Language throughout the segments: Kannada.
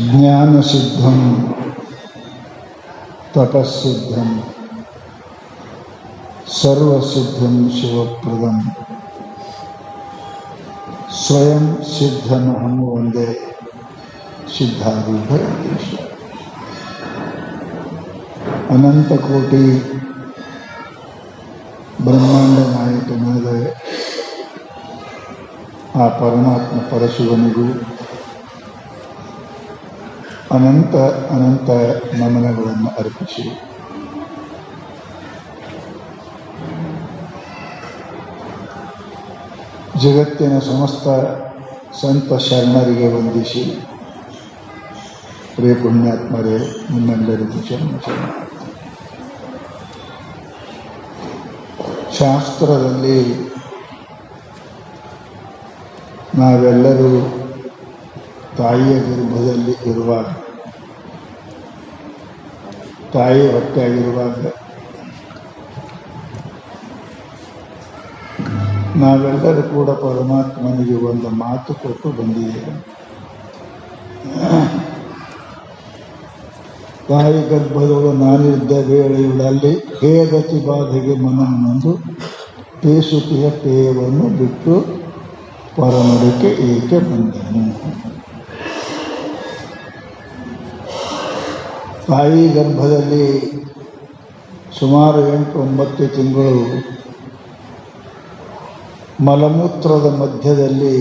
ಜ್ಞಾನಸಿದ್ಧಂ ತಪಸ್ಸಿದ್ಧಂ ಸರ್ವಸಿದ್ಧಂ ಶಿವಪ್ರದಂ ಸ್ವಯಂ ಸಿದ್ಧನಹಂ ಒಂದೇ ಸಿದ್ಧಾರೂಢ ದೇಶ. ಅನಂತಕೋಟಿ ಬ್ರಹ್ಮಾಂಡ ನಾಯಕನಾದ ಆ ಪರಮಾತ್ಮ ಪರಶಿವನಿಗೂ ಅನಂತ ಅನಂತ ನಮನಗಳನ್ನು ಅರ್ಪಿಸಿ ಜಗತ್ತಿನ ಸಮಸ್ತ ಸಂತ ಶರಣರಿಗೆ ವಂದಿಸಿ, ಪ್ರೇ ಪುಣ್ಯಾತ್ಮರೇ, ನಿಮ್ಮೆಲ್ಲರಿಗೂ ಶರಣ. ಶಾಸ್ತ್ರದಲ್ಲಿ ನಾವೆಲ್ಲರೂ ತಾಯಿಯ ಗರ್ಭದಲ್ಲಿ ಇರುವಾಗ, ತಾಯಿ ಹೊಟ್ಟೆಯಾಗಿರುವಾಗ ನಾವೆಲ್ಲರೂ ಕೂಡ ಪರಮಾತ್ಮನಿಗೆ ಒಂದು ಮಾತು ಕೊಟ್ಟು ಬಂದಿದ್ದೇವೆ. ತಾಯಿ ಗರ್ಭದೊಳಗೆ ನಾನಿದ್ದ ವೇಳೆಯಲ್ಲಿ ಹೇಗತಿ ಬಾಧೆಗೆ ಮನನೊಂದು ಪೇಸುತಿಯ ಪೇಯವನ್ನು ಬಿಟ್ಟು ಪರಮಡಿಕೆ ಏಕೆ ಬಂದನು. ತಾಯಿ ಗರ್ಭದಲ್ಲಿ ಸುಮಾರು 8-9 ತಿಂಗಳು ಮಲಮೂತ್ರದ ಮಧ್ಯದಲ್ಲಿ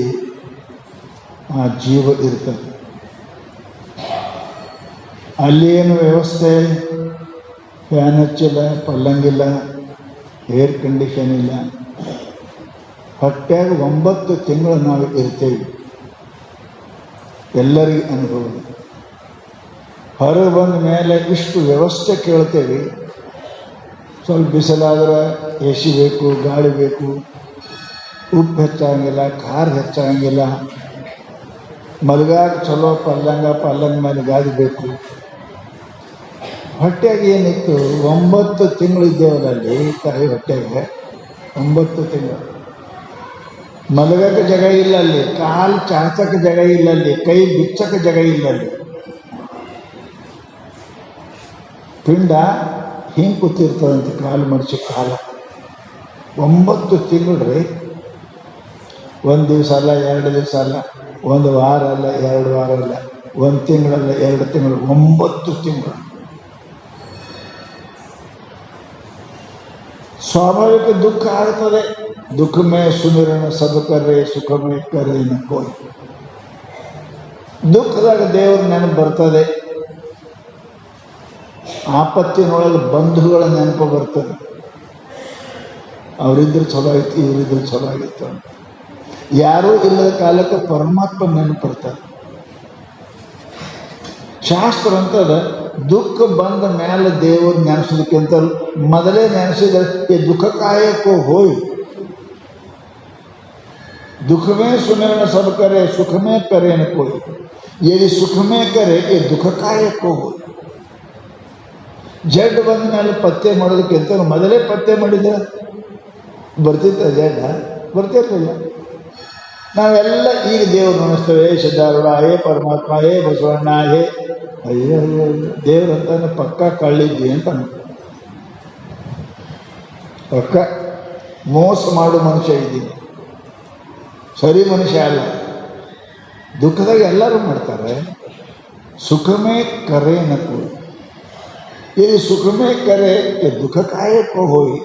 ಆ ಜೀವ ಇರ್ತದೆ. ಅಲ್ಲೇನು ವ್ಯವಸ್ಥೆ, ಫ್ಯಾನ್ ಹಚ್ಚಿಲ್ಲ, ಪಲ್ಲಂಗಿಲ್ಲ, ಏರ್ ಕಂಡೀಷನ್ ಇಲ್ಲ. ಹೊಟ್ಟೆಯಾಗ 9 ತಿಂಗಳು ನಾವು ಇರ್ತೇವೆ. ಎಲ್ಲರಿಗೂ ಅನುಭವ. ಹೊರಗೆ ಬಂದ ಮೇಲೆ ಇಷ್ಟು ವ್ಯವಸ್ಥೆ ಕೇಳ್ತೇವೆ. ಸ್ವಲ್ಪ ಬಿಸಿಲಾದ್ರೆ ಎ ಸಿ ಬೇಕು, ಗಾಳಿ ಬೇಕು, ಉಪ್ಪು ಹೆಚ್ಚಾಗಂಗಿಲ್ಲ, ಖಾರ ಹೆಚ್ಚಾಗಂಗಿಲ್ಲ, ಮಲಗಾಗ ಚಲೋ ಪಲ್ಲಂಗ ಮೇಲೆ ಗಾದಿ ಬೇಕು. ಹೊಟ್ಟೆಗೆ ಏನಿತ್ತು, 9 ತಿಂಗಳು ಇದ್ದೇವಲ್ಲ ಅಲ್ಲಿ ತಾಯಿ ಹೊಟ್ಟೆಗೆ. 9 ತಿಂಗಳು ಮಲಗಕ್ಕೆ ಜಾಗ ಇಲ್ಲ ಅಲ್ಲಿ, ಕಾಲು ಚಾಚಕ್ಕೆ ಜಾಗ ಇಲ್ಲ ಅಲ್ಲಿ, ಕೈ ಬಿಚ್ಚಕ್ಕೆ ಜಾಗ ಇಲ್ಲ ಅಲ್ಲಿ. ಪಿಂಡ ಹಿಂಗೆ ಕೂತಿರ್ತದಂತೆ, ಕಾಲು ಮಡಚಿ ಕಾಲ. 9 ತಿಂಗಳು ರೀ. 1 ದಿವಸ ಅಲ್ಲ, 2 ದಿವಸ ಅಲ್ಲ, 1 ವಾರ ಅಲ್ಲ, 2 ವಾರ ಅಲ್ಲ, 1 ತಿಂಗಳಲ್ಲ, 2 ತಿಂಗಳು, 9 ತಿಂಗಳು. ಸ್ವಾಭಾವಿಕ ದುಃಖ ಆಗ್ತದೆ. ದುಃಖಮೇ ಸುಮಿರಣ ಸಬ್ ಕರ್ರೆ ಸುಖಮೇ ಕರೆ ಕೋಯ್. ದುಃಖದಾಗ ದೇವ್ರ ನೆನಪು ಬರ್ತದೆ. ಆಪತ್ತಿನೊಳಗೆ ಬಂಧುಗಳ ನೆನಪು ಬರ್ತದೆ. ಅವರಿದ್ರೆ ಚಲೋ ಆಯ್ತು, ಇವರಿದ್ರೆ ಚಲೋ ಆಗಿತ್ತು. ಯಾರೂ ಇಲ್ಲದ ಕಾಲಕ್ಕೆ ಪರಮಾತ್ಮ ನೆನಪು ಬರ್ತಾರೆ. ಶಾಸ್ತ್ರ ಅಂತದ ದುಃಖ ಬಂದ ಮೇಲೆ ದೇವರು ನೆನೆಸೋದಕ್ಕಿಂತ ಮೊದಲೇ ನೆನೆಸಿದ್ರೆ ಈ ದುಃಖ ಕಾಯಕ್ಕೋ ಹೋಯ್. ದುಃಖಮೇ ಸುಮಿರಣ ಸಬ್ ಕರೆ ಸುಖಮೇ ಕರೆ ಕೋಯ್. ये ಸುಖಮೇ ಕರೆ ಈ ದುಃಖ ಕಾಯಕ್ಕೋ ಹೋಯ್. ಜಡ್ ಬಂದ ಮೇಲೆ ಪತ್ತೆ ಮಾಡೋದಕ್ಕಿಂತ ಮೊದಲೇ ಪತ್ತೆ ಮಾಡಿದ್ರೆ ಬರ್ತಿತ್ತ ಜಡ್ಡ? ಬರ್ತಿರ್ಲಿಲ್ಲ. ನಾವೆಲ್ಲ ಈಗ ದೇವ್ರು ನೆನೆಸ್ತೇವೆ. ಸಿದ್ಧಾರೂಢ, ಹೇ ಪರಮಾತ್ಮ, ಹೇ ಬಸವಣ್ಣ, ಹೇ ಅಯ್ಯೋ ದೇವ್ರು ಅಂತಾನೆ ಪಕ್ಕ ಕಳ್ಳಿದ್ದಿ ಅಂತ ಪಕ್ಕ ಮೋಸ ಮಾಡೋ ಮನುಷ್ಯ ಇದ್ದೀನಿ, ಸರಿ ಮನುಷ್ಯ ಅಲ್ಲ. ದುಃಖದಾಗ ಎಲ್ಲರೂ ಮಾಡ್ತಾರೆ. ಸುಖಮೇ ಕರೆ ನಕು. ಈ ಸುಖಮೇ ಕರೆ ದುಃಖ ಕಾಯಕ್ಕೋ ಹೋಗಿ.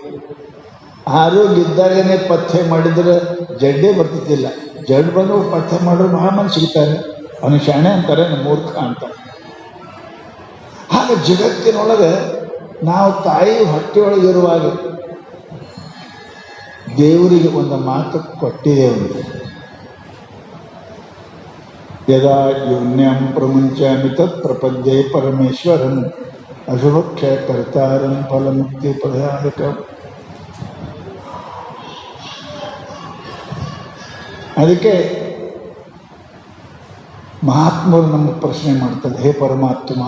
ಆರೋಗ್ಯ ಇದ್ದಾಗನೇ ಪಥ್ಯ ಮಾಡಿದ್ರೆ ಜಡ್ಡೇ ಬರ್ತಿದ್ದಿಲ್ಲ. ಜಡ್ ಬಂದು ಪಥ್ಯ ಮಾಡೋರು ಬಹಳ ಮಂದಿ ಸಿಗ್ತಾರೆ. ಅವನು ಶಾಣೆ ಅಂತಾರೆ, ಮೂರ್ಖ ಅಂತಾರೆ. ಹಾಗೆ ಜಗತ್ತಿನೊಳಗೆ ನಾವು ತಾಯಿ ಹೊಟ್ಟೆಯೊಳಗಿರುವಾಗ ದೇವರಿಗೆ ಒಂದು ಮಾತು ಕೊಟ್ಟಿದ್ದೇವೆ. ಯದಾ ಯೋನ್ಯಂ ಪ್ರಮುಂಚಾಮಿ ತತ್ ಪ್ರಪದ್ಯೆ ಪರಮೇಶ್ವರಂ ಅಶುಭಕ್ಷಯ ಕರ್ತಾರಂ ಫಲಮುಕ್ತಿ ಪ್ರದಾಯಕ. ಅದಕ್ಕೆ ಮಹಾತ್ಮರು ನಮಗೆ ಪ್ರಶ್ನೆ ಮಾಡ್ತಾರೆ, ಹೇ ಪರಮಾತ್ಮ,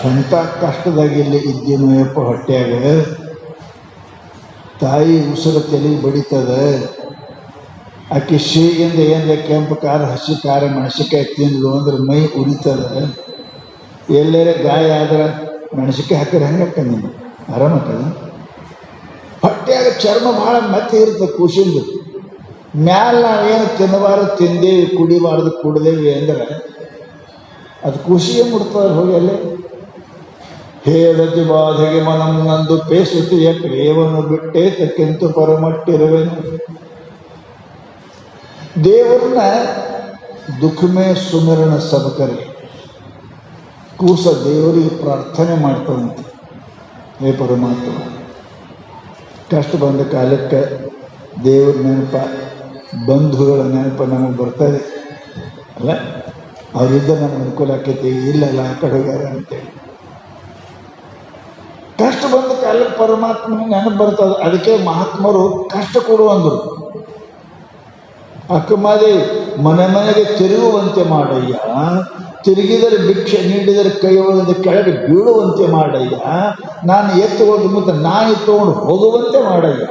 ಎಂಥ ಕಷ್ಟದಾಗಿಲ್ಲಿ ಇದ್ದೀನೋ ಯಪ್ಪ ಹೊಟ್ಟೆಯಾಗ. ತಾಯಿ ಉಸಿರು ತಲೆಗೆ ಬಡಿತದೆ, ಆಕೆ ಸಿಹಿಯಿಂದ ಏನ್ರೆ ಕೆಂಪು ಖಾರ ಹಸಿ ಖಾರ ಮೆಣಸಿಕಾಯಿ ತಿಂದ್ಲು ಅಂದ್ರೆ ಮೈ ಉರಿತದ. ಎಲ್ಲರ ಗಾಯ ಆದ್ರೆ ಮೆಣಸಿಕಾಯಿ ಹಾಕಿದ್ರೆ ಹೆಂಗಕ್ಕ ನೀನು ಆರಾಮಕ್ಕದ. ಹೊಟ್ಟೆಯಾಗ ಚರ್ಮ ಭಾಳ ಮೆತ್ತೆ ಇರ್ತದೆ ಕೂಸಿಂದು. ಮ್ಯಾಲ ನಾವೇನು ತಿನ್ನಬಾರ್ದು ತಿಂದೇವಿ, ಕುಡಿಬಾರ್ದು ಕುಡ್ದೇವಿ ಅಂದ್ರೆ ಅದು ಕೂಸಿಗೆ ಮುಡ್ತದೆ ಹೋಗಿ ಅಲ್ಲೇ. ಹೇಳತಿ ಬಾಧೆಗೆ ಮನಂ ನಂದು ಪೇಸುತ್ತಿಯ ಪ್ರೇಮನು ಬಿಟ್ಟೆ ತಕ್ಕಿಂತು ಪರಮಟ್ಟಿರುವೆನು. ದೇವರನ್ನ ದುಃಖಮೇ ಸುಮಿರಣ ಸಬಕರಿ. ಕೂಸ ದೇವರಿಗೆ ಪ್ರಾರ್ಥನೆ ಮಾಡ್ತಾನಂತೆ, ಹೇ ಪರಮಾತ್ಮ, ಕಷ್ಟ ಬಂದ ಕಾಲಕ್ಕೆ ದೇವ್ರ ನೆನಪ, ಬಂಧುಗಳ ನೆನಪ ನಮಗೆ ಬರ್ತದೆ ಅಲ್ಲ. ಅವರಿದ್ದ ನಮ್ಗೆ ಅನುಕೂಲ ಆಕೈತಿ, ಇಲ್ಲಲ್ಲ ಆ ಕಡೆ ಹೋಗ್ಯಾರ ಅಂತೇಳಿ. ಕಷ್ಟ ಬಂದ ಕಾಲಕ್ಕೆ ಪರಮಾತ್ಮನ ನೆನಪು ಬರ್ತದೆ. ಅದಕ್ಕೆ ಮಹಾತ್ಮರು ಕಷ್ಟ ಕೊಡುವಂದರು. ಅಕ್ಕಮಾದೇವಿ ಮನೆ ಮನೆಗೆ ತಿರುಗುವಂತೆ ಮಾಡಯ್ಯ, ತಿರುಗಿದರೆ ಭಿಕ್ಷೆ ನೀಡಿದರೆ ಕೈ ಒಳಗದ ಕೆಳಗೆ ಬೀಳುವಂತೆ ಮಾಡಯ್ಯ, ನಾನು ಎತ್ತುಕೊಂಡು ಮತ್ತೆ ನಾಯಿ ತಗೊಂಡು ಹೋಗುವಂತೆ ಮಾಡಯ್ಯ.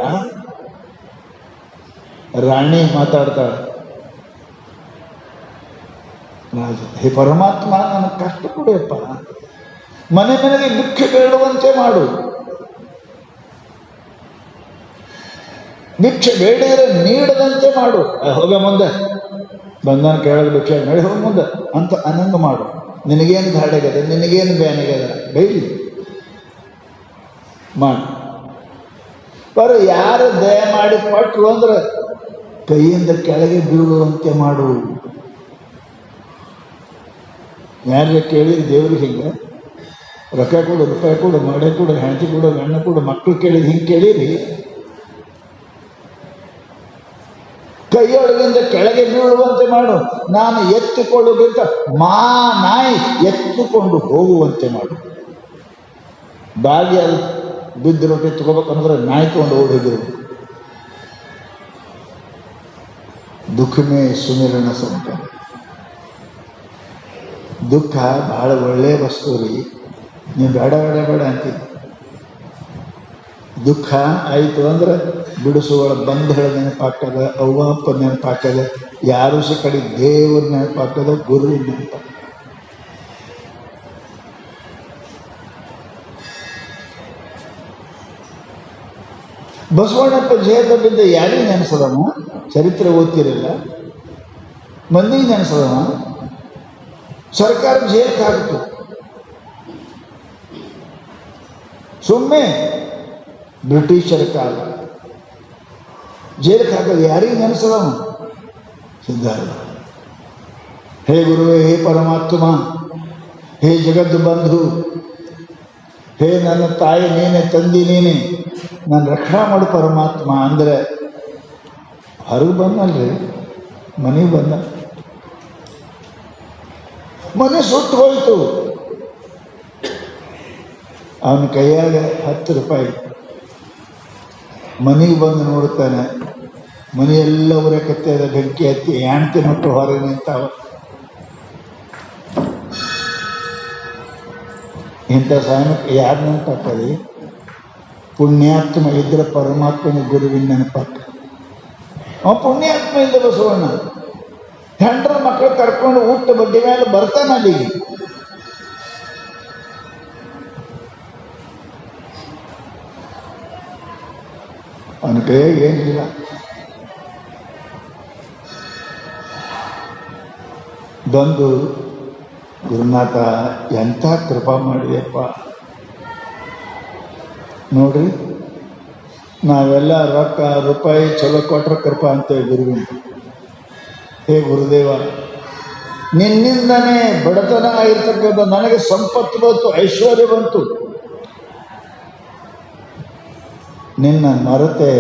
ರಾಣಿ ಮಾತಾಡ್ತಾಳೆ, ರಾಜ, ಹೇ ಪರಮಾತ್ಮ ನನಗೆ ಕಷ್ಟ ಕೊಡಪ್ಪ, ಮನೆ ಮನೆಗೆ ಭಿಕ್ಷೆ ಬೇಡುವಂತೆ ಮಾಡು. ಭಿಕ್ಷೆ ಬೇಡಿದರೆ ನೀಡದಂತೆ ಮಾಡು. ಹೋಗ ಮುಂದೆ ಬಂಧನ ಕೇಳೋದು ಭಿಕ್ಷೆ ನಡಿ ಹೋಗಿ ಮುಂದೆ ಅಂತ ಅನ್ನಂಗ ಮಾಡು. ನಿನಗೇನು ಧಾಡೆಗದ, ನಿನಗೇನು ಬ್ಯಾನಿಗದ, ಬೈಲಿ ಮಾಡು. ಬರ ಯಾರು ದಯ ಮಾಡಿ ಕೊಟ್ಟರು ಅಂದ್ರೆ ಕೈಯಿಂದ ಕೆಳಗೆ ಬೀಳುವಂತೆ ಮಾಡು. ಯಾರಿಗೆ ಕೇಳಿ ದೇವ್ರಿಗೆ ಹಿಂಗೆ ರೊಕ್ಕ ಕೊಡು, ರೂಪಾಯಿ ಕೊಡು, ಮಡೆ ಕೊಡು, ಹೆಂಡತಿ ಕೊಡು, ಗಣ್ಣ ಕೊಡು, ಮಕ್ಕಳು ಕೇಳಿದ್ ಹಿಂಗೆ ಕೇಳಿರಿ. ಕೈಯೊಳಗಿಂದ ಕೆಳಗೆ ಬೀಳುವಂತೆ ಮಾಡು. ನಾನು ಎತ್ತಿಕೊಳ್ಳುವುದಕ್ಕೆ ನಾಯಿ ಎತ್ತುಕೊಂಡು ಹೋಗುವಂತೆ ಮಾಡು. ಬಾಗಿ ಅದು ಬಿದ್ದು ರೊಟ್ಟಿ ತಗೋಬೇಕಂದ್ರೆ ನಾಯಿ ತಗೊಂಡು ಓಡಿದ್ರು. ದುಃಖಮೇ ಸುಮಿರಣ ಸಂತ. ದುಃಖ ಬಹಳ ಒಳ್ಳೆಯ ವಸ್ತು ರೀ. ನೀವು ಬೇಡ ಬೇಡ ಬೇಡ ಅಂತೀವಿ. ದುಃಖ ಆಯಿತು ಅಂದ್ರೆ ಬಿಡಿಸುವ ಬಂಧುಗಳ ನೆನಪಾಗ್ತದೆ, ಅವ್ವ ಅಪ್ಪ ನೆನಪಾಗ್ತದೆ, ಯಾರು ಸ ಕಡೆ ದೇವ್ರ ನೆನಪಾಗ್ತದೆ, ಗುರುವಿನ ನೆನಪ. ಬಸವಣ್ಣಪ್ಪ ಜೇದ ಬಿದ್ದ ಯಾರಿಗೆ ನೆನೆಸದವ? ಚರಿತ್ರೆ ಓದ್ತಿರಲಿಲ್ಲ, ಮಂದಿಗೆ ನೆನೆಸದವ. ಸರ್ಕಾರ ಜೇಲ್ಗೆ ಹಾಕಿತು. ಸುಮ್ಮನೆ ಬ್ರಿಟಿಷರ ಕಾಲ ಜೇಲ್ಗೆ ಹಾಕೋದು ಯಾರಿಗೆ ನೆನೆಸದವ? ಸಿದ್ಧಾರ್ಥ. ಹೇ ಗುರುವೇ, ಹೇ ಪರಮಾತ್ಮ, ಹೇ ಜಗದ್ದು ಬಂಧು, ಹೇ ನನ್ನ ತಾಯಿ ನೀನೆ, ತಂದಿ ನೀನೆ, ನಾನು ರಕ್ಷಣಾ ಮಾಡು ಪರಮಾತ್ಮ ಅಂದರೆ ಹೊರಗೆ ಬಂದಲ್ರಿ, ಮನೆಗೆ ಬಂದ. ಮನೆ ಸುಟ್ಟು ಹೋಯಿತು. ಅವನ ಕೈಯಾಗ 10 ರೂಪಾಯಿ. ಮನೆಗೆ ಬಂದು ನೋಡ್ತಾನೆ, ಮನೆಯೆಲ್ಲ ಉರಕತ್ತೆ, ಬೆಂಕಿ ಹತ್ತಿ ಹೆಂಡತಿ ಮಕ್ಕಳು ಹೊರಗೆ ನಿಂತಾವ. ಇಂಥ ಸಮಯಕ್ಕೆ ಯಾರು ನೆನಪಾಗ್ತದೆ? ಪುಣ್ಯಾತ್ಮ ಇದ್ರೆ ಪರಮಾತ್ಮನ ಗುರುವಿನ ನೆನಪಾಗ್ತದೆ. ಅವ ಪುಣ್ಯಾತ್ಮ ಇದ್ದ ಬಸವಣ್ಣ. ಹೆಂಡ್ರ ಮಕ್ಕಳು ಕರ್ಕೊಂಡು ಊಟ ಬಗ್ಗೆ ಮೇಲೆ ಬರ್ತಾನೆ ಅಲ್ಲಿಗೆ. ಅವನ ಕೈಯಾಗ ಏನಿಲ್ಲ. ಬಂದು, ಗುರುನಾಥ ಎಂಥ ಕೃಪಾ ಮಾಡಿದೆಯಪ್ಪ ನೋಡ್ರಿ, ನಾವೆಲ್ಲ ರೊಕ್ಕ ರೂಪಾಯಿ ಚಲೋ ಕೊಟ್ರೆ ಕೃಪಾ ಅಂತೇವೆ ಗುರುವಿನ. ಹೇ ಗುರುದೇವ, ನಿನ್ನಿಂದನೇ ಬಡತನ ಆಗಿರ್ತಕ್ಕಂಥ ನನಗೆ ಸಂಪತ್ತು ಬಂತು, ಐಶ್ವರ್ಯ ಬಂತು. ನಿನ್ನ ಮರೆತೆ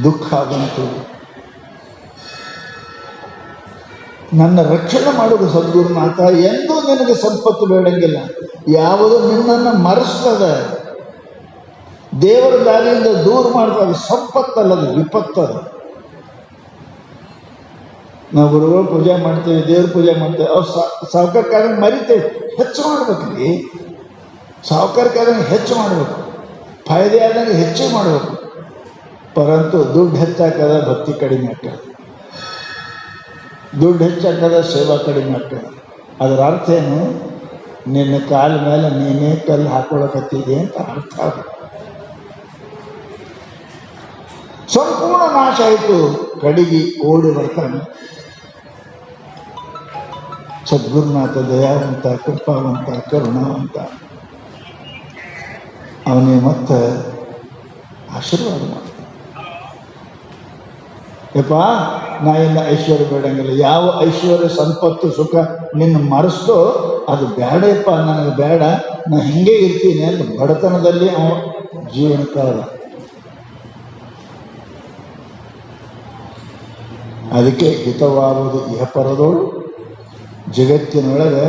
ದುಃಖ ಬಂತು. ನನ್ನ ರಕ್ಷಣೆ ಮಾಡುವುದು ಸದ್ಗುರುನಾಥ. ಎಂದೂ ನಿನಗೆ ಸಂಪತ್ತು ಬೇಡಂಗಿಲ್ಲ, ಯಾವುದು ನಿನ್ನನ್ನು ಮರೆಸ್ತದೆ, ದೇವರ ದಾರಿಯಿಂದ ದೂರ ಮಾಡ್ತದೆ. ಸಂಪತ್ತಲ್ಲದು, ವಿಪತ್ತದು. ನಾವು ಗುರುಗಳು ಪೂಜೆ ಮಾಡ್ತೇವೆ, ದೇವ್ರ ಪೂಜೆ ಮಾಡ್ತೇವೆ, ಅವ್ರು ಸಾವುಕಾರ ಕಾರಣ ಮರಿತೇವೆ. ಹೆಚ್ಚು ಮಾಡ್ಬೇಕ್ರಿ, ಸಾವುಕಾರ ಕಾರಣ ಹೆಚ್ಚು ಮಾಡ್ಬೇಕು. ಫಾಯ್ದೆ ಆದಾಗ ಹೆಚ್ಚು ಮಾಡಬೇಕು. ಪರಂತು ದುಡ್ಡು ಹೆಚ್ಚಾಕದ ಭಕ್ತಿ ಕಡಿಮೆ ಆಗ್ತದೆ, ದುಡ್ಡು ಹೆಚ್ಚಾಕದ ಸೇವಾ ಕಡಿಮೆ ಆಗ್ತದೆ. ಅದರ ಅರ್ಥ ಏನು? ನಿನ್ನ ಕಾಲ ಮೇಲೆ ನೀನೇ ಕಲ್ಲು ಹಾಕೊಳ್ಳಕತ್ತಿದೆ ಅಂತ ಅರ್ಥ. ಸಂಪೂರ್ಣ ನಾಶ ಆಯಿತು. ಕಡಿಗೆ ಓಡಿ ಬರ್ತಾನೆ ಸದ್ಗುರುನಾಥ, ದಯಾವಂತ, ಕೃಪಾವಂತ, ಕರುಣಾವಂತ. ಅವನೇ ಮತ್ತೆ ಆಶೀರ್ವಾದ ಮಾಡ್ತಾನೆ. ಯಪ್ಪ, ನಾ ಇನ್ನು ಐಶ್ವರ್ಯ ಬೇಡಂಗಿಲ್ಲ. ಯಾವ ಐಶ್ವರ್ಯ ಸಂಪತ್ತು ಸುಖ ನಿನ್ನ ಮರೆಸ್ತೋ ಅದು ಬೇಡಪ್ಪ, ನನಗೆ ಬೇಡ, ನಾ ಹಿಂಗೆ ಇರ್ತೀನಿ ಅಂತ ಬಡತನದಲ್ಲಿ ಅವ ಜೀವನ ಕಳೆದ. ಅದಕ್ಕೆ ಹಿತವಾಗುವುದು ಇಹಪರದೋಳು. ಜಗತ್ತಿನೊಳಗೆ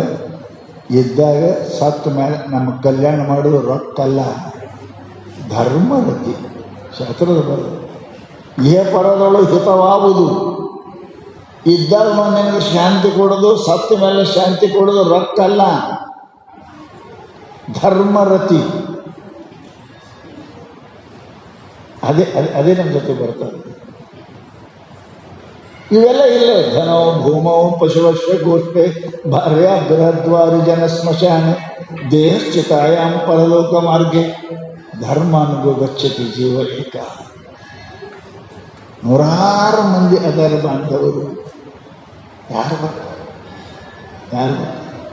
ಇದ್ದಾಗ ಸತ್ತ ಮೇಲೆ ನಮ್ಮ ಕಲ್ಯಾಣ ಮಾಡೋದು ರೊಕ್ಕಲ್ಲ, ಧರ್ಮರತಿ. ಶಾಸ್ತ್ರದ ಬರೋದು ಇಹಪರದೊಳು ಹಿತವಾಗುವುದು. ಇದ್ದಾಗ ನಿನಗೆ ಶಾಂತಿ ಕೊಡೋದು, ಸತ್ತ ಮೇಲೆ ಶಾಂತಿ ಕೊಡೋದು ರೊಕ್ಕಲ್ಲ, ಧರ್ಮರತಿ. ಅದೇ ಅದೇ ನಮ್ಮ ಜೊತೆ ಬರ್ತದೆ. ಇವೆಲ್ಲ ಇಲ್ಲ. ಧನೋ ಭೂಮೌ ಪಶುವಶ್ಯ ಗೋಷ್ಠೆ ಭಾರ್ಯ ಗೃಹದ್ವಾರಿ ಜನ ಸ್ಮಶಾನ ದೇಹಶ್ಚಿತಾಯಾಂ ಪರಲೋಕ ಮಾರ್ಗೆ ಧರ್ಮಾನುಗೋ ಗಚ್ಚತಿ ಜೀವ ಏಕ. ನೂರಾರು ಮಂದಿ ಅದರ ಬಾಂಧವರು ಯಾರು ಬರ್ತಾರೆ? ಯಾರು ಬರ್ತಾರೆ?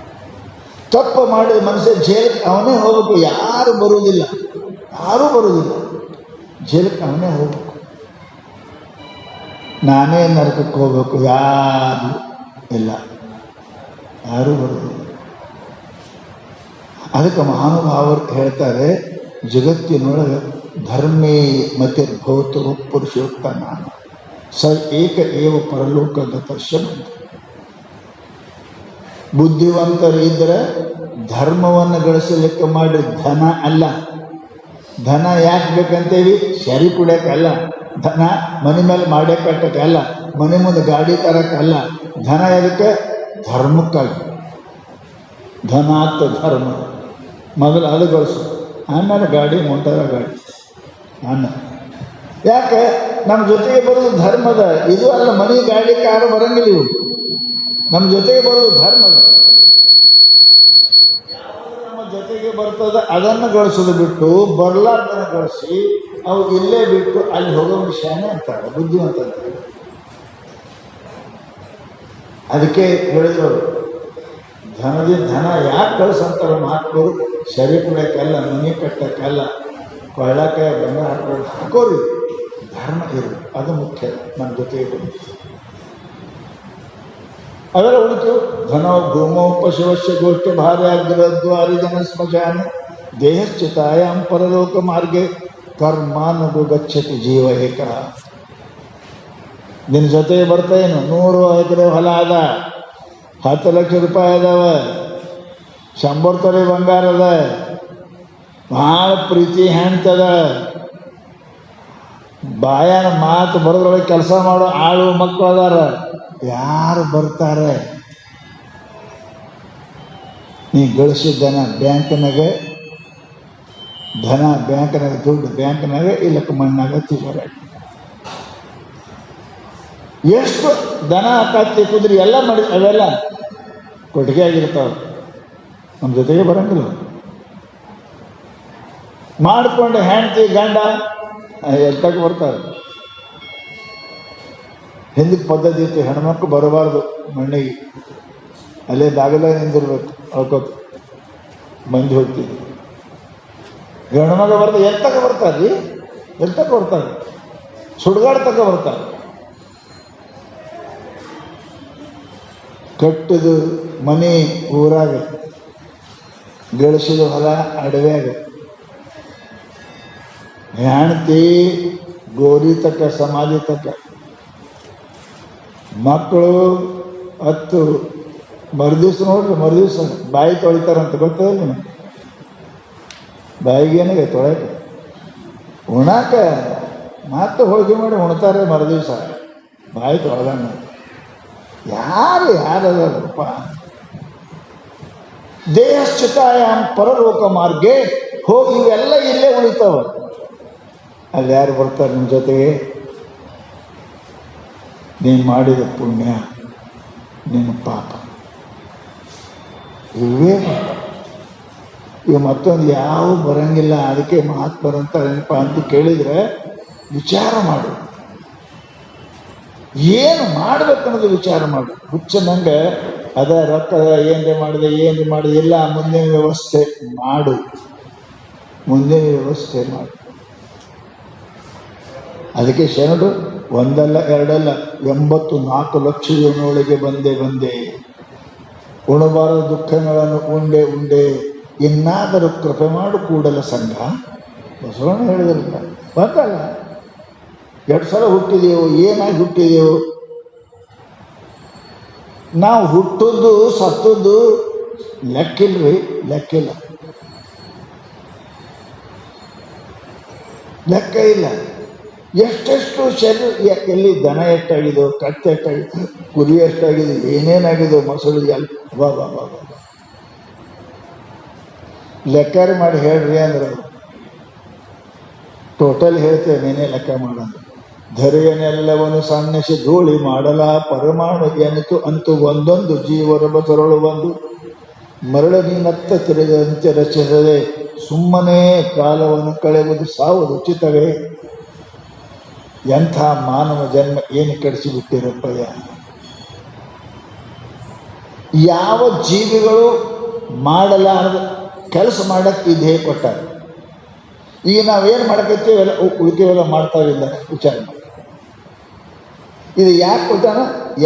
ತಪ್ಪು ಮಾಡಿದ ಮನುಷ್ಯ ಜೇಲಕ್ಕೆ ಅವನೇ ಹೋಗ್ಬೇಕು. ಯಾರು ಬರುವುದಿಲ್ಲ, ಯಾರೂ ಬರುವುದಿಲ್ಲ. ಜೇಲಕ್ಕೆ ಅವನೇ ಹೋಗ್ಬೇಕು. ನಾನೇ ನರಕಕ್ಕೆ ಹೋಗ್ಬೇಕು, ಯಾರು ಇಲ್ಲ, ಯಾರೂ ಬರುವುದಿಲ್ಲ. ಅದಕ್ಕೆ ಮಹಾನುಭಾವರು ಹೇಳ್ತಾರೆ, ಜಗತ್ತಿನೊಳಗೆ ಧರ್ಮೇ ಮತೆ ಭವತು ಪುರುಷೋತ್ತ ನಾನು ಸ ಏಕ ಏವ ಪರಲೋಕದ ದರ್ಶನ. ಬುದ್ಧಿವಂತರು ಇದ್ದರೆ ಧರ್ಮವನ್ನು ಗಳಿಸಲಿಕ್ಕೆ ಮಾಡಿ ಧನ ಅಲ್ಲ. ಧನ ಯಾಕೆ ಬೇಕಂತೇವಿ? ಸರಿ ಕುಡಿಯೋಕ್ಕಲ್ಲ, ಧನ ಮನೆ ಮೇಲೆ ಮಾಡೇ ಕಟ್ಟಕ್ಕಲ್ಲ, ಮನೆ ಮುಂದೆ ಗಾಡಿ ತರಕ್ಕಲ್ಲ. ಧನ ಎದಕ್ಕೆ? ಧರ್ಮಕ್ಕಾಗಿ. ಧನಾತ್ ಧರ್ಮ ಮೊದಲು ಅದು ಗಳಿಸು, ಆಮೇಲೆ ಗಾಡಿ, ಮುಂಟಾದ ಗಾಡಿ. ಯಾಕೆ? ನಮ್ಮ ಜೊತೆಗೆ ಬರೋದು ಧರ್ಮದ. ಇದು ಅಲ್ಲ ಮನೆ ಗಾಡಿ ಕಾರು ಬರಂಗಿಲ್ಲ. ಇವು ನಮ್ಮ ಜೊತೆಗೆ ಬರೋದು ಧರ್ಮದ. ನಮ್ಮ ಜೊತೆಗೆ ಬರ್ತದೆ ಅದನ್ನು ಗಳಿಸೋದು ಬಿಟ್ಟು ಬರ್ಲಾರ್ದನ್ನು ಗಳಿಸಿ ಅವು ಇಲ್ಲೇ ಬಿಟ್ಟು ಅಲ್ಲಿ ಹೋಗೋ ವಿಷಯನೇ ಅಂತಾರೆ ಬುದ್ಧಿವಂತ ಅಂತಾರೆ. ಅದಕ್ಕೆ ಹೇಳಿದ್ರು, ಧನ ಯಾಕೆ ಕಳಿಸಂತಾರೆ ಮಹಾತ್ಮರು? ಸರಿ ಕುಡಿಯೋಕ್ಕಲ್ಲ, ಮನೆ ಕಟ್ಟಕ್ಕಲ್ಲ, ಕೊಳ್ಳಕ್ಕೆ ಬಂಗಾರ ಹಾಕೊಂಡು ಹಾಕೋರಿ. ಧರ್ಮ ಇರು, ಅದು ಮುಖ್ಯ. ನಮ್ಮ ಜೊತೆಗೆ ಬಂದು ಅವೆಲ್ಲ ಉಳಿತು. ಧನೋ ಭೂಮೋ ಪಶುವಶ್ಯ ಗೋಷ್ಠಿ ಭಾರ್ಯ ಗೃಹದ್ವಾರಿ ಜನ ಸ್ಮಶಾನ ದೇಹಶ್ಚಿತಾಯಾಂ ಪರಲೋಕ ಮಾರ್ಗೆ ಕರ್ಮಾನುಗೋ ಗಚ್ಚತಿ ಜೀವ ಏಕ. ನಿನ್ನ ಜೊತೆಗೆ ಬರ್ತೇನು? 100 ಎಕರೆ ಹೊಲ ಅದ, 10 ಲಕ್ಷ ರೂಪಾಯಿ ಅದಾವ, 100 ತೊಲೆ ಬಂಗಾರ ಅದ, ಭಾಳ ಪ್ರೀತಿ ಹೆಣ್ತದ, ಬಾಯಾನ ಮಾತು ಬರೋದ್ರೊಳಗೆ ಕೆಲಸ ಮಾಡೋ ಆಳು ಮಕ್ಕಳು ಅದಾರ. ಯಾರು ಬರ್ತಾರೆ? ನೀ ಗಳಿಸಿದ್ದನ ಬ್ಯಾಂಕ್ನಾಗ, ಧನ ಬ್ಯಾಂಕ್ನಾಗ, ದುಡ್ಡು ಬ್ಯಾಂಕ್ನಾಗ, ಇಲ್ಲಕ್ಕೆ ಮಣ್ಣಾಗ ತಿಗೋರ. ಎಷ್ಟು ದನ ಕತ್ತಿ ಕುದುರೆ ಎಲ್ಲ ಮಾಡಿ ಅವೆಲ್ಲ ಕೊಟ್ಟಿಗೆ ಆಗಿರ್ತಾವೆ. ನಮ್ಮ ಜೊತೆಗೆ ಬರಂಗಿಲ್ಲ. ಮಾಡಿಕೊಂಡು ಹೆಂಡತಿ ಗಂಡ ಎಷ್ಟಕ್ಕೆ ಬರ್ತಾರೆ. ಹಿಂದಕ್ಕೆ ಪದ್ಧತಿ ಇತ್ತು, ಹೆಣ್ಮಕ್ಳು ಬರಬಾರ್ದು ಮಣ್ಣಿಗೆ, ಅಲ್ಲೇ ದಾಗಲೇ ನಿಂದಿರ್ಬೇಕು, ಅಳ್ಕೋತು ಮಂದಿ ಹೋಗ್ತೀವಿ. ಹೆಣ್ಮಗ ಬರ್ತಾರೆ, ಎತ್ತಕ್ಕೆ ಬರ್ತಾರೆ ರೀ, ಎತ್ತಕ್ಕೆ ಬರ್ತಾರೆ, ಸುಡ್ಗಾಡ್ತಕ್ಕ ಬರ್ತಾರೆ. ಕಟ್ಟಿದು ಮನೆ ಊರಾಗ, ಗಳಿಸಿದ ಹೊಲ ಅಡವ್ಯಾಗ, ಹೆಣ್ತಿ ಗೋರಿ ತಕ್ಕ, ಸಮಾಧಿ ತಕ್ಕ, ಮಕ್ಕಳು 10 ಮರುದಿವ್ಸ ನೋಡ್ರಿ, ಮರುದಿವ್ಸ ಬಾಯಿ ತೊಳಿತಾರಂತ ಗೊತ್ತಲ್ಲ ನಿಮಗೆ? ಬಾಯಿಗೇನಿಗೆ ತೊಳೆಕ ಉಣಾಕ ಮತ್ತೆ ಹೋಳಿಗೆ ಮಾಡಿ ಉಣ್ತಾರೆ ಮರುದಿವ್ಸ, ಬಾಯಿ ತೊಳೆದಂಗ. ಯಾರದಪ್ಪ? ದೇಹಶ್ಚಿತಾಯಾಮ್ ಪರಲೋಕ ಮಾರ್ಗೆ ಹೋಗಿ ಇವೆಲ್ಲ ಇಲ್ಲೇ ಉಳಿತಾವ. ಅಲ್ಲಿ ಯಾರು ಬರ್ತಾರೆ ನಿಮ್ಮ ಜೊತೆಗೆ? ನೀನು ಮಾಡಿದ ಪುಣ್ಯ, ನಿನ್ನ ಪಾಪ, ಇವೇ ಈಗ ಮತ್ತೊಂದು ಯಾವ ಬರಂಗಿಲ್ಲ. ಅದಕ್ಕೆ ಮಾತು ಬರಂತಾರೇನಪ್ಪ ಅಂತ ಕೇಳಿದರೆ ವಿಚಾರ ಮಾಡು, ಏನು ಮಾಡ್ಬೇಕನ್ನೋದು ವಿಚಾರ ಮಾಡು. ಹುಚ್ಚನಂಗೆ ಅದ ರೊಕ್ಕದ ಏನ್ರಿ ಮಾಡಿದೆ ಇಲ್ಲ, ಮುಂದಿನ ವ್ಯವಸ್ಥೆ ಮಾಡು, ಮುಂದಿನ ವ್ಯವಸ್ಥೆ ಮಾಡು. ಅದಕ್ಕೆ ಶರಣರು ಒಂದಲ್ಲ ಎರಡಲ್ಲ 84 ಲಕ್ಷ ಜನರೊಳಗೆ ಬಂದೆ ಉಣಬಾರದ ದುಃಖಗಳನ್ನು ಉಂಡೆ ಇನ್ನಾದರೂ ಕೃಪೆ ಮಾಡು ಕೂಡಲ ಸಂಘ. ಬಸವಣ್ಣ ಹೇಳಿದ್ರಲ್ಲ, ಬಂದಲ್ಲ 2 ಸಲ ಹುಟ್ಟಿದೆವು, ಏನಾಗಿ ಹುಟ್ಟಿದೆವು ನಾವು? ಹುಟ್ಟದ್ದು ಸತ್ತದ್ದು ಲೆಕ್ಕಿಲ್ಲ. ಲೆಕ್ಕ ಇಲ್ಲ. ಎಷ್ಟೆಷ್ಟು ಶರೀರ, ಎಲ್ಲಿ ದನ ಎಷ್ಟಾಗಿದೋ, ಕತ್ತೆ ಎಷ್ಟಾಗಿದ್ದು, ಕುರಿ ಎಷ್ಟಾಗಿದೆ, ಏನೇನಾಗಿದೋ, ಮೊಸಳು ಎಲ್ಲ ಬಾ ಲೆಕ್ಕಾರಿ ಮಾಡಿ ಹೇಳ್ರಿ ಅಂದ್ರೆ ಟೋಟಲ್ ಹೇಳ್ತೇವೆ, ನೀನೇ ಲೆಕ್ಕ ಮಾಡೋದು. ಧರೆಯನ್ನೆಲ್ಲವನ್ನು ಸನ್ನಿಸಿ ಧೂಳಿ ಮಾಡಲ ಪರಮಾಣು ಎನಿತು ಅಂತೂ ಒಂದೊಂದು ಜೀವರ ಬಸರಳು ಒಂದು ಮರಳ ನೀನತ್ತ ತಿರುಗಂತೆ ರಚಿಸದೆ ಸುಮ್ಮನೆ ಕಾಲವನ್ನು ಕಳೆಯುವುದು ಸಾವುದು ಉಚಿತವೇ. ಎಂಥ ಮಾನವ ಜನ್ಮ ಏನು ಕೆಡಿಸಿಬಿಟ್ಟಿರಪ್ಪಯ್ಯ. ಯಾವ ಜೀವಿಗಳು ಮಾಡಲಾರದ ಕೆಲಸ ಮಾಡಕ್ಕೆ ಈ ದೇಹ ಕೊಟ್ಟಾರೆ. ಈಗ ನಾವೇನು ಮಾಡಕತ್ತೀವೆಲ್ಲ ಉಳಿಕೆವೆಲ್ಲ ಮಾಡ್ತಾವಿಲ್ಲ, ವಿಚಾರ ಮಾಡಿ. ಇದು ಯಾಕೆ ಕೊಟ್ಟಾನ?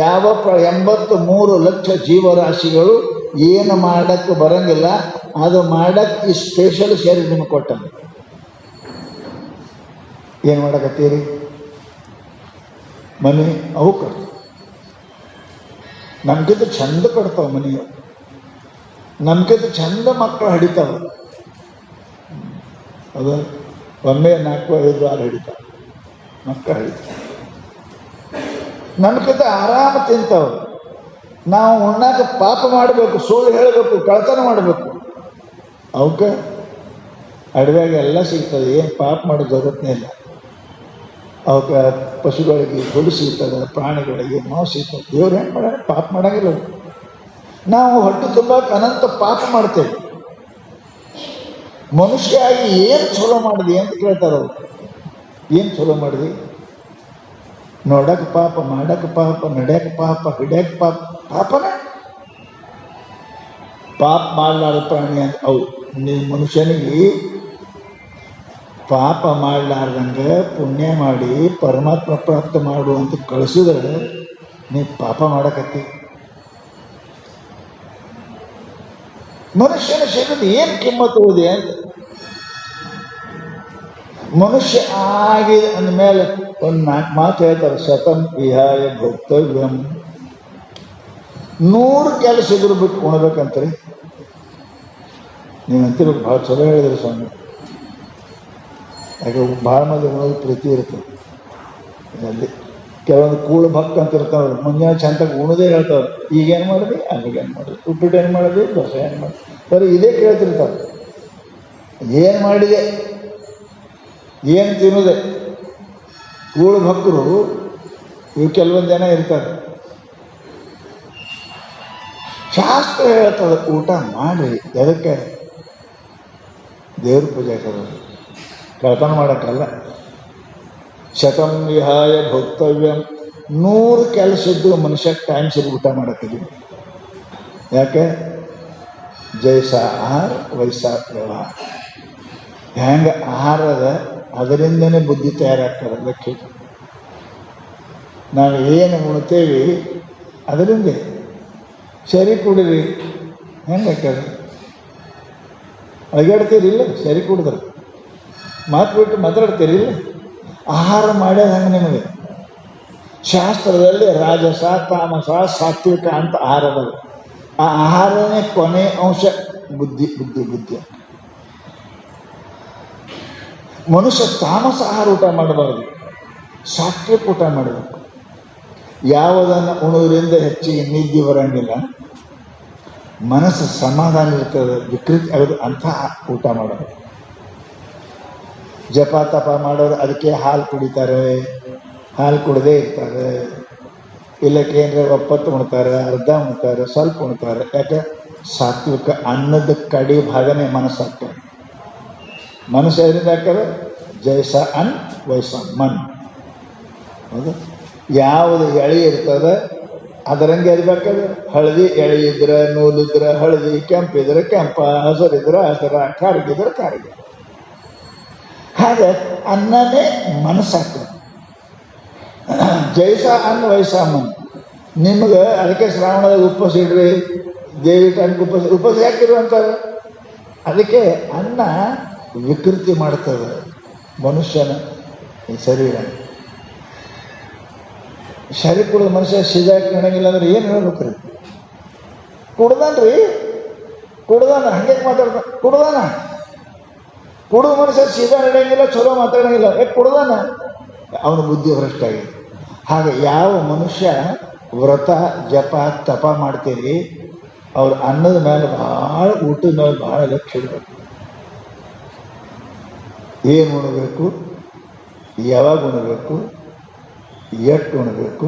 ಯಾವ 83 ಲಕ್ಷ ಜೀವರಾಶಿಗಳು ಏನು ಮಾಡಕ್ಕೆ ಬರಂಗಿಲ್ಲ, ಅದು ಮಾಡಕ್ಕೆ ಈ ಸ್ಪೆಷಲ್ ಶರೀರ ನಿಮಗೆ ಕೊಟ್ಟಾನ. ಏನು ಮಾಡಕತ್ತೀರಿ? ಮನೆ ಅವು ಕಟ್ತಾವೆ, ನಮ್ಗಿಂತ ಚಂದ ಕಟ್ತಾವೆ ಮನೆಯವು, ನಮ್ಗಿಂತ ಚಂದ ಮಕ್ಕಳು ಹಿಡಿತಾವೆ. ಅದು ಒಮ್ಮೆ 4, 5, 6 ಹಿಡಿತಾವೆ ಮಕ್ಕಳು ಹಿಡಿತಾವೆ. ನಮ್ಗಿಂತ ಆರಾಮ ತಿಂತಾವೆ. ನಾವು ಉಣ್ಣಾಕ ಪಾಪ ಮಾಡಬೇಕು, ಸುಳ್ಳು ಹೇಳಬೇಕು, ಕಳ್ತನ ಮಾಡಬೇಕು. ಅವಕ್ಕೆ ಅಡವ್ಯಾಗ ಎಲ್ಲ ಸಿಗ್ತದೆ, ಏನು ಪಾಪ ಮಾಡೋ ಜಗತ್ತೇ ಇಲ್ಲ. ಅವಕ್ಕೆ ಪಶುಗಳಿಗೆ ದುಡ್ಡು ಸಿಗ್ತದೆ, ಪ್ರಾಣಿಗಳಿಗೆ ನೋವು ಸಿಗ್ತದೆ. ದೇವ್ರು ಏನು ಮಾಡ್ಯಾರ? ಪಾಪ ಮಾಡೋಂಗಿಲ್ಲ. ನಾವು ಹೊಟ್ಟೆ ತುಂಬಕ್ಕೆ ಅನಂತ ಪಾಪ ಮಾಡ್ತೇವೆ. ಮನುಷ್ಯ ಆಗಿ ಏನು ಚಲೋ ಮಾಡಿದೆ ಅಂತ ಕೇಳ್ತಾರೆ ಅವರು. ಏನು ಚಲೋ ಮಾಡಿದೆ? ನೋಡಕ್ಕೆ ಪಾಪ, ಮಾಡಕ್ಕೆ ಪಾಪ, ನಡೆಯಕ್ಕೆ ಪಾಪ, ಹಿಡಿಯಕ್ಕೆ ಪಾಪ. ಪಾಪನ ಪಾಪ ಮಾಡಲಾರ ಪ್ರಾಣಿ ಅಂತ ಅವು. ನೀವು ಮನುಷ್ಯನಿಗೆ ಪಾಪ ಮಾಡಲಾರ್ದಂಗೆ ಪುಣ್ಯ ಮಾಡಿ ಪರಮಾತ್ಮ ಪ್ರಾಪ್ತ ಮಾಡು ಅಂತ ಕಳಿಸಿದ್ರೆ ನೀವು ಪಾಪ ಮಾಡಕತ್ತಿ. ಮನುಷ್ಯನ ಶರೀರದ ಏನು ಕಿಮ್ಮತ್ತು ಇದೆ ಅಂತ. ಮನುಷ್ಯ ಆಗಿದೆ ಅಂದಮೇಲೆ ಒಂದು 4 ಮಾತು ಹೇಳ್ತಾರೆ. ಶತಂ ವಿಹಾಯ ಭೋಕ್ತವ್ಯಂ. 100 ಕೆಲಸ ಇದ್ರು ಬಿಟ್ಟು ಉಣ್ಬೇಕಂತ್ರಿ. ನೀವು ಅಂತಿರ್ಬೇಕು, ಭಾಳ ಚಲೋ ಹೇಳಿದ್ರಿ ಸ್ವಾಮಿ. ಯಾಕೆ ಭಾಳ ಮಂದಿ ಉಣೋದು ಪ್ರೀತಿ ಇರ್ತದೆ. ಅಲ್ಲಿ ಕೆಲವೊಂದು ಕೂಳು ಭಕ್ ಅಂತ ಇರ್ತಾವೆ, ಮುಂಜಾನೆ ಚಂದಾಗಿ ಉಣದೇ ಹೇಳ್ತಾವೆ. ಈಗೇನು ಮಾಡಿದ್ವಿ, ಅಲ್ಲಿಗೇನು ಮಾಡಿದ್ವಿ, ಉಪ್ಪಿಟ್ಟು ಏನು ಮಾಡಿದ್ವಿ, ದೋಸೆ ಏನು ಮಾಡಿದ್ವಿ, ಬರೀ ಇದೇ ಕೇಳ್ತಿರ್ತಾವೆ. ಏನು ಮಾಡಿದೆ, ಏನು ತಿನ್ನೋದೆ. ಕೂಳು ಭಕ್ತರು ಇವು ಕೆಲವೊಂದು ಜನ ಇರ್ತಾರೆ. ಶಾಸ್ತ್ರ ಹೇಳ್ತದೆ ಊಟ ಮಾಡಿ, ಎದಕ್ಕೆ? ದೇವ್ರ ಪೂಜೆ ಕರೋದು, ಕಳ್ತನ ಮಾಡೋಕ್ಕಲ್ಲ. ಶತಂ ವಿಹಾಯ ಭೋಕ್ತವ್ಯಂ. 100 ಕೆಲಸ ಇದ್ದು ಮನುಷ್ಯ ಟೈಮ್ ಸರಿ ಊಟ ಮಾಡಕ್ಕಿದ್ವಿ. ಯಾಕೆ? ಜೈಸ ಆಹಾರ ವೈಸಾ ವ್ಯವಹಾರ. ಹೆಂಗೆ ಆಹಾರ ಅದ ಅದರಿಂದನೇ ಬುದ್ಧಿ ತಯಾರಾಗ್ತದೆ. ಅದಕ್ಕೆ ನಾವು ಏನು ಉಣ್ತೇವೆ ಅದರಿಂದ ಸರಿ ಕುಡಿರಿ. ಹೆಂಗೆ ಹಾಕ್ಯಾರ? ಅಳಗಾಡ್ತೀರಿಲ್ಲ ಸರಿ ಕುಡಿದ್ರೆ, ಮಾತು ಬಿಟ್ಟು ಮಾತಾಡ್ತೀರಿಲ್ಲ. ಆಹಾರ ಮಾಡ್ಯಾದ ಹಂಗೆ ನಿಮಗೆ. ಶಾಸ್ತ್ರದಲ್ಲಿ ರಾಜಸ, ತಾಮಸ, ಸಾತ್ವಿಕ ಅಂತ ಆಹಾರ ಅದ. ಆ ಆಹಾರನೇ ಕೊನೆ ಅಂಶ ಬುದ್ಧಿ. ಮನುಷ್ಯ ತಾಮಸ ಆಹಾರ ಊಟ ಮಾಡಬಾರ್ದು, ಸಾತ್ವಿಕ ಊಟ ಮಾಡಬೇಕು. ಯಾವುದನ್ನು ಉಣೋದ್ರಿಂದ ಹೆಚ್ಚಿಗೆ ನಿದ್ದೆ ಬರಂಗಿಲ್ಲ, ಮನಸ್ಸು ಸಮಾಧಾನ ಇರ್ತದೆ, ವಿಕೃತಿ ಆಗೋದು ಅಂಥ ಊಟ ಮಾಡಬೇಕು. ಜಪ ತಪ ಮಾಡೋರು ಅದಕ್ಕೆ ಹಾಲು ಕುಡಿತಾರೆ, ಹಾಲು ಕುಡದೇ ಇರ್ತಾರೆ. ಇಲ್ಲಕ್ಕೆ ಏನರ ಒಪ್ಪತ್ತು ಉಣ್ತಾರೆ, ಅರ್ಧ ಉಣ್ತಾರೆ, ಸ್ವಲ್ಪ ಉಣ್ತಾರೆ. ಯಾಕೆ? ಸಾತ್ವಿಕ ಅನ್ನದ ಕಡಿ ಭಾಗನೇ ಮನಸ್ಸಾಗ್ತದೆ. ಮನಸ್ಸು ಎಲ್ಲಿಂದ ಹಾಕ್ತಾರೆ? ಜೈಸ ಅನ್ ವೈಸ ಮನ್. ಹೌದು. ಯಾವುದು ಎಳೆ ಇರ್ತದೆ ಅದರಂಗೆ ಇರ್ಬೇಕಾದ್ರೆ ಹಳದಿ ಎಳೆ ಇದ್ರೆ ನೂಲಿದ್ರೆ ಹಳದಿ, ಕೆಂಪಿದ್ರೆ ಕೆಂಪ, ಹಸರಿದ್ರೆ ಹಸರ, ಕಾರಿಗಿದ್ರೆ ಕಾರಿಗೆ. ಹಾಗೆ ಅನ್ನನೇ ಮನಸ್ಸಾಗ್ತದೆ. ಜೈಸ ಅನ್ ವೈಸ ಮನ್. ನಿಮ್ಗೆ ಅದಕ್ಕೆ ಶ್ರಾವಣದಾಗ ಉಪವಾಸ ಇಡ್ರಿ, ದೇವಿ ಟೈಮ್ಗೆ ಉಪವಾಸ ಯಾಕಿರುವಂತಾರೆ? ಅದಕ್ಕೆ ಅನ್ನ ವಿಕೃತಿ ಮಾಡ್ತದೆ ಮನುಷ್ಯನ ಶರೀರ. ಶರೀರ ಕುಡಿದ ಮನುಷ್ಯ ಸೀದಾ ಕಾಣಂಗಿಲ್ಲ ಅಂದ್ರೆ ಏನು ಹೇಳ್ಬೇಕ್ರಿ? ಕುಡ್ದಾನ್ರಿ, ಕುಡ್ದಾನ, ಹಂಗೆ ಮಾತಾಡ್ದ, ಕುಡ್ದಾನ. ಕುಡಿದ ಮನುಷ್ಯ ಸೀದಾ ನಡೆಯಂಗಿಲ್ಲ, ಚಲೋ ಮಾತಾಡಂಗಿಲ್ಲ. ಯಾಕೆ? ಕುಡ್ದಾನ, ಅವನ ಬುದ್ಧಿ ಭ್ರಷ್ಟ ಆಗಿದೆ. ಹಾಗೆ ಯಾವ ಮನುಷ್ಯ ವ್ರತ ಜಪ ತಪ ಮಾಡ್ತೀರಿ ಅವ್ರ ಅನ್ನದ ಮೇಲೆ ಭಾಳ, ಊಟದ ಮೇಲೆ ಭಾಳ ಲಕ್ಷ್ಯ ಇಡಬೇಕು. ಏನು ಉಣಬೇಕು, ಯಾವಾಗ ಉಣಬೇಕು, ಎಷ್ಟು ಉಣಬೇಕು,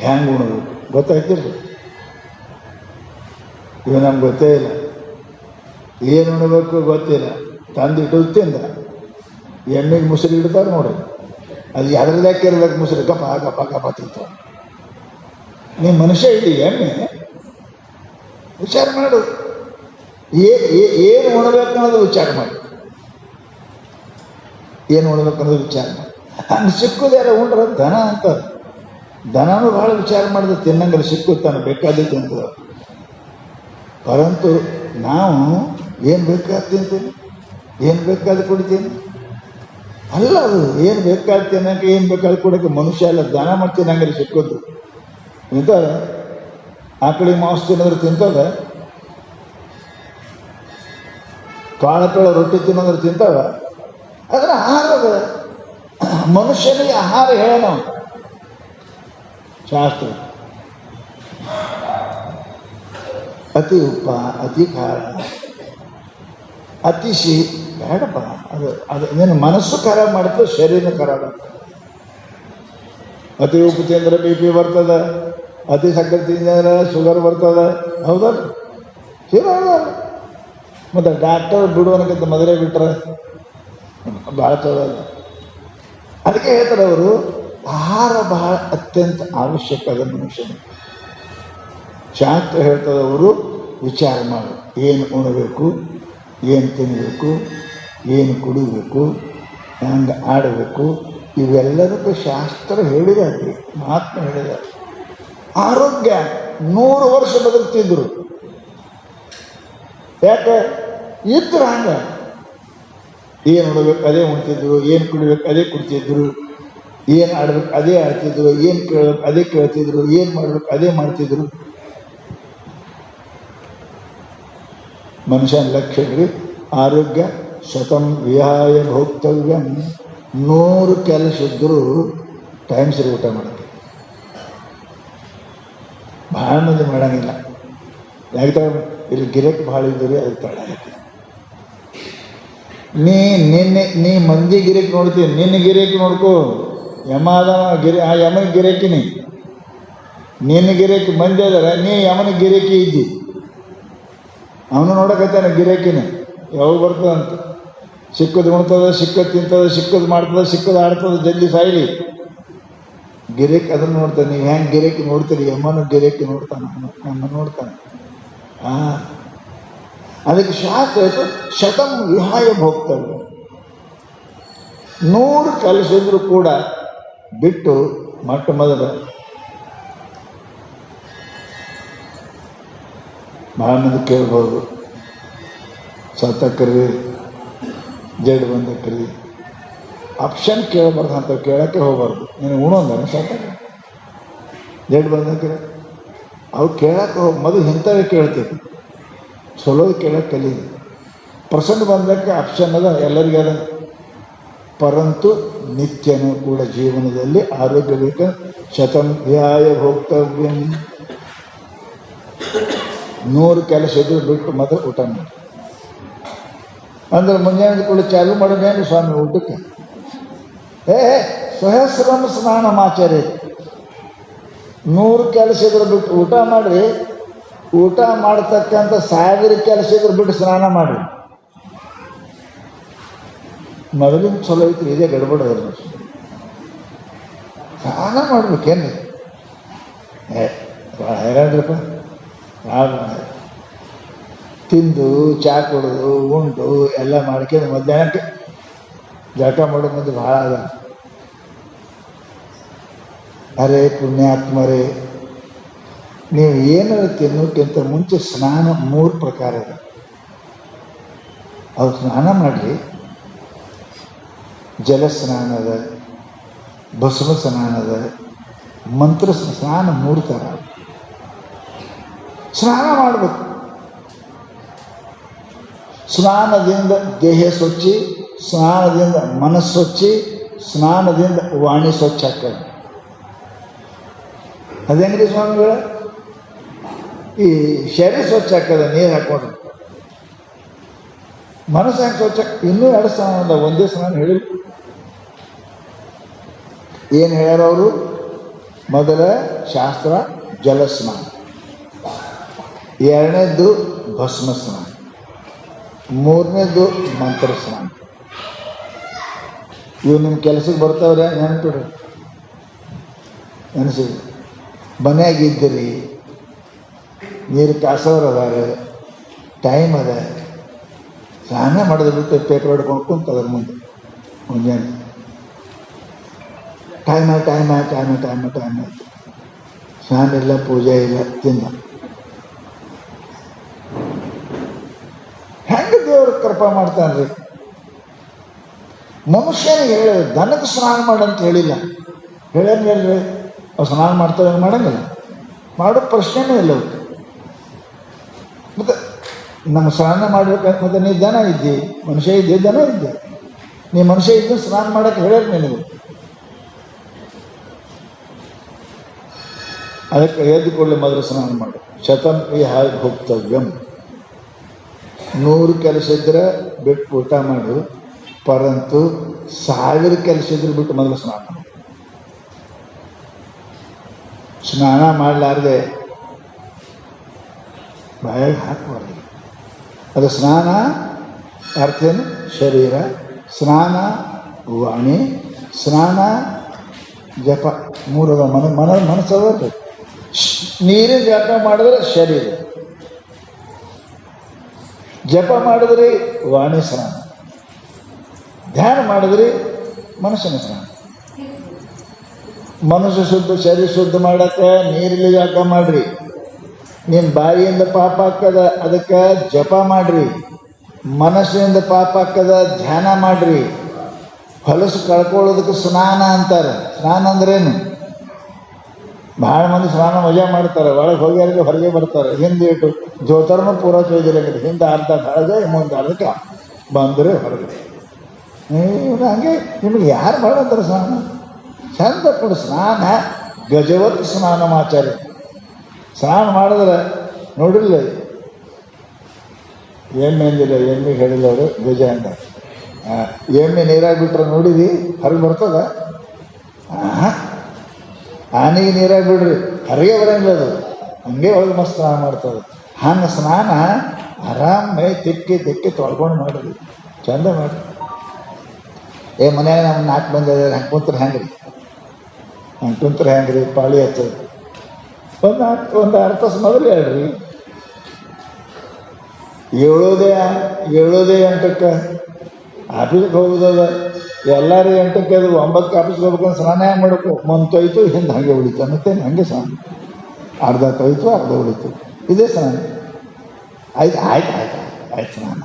ಹೆಂಗೆ ಉಣಬೇಕು ಗೊತ್ತಾಯ್ತಿರ್ಬೇಕು. ಇವು ನಮ್ಗೆ ಗೊತ್ತೇ ಇಲ್ಲ. ಏನು ಉಣಬೇಕು ಗೊತ್ತಿಲ್ಲ. ತಂದಿಟ್ಟು ತಿಂದ ಎಮ್ಮೆಗೆ ಮುಸುರಿ ಇಡ್ತಾರೆ ನೋಡ್ರಿ, ಅದು ಯಾವ್ದ್ರಲ್ಲೇ ಇರ್ಬೇಕು ಮುಸುರಿ, ಗಪ ಗಪ ಗಪ ತಿಂತಾವೆ. ನೀವು ಮನುಷ್ಯ ಇಡಿ ಎಮ್ಮೆ, ವಿಚಾರ ಮಾಡು. ಏನು ಉಣಬೇಕು ಅನ್ನೋದು ವಿಚಾರ ಮಾಡಿ, ಏನು ಉಣ್ಬೇಕು ಅನ್ನೋದು ವಿಚಾರ ಮಾಡಿ. ಹಂಗೆ ಸಿಕ್ಕುದು ಯಾರು ಉಂಡ್ರ ದನ ಅಂತಾರೆ. ದನನೂ ಭಾಳ ವಿಚಾರ ಮಾಡಿದ್ರೆ ತಿನ್ನಂಗೆ ಸಿಕ್ಕುತ್ತಾನೆ, ಬೇಕಾದ ತಿಂತದ. ಪರಂತು ನಾವು ಏನು ಬೇಕಾದ ತಿಂತೀನಿ, ಏನು ಬೇಕಾದ ಕುಡಿತೀನಿ. ಅಲ್ಲ, ಅದು ಏನು ಬೇಕಾದ ತಿನ್ನೋಕೆ, ಏನು ಬೇಕಾದ ಕೊಡೋಕ್ಕೆ ಮನುಷ್ಯ ಅಲ್ಲ, ದನ ಮಾಡಿ ತಿನ್ನಂಗೆ ಸಿಕ್ಕೋದು. ತಿಂತದ ಆಕಳಿ ಮಾಂಸ ತಿನ್ನೋದ್ರೆ ತಿಂತದ, ಕಾಳಪೇಳ ರೊಟ್ಟಿ ತಿನ್ನೋದ್ರೆ ತಿಂತವ. ಅದರ ಆಹಾರದ ಮನುಷ್ಯನಿಗೆ ಆಹಾರ ಹೇಳೋಣ ಶಾಸ್ತ್ರ. ಅತಿ ಉಪ್ಪ, ಅತಿ ಖಾರ, ಅತಿ ಸಿಹಿ ಬೇಡಪ್ಪ. ಅದು ನಿನ್ನ ಮನಸ್ಸು ಖರಾಬ್ ಮಾಡ್ತದೆ, ಶರೀರ ಖರಾಬ್ ಆಗ್ತದೆ. ಅತಿ ಉಪ್ಪು ತಿಂದ್ರೆ BP ಬರ್ತದೆ, ಅತಿ ಸಕ್ಕರೆ ತಿಂದ್ರೆ ಶುಗರ್ ಬರ್ತದೆ. ಹೌದಲ್ಲ? ಮತ್ತು ಡಾಕ್ಟರ್ ಬಿಡುವನಕ್ಕಿಂತ ಮೊದಲೇ ಬಿಟ್ಟರೆ ಭಾಳ ಚಲೋ ಅಲ್ಲ. ಅದಕ್ಕೆ ಹೇಳ್ತಾರೆ ಅವರು, ಆಹಾರ ಬಹಳ ಅತ್ಯಂತ ಅವಶ್ಯಕ ಅದ ಮನುಷ್ಯನಿಗೆ. ಶಾಸ್ತ್ರ ಹೇಳ್ತದೆ ಅವರು, ವಿಚಾರ ಮಾಡು. ಏನು ಉಣಬೇಕು, ಏನು ತಿನ್ನಬೇಕು, ಏನು ಕುಡಿಬೇಕು, ಹೆಂಗೆ ಆಡಬೇಕು, ಇವೆಲ್ಲದಕ್ಕೂ ಶಾಸ್ತ್ರ ಹೇಳಿದಾರೆ, ಮಹಾತ್ಮ ಹೇಳಿದ್ದಾರೆ. ಆರೋಗ್ಯ 100 ವರ್ಷ ಬದುಕ್ತಿದ್ರು. ಯಾಕೆ? ಇದ್ರು ಹಂಗೆ. ಏನು ಉಣ್ಬೇಕು ಅದೇ ಉಣ್ತಿದ್ರು, ಏನು ಕುಡಿಬೇಕು ಅದೇ ಕುಡ್ತಿದ್ರು, ಏನು ಆಡ್ಬೇಕು ಅದೇ ಆಡ್ತಿದ್ರು, ಏನು ಕೇಳ್ಬೇಕು ಅದೇ ಕೇಳ್ತಿದ್ರು, ಏನು ಮಾಡ್ಬೇಕು ಅದೇ ಮಾಡ್ತಿದ್ರು. ಮನುಷ್ಯನ ಲಕ್ಷ್ಯ ಇಡ್ರಿ, ಆರೋಗ್ಯ ಶತಂ ವಿಹಾಯ ಭೋಕ್ತವ್ಯ. 100 ಕೆಲಸ ಇದ್ದರೂ ಟೈಮ್ ಸರಿ ಊಟ ಮಾಡೋದು ಭಾಳ ಮಂದಿ ಮಾಡೋಂಗಿಲ್ಲ. ಯಾಕೆ? ಇಲ್ಲಿ ಗಿರಕ್ಕೆ ಭಾಳ ಇದ್ದೀರಿ, ಅದಕ್ಕೆ ತಡ ಆಯ್ತು. ನೀ ಮಂದಿ ಗಿರಕ್ಕೆ ನೋಡ್ತೀನಿ, ನಿನ್ನ ಗಿರಕ್ಕೆ ನೋಡ್ಕೋ. ಯಮದ ಆ ಯಮನ ಗಿರಕಿನಿ, ನಿನ್ನ ಗಿರಕಿ ಮಂದಿ ಅದಾರ, ನೀ ಯಮನ ಗಿರಕಿ ಇದ್ದಿ. ಅವನು ನೋಡಕತ್ತಾನೆ ಗಿರಕಿನ ಯಾವಾಗ ಬರ್ತದಂತ. ಸಿಕ್ಕದು ಉಣ್ತದ, ಸಿಕ್ಕದು ತಿಂತದ, ಸಿಕ್ಕದು ಮಾಡ್ತದ, ಸಿಕ್ಕದು ಆಡ್ತದ, ಜಲ್ದಿ ಸಾಯ್ಲಿ. ಗಿರಕಿ ಅದನ್ನು ನೋಡ್ತಾನೆ. ನೀವು ಹೆಂಗೆ ಗಿರಕಿ ನೋಡ್ತೀರಿ, ಯಮನು ಗಿರಕಿ ನೋಡ್ತಾನೆ, ನಮ್ಮ ನೋಡ್ತಾನೆ. ಅದಕ್ಕೆ ಶಾಸ್ತ್ರ ಆಯಿತು, ಶತಂ ವಿಹಾಯ ಭೋಗ್ತವ್ಯ. 100 ಕೆಲಸ ಇದ್ರೂ ಕೂಡ ಬಿಟ್ಟು ಮೊಟ್ಟ ಮೊದಲ ಭಾಳ ಮಂದಿ ಕೇಳ್ಬೋದು, ಸತ್ತಕ್ರಿ ಜಡ್ ಬಂದಕ್ರಿ ಆಪ್ಷನ್ ಕೇಳಬಾರ್ದು, ಅಂತ ಕೇಳೋಕ್ಕೆ ಹೋಗ್ಬಾರ್ದು. ನೀನು ಉಣೋಂದಾನೆ ಸತ್ತಕ್ರಿ ಜಡ್ ಬಂದಕ್ರಿ ಅವು ಕೇಳೋಕ್ಕೆ ಹೋಗಿ ಮೊದಲು ಇಂಥವೇ ಕೇಳ್ತೀವಿ. ಚಲೋ ಕೇಳೋಕ್ಕೆ ಕಲೀರಿ. ಪ್ರಸಂಗ ಬಂದಕ್ಕೆ ಆಪ್ಷನ್ ಅದ, ಎಲ್ಲರಿಗೂ ಅದ. ಪರಂತು ನಿತ್ಯನೂ ಕೂಡ ಜೀವನದಲ್ಲಿ ಆರೋಗ್ಯ ಬೇಕು. ಶತಂ ಧ್ಯಾಯ ಭೋಕ್ತವ್ಯಂ. 100 ಕೆಲಸ ಇದ್ದು ಬಿಟ್ಟು ಮೊದಲು ಊಟ ಮಾಡಿ. ಅಂದ್ರೆ ಮುಂಜಾನೆ ಕೂಡ ಚಾಲು ಮಾಡೋದೇನು ಸ್ವಾಮಿ ಊಟಕ್ಕೆ? ಸಹಸ್ರಮ ಸ್ನಾನಮಾಚಾರ್ಯ, 100 ಕೆಲಸ ಇದ್ರೆ ಬಿಟ್ಟು ಊಟ ಮಾಡ್ರಿ, ಊಟ ಮಾಡ್ತಕ್ಕಂಥ 1000 ಕೆಲಸ ಇದ್ರೆ ಬಿಟ್ಟು ಸ್ನಾನ ಮಾಡ್ರಿ. ಮೊದಲಿನ ಚಲೋ ಐತ್ರಿ, ಇದೇ ಗಡ್ಬಡೋದ್ರ ಸ್ನಾನ ಮಾಡ್ಬೇಕೇನು? ಭಾಳ ಹೈರಾಣ್ರಪ್ಪ. ತಿಂದು ಚಾ ಕುಡಿದು ಉಂಡು ಎಲ್ಲ ಮಾಡ್ಕೊಂಡು ಮಧ್ಯಾಹ್ನಕ್ಕೆ ಜಳಕ ಮಾಡೋ ಮಂದಿ ಭಾಳ ಅದ. ಅರೆ ಪುಣ್ಯಾತ್ಮರೇ, ನೀವು ಏನಾರು ತಿನ್ನೋಕ್ಕಿಂತ ಮುಂಚೆ ಸ್ನಾನ 3 ಪ್ರಕಾರ ಇದೆ. ಅವ್ರು ಸ್ನಾನ ಮಾಡಿರಿ. ಜಲ ಸ್ನಾನ ಅದ, ಭಸ್ಮ ಸ್ನಾನ ಅದ, ಮಂತ್ರ ಸ್ನಾನ 3 ಥರ. ಸ್ನಾನ ಮಾಡಬೇಕು. ಸ್ನಾನದಿಂದ ದೇಹ ಸ್ವಚ್ಛಿ, ಸ್ನಾನದಿಂದ ಮನಸ್ಸು ಸ್ವಚ್ಛಿ, ಸ್ನಾನದಿಂದ ವಾಣಿ ಸ್ವಚ್ಛ ಆಗ್ತದೆ. ಅದೇಂಗ್ರಿ ಸ್ವಾಮಿಗಳ? ಈ ಶರೀರ ಸ್ವಚ್ಛ ಆಗ್ತದೆ ನೀರು ಹಾಕೊಂಡ್ರೆ. ಮನಸ್ಸು ಹೆಂಗೆ ಸ್ವಚ್ಛ? ಇನ್ನೂ 2 ಸ್ನಾನ ಅದ, ಒಂದೇ ಸ್ನಾನ ಹೇಳಿ. ಏನು ಹೇಳ್ಯಾರ ಅವರು? ಮೊದಲ ಶಾಸ್ತ್ರ ಜಲ ಸ್ನಾನ, 2ನೇದ್ದು ಭಸ್ಮ ಸ್ನಾನ, 3ನೇದ್ದು ಮಂತ್ರ ಸ್ನಾನ. ಇವು ನಿಮ್ಮ ಕೆಲಸಕ್ಕೆ ಬರ್ತಾವ್ರೆ, ನೆನಪಿಡ್ರಿ. ನೆನೆಸಿದ್ರಿ ಮನೆಯಾಗಿದ್ದೀರಿ, ನೀರು ಕಾಸೋರು ಅದಾರ, ಟೈಮ್ ಅದ, ಸ್ನಾನ ಮಾಡೋದು ಬಿಟ್ಟು ಪೇಪರ್ ಹೊಡ್ಕೊಂಡು ಕುಂತದ್ರ ಮುಂದೆ ಮುಂಜಾನೆ ಟೈಮ್ ಆಯ್ತು. ಸ್ನಾನ ಇಲ್ಲ, ಪೂಜೆ ಇಲ್ಲ, ತಿಂದ. ಹೆಂಗೆ ದೇವ್ರ ಕೃಪಾ ಮಾಡ್ತಾನ್ರಿ? ಮನುಷ್ಯನಿಗೆ ಹೇಳ, ದನಕ್ಕೆ ಸ್ನಾನ ಮಾಡಂತ ಹೇಳಿಲ್ಲ. ಹೇಳ್ರಿ ಅವು ಸ್ನಾನ ಮಾಡ್ತಾರೆ, ಮಾಡಂಗಿಲ್ಲ, ಮಾಡೋ ಪ್ರಶ್ನೆನೇ ಇಲ್ಲ ಅವ್ರು. ಮತ್ತು ನಮ್ಮ ಸ್ನಾನ ಮಾಡ್ಬೇಕಂತ, ಮತ್ತೆ ನೀ ದನ ಇದ್ದಿ, ಮನುಷ್ಯ ಇದ್ದೆ, ದನ ಇದ್ದೆ. ನೀ ಮನುಷ್ಯ ಇದ್ದು ಸ್ನಾನ ಮಾಡಕ್ಕೆ ಹೇಳ್ಯಾರ ನಿನಗೆ. ಅದಕ್ಕೆ ಎದ್ದುಕೊಳ್ಳಿ ಮೊದಲು ಸ್ನಾನ ಮಾಡು. ಶತಂ ಹಾಗೆ ಹೋಗ್ತವ್ಯಂ, 100 ಕೆಲಸ ಇದ್ರೆ ಬಿಟ್ಟು ಊಟ ಮಾಡು, ಪರಂತು 1000 ಕೆಲಸ ಇದ್ರೆ ಬಿಟ್ಟು ಮೊದಲು ಸ್ನಾನ ಮಾಡು. ಸ್ನಾನ ಮಾಡಲಾರ್ದೆ ಬಾಯಾಗ ಹಾಕಬಾರ್ದು. ಅದು ಸ್ನಾನ ಅರ್ಥ ಏನು? ಶರೀರ ಸ್ನಾನ, ವಾಣಿ ಸ್ನಾನ, ಜಪ 3 ಅದ. ಮನಸ್ಸದ ನೀರಿನ ಜಪ ಮಾಡಿದ್ರೆ ಶರೀರ, ಜಪ ಮಾಡಿದ್ರಿ ವಾಣಿ ಸ್ನಾನ, ಧ್ಯಾನ ಮಾಡಿದ್ರಿ ಮನಸ್ಸಿನ ಸ್ನಾನ. ಮನಸ್ಸು ಶುದ್ಧ, ಶರೀರ ಶುದ್ಧ ಮಾಡಕ್ಕೆ ನೀರಲ್ಲಿ ಜಪ ಮಾಡ್ರಿ. ನಿಮ್ಮ ಬಾಯಿಯಿಂದ ಪಾಪ ಹಾಕದ, ಅದಕ್ಕೆ ಜಪ ಮಾಡ್ರಿ. ಮನಸ್ಸಿನಿಂದ ಪಾಪ ಹಾಕದ, ಧ್ಯಾನ ಮಾಡ್ರಿ. ಹೊಲಸು ಕಳ್ಕೊಳ್ಳೋದಕ್ಕೆ ಸ್ನಾನ ಅಂತಾರೆ. ಸ್ನಾನ ಅಂದ್ರೇನು? ಭಾಳ ಮಂದಿ ಸ್ನಾನ ಮಜಾ ಮಾಡ್ತಾರೆ, ಒಳಗೆ ಹೋಗ್ಯಾರಿಗೆ ಹೊರಗೆ ಬರ್ತಾರೆ. ಹಿಂದೆ ಇಟ್ಟು ಜೋತರ್ನೂ ಪೂರ ಚೋದಿಲ್ಲ, ಹಿಂದೆ ಅರ್ಧ ಬೆಳಗ್ಗೆ ಮುಂದೆ ಅರ್ಧಕ್ಕೆ ಬಂದರೆ ಹೊರಗೆ. ಹಂಗೆ ನಿಮಗೆ ಯಾರು ಭಾಳ ಅಂತಾರೆ ಸ್ನಾನ? ಚಂದ ಕೊಡು ಸ್ನಾನ. ಗಜವತ್ ಸ್ನಾನಮಾಚಾರ್ಯ ಸ್ನಾನ ಮಾಡಿದ್ರೆ ನೋಡಿಲ್ಲ, ಎಮ್ಮೆ ಅಂದಿಲ್ಲ, ಎಮ್ಮೆ ಹೇಳಿಲ್ಲ ಅವರು, ಗಜ ಅಂದ. ಎಮ್ಮೆ ನೀರಾಗಿ ಬಿಟ್ರೆ ನೋಡಿದಿ ಹೊರಗೆ ಬರ್ತದ? ಆನೆಗೆ ನೀರಾಗಿ ಬಿಡ್ರಿ ಹೊರಗೆ ಬರಂಗಿಲ್ಲ, ಅದು ಹಂಗೆ ಒಳಗೆ ಮಸ್ತ್ ಸ್ನಾನ ಮಾಡ್ತದೆ. ಹಂಗೆ ಸ್ನಾನ ಆರಾಮೇ ತಿಕ್ಕಿ ತೊಳ್ಕೊಂಡು ಮಾಡಿದ್ವಿ, ಚಂದ ಮಾಡಿ. ಮನ್ಯಾಗ ನಮ್ಮ 4 ಮಂದಿ ಅದ, ಹಂಗೆ ಕುಂತ್ರೆ ಹೆಂಗ್ರಿ ಪಾಳಿ ಹಚ್ಚದು. ಒಂದು ಅರ್ಧ ತಾಸು ಮೊದಲು ಹೇಳ್ರಿ. ಏಳೋದೇ 8ಕ್ಕೆ ಆಫೀಸ್ಗೆ ಹೋಗೋದದ. ಎಲ್ಲರೂ 8ಕ್ಕೆ ಅದು 9ಕ್ಕೆ ಆಫೀಸ್ಗೆ ಹೋಗ್ಬೇಕಂದ್ರೆ ಸ್ನಾನ ಹೆಂಗೆ ಮಾಡಬೇಕು? ಮುಂದೆ ತೊಯ್ತು, ಹಿಂದೆ ಹಾಗೆ ಉಳಿತು ಅನ್ನತ್ತೇನು? ಹಾಗೆ ಸ್ನಾನ ಅರ್ಧ ತೊಯ್ತು, ಅರ್ಧ ಉಳಿತು, ಇದೇ ಸ್ನಾನ. ಆಯ್ತು ಸ್ನಾನ.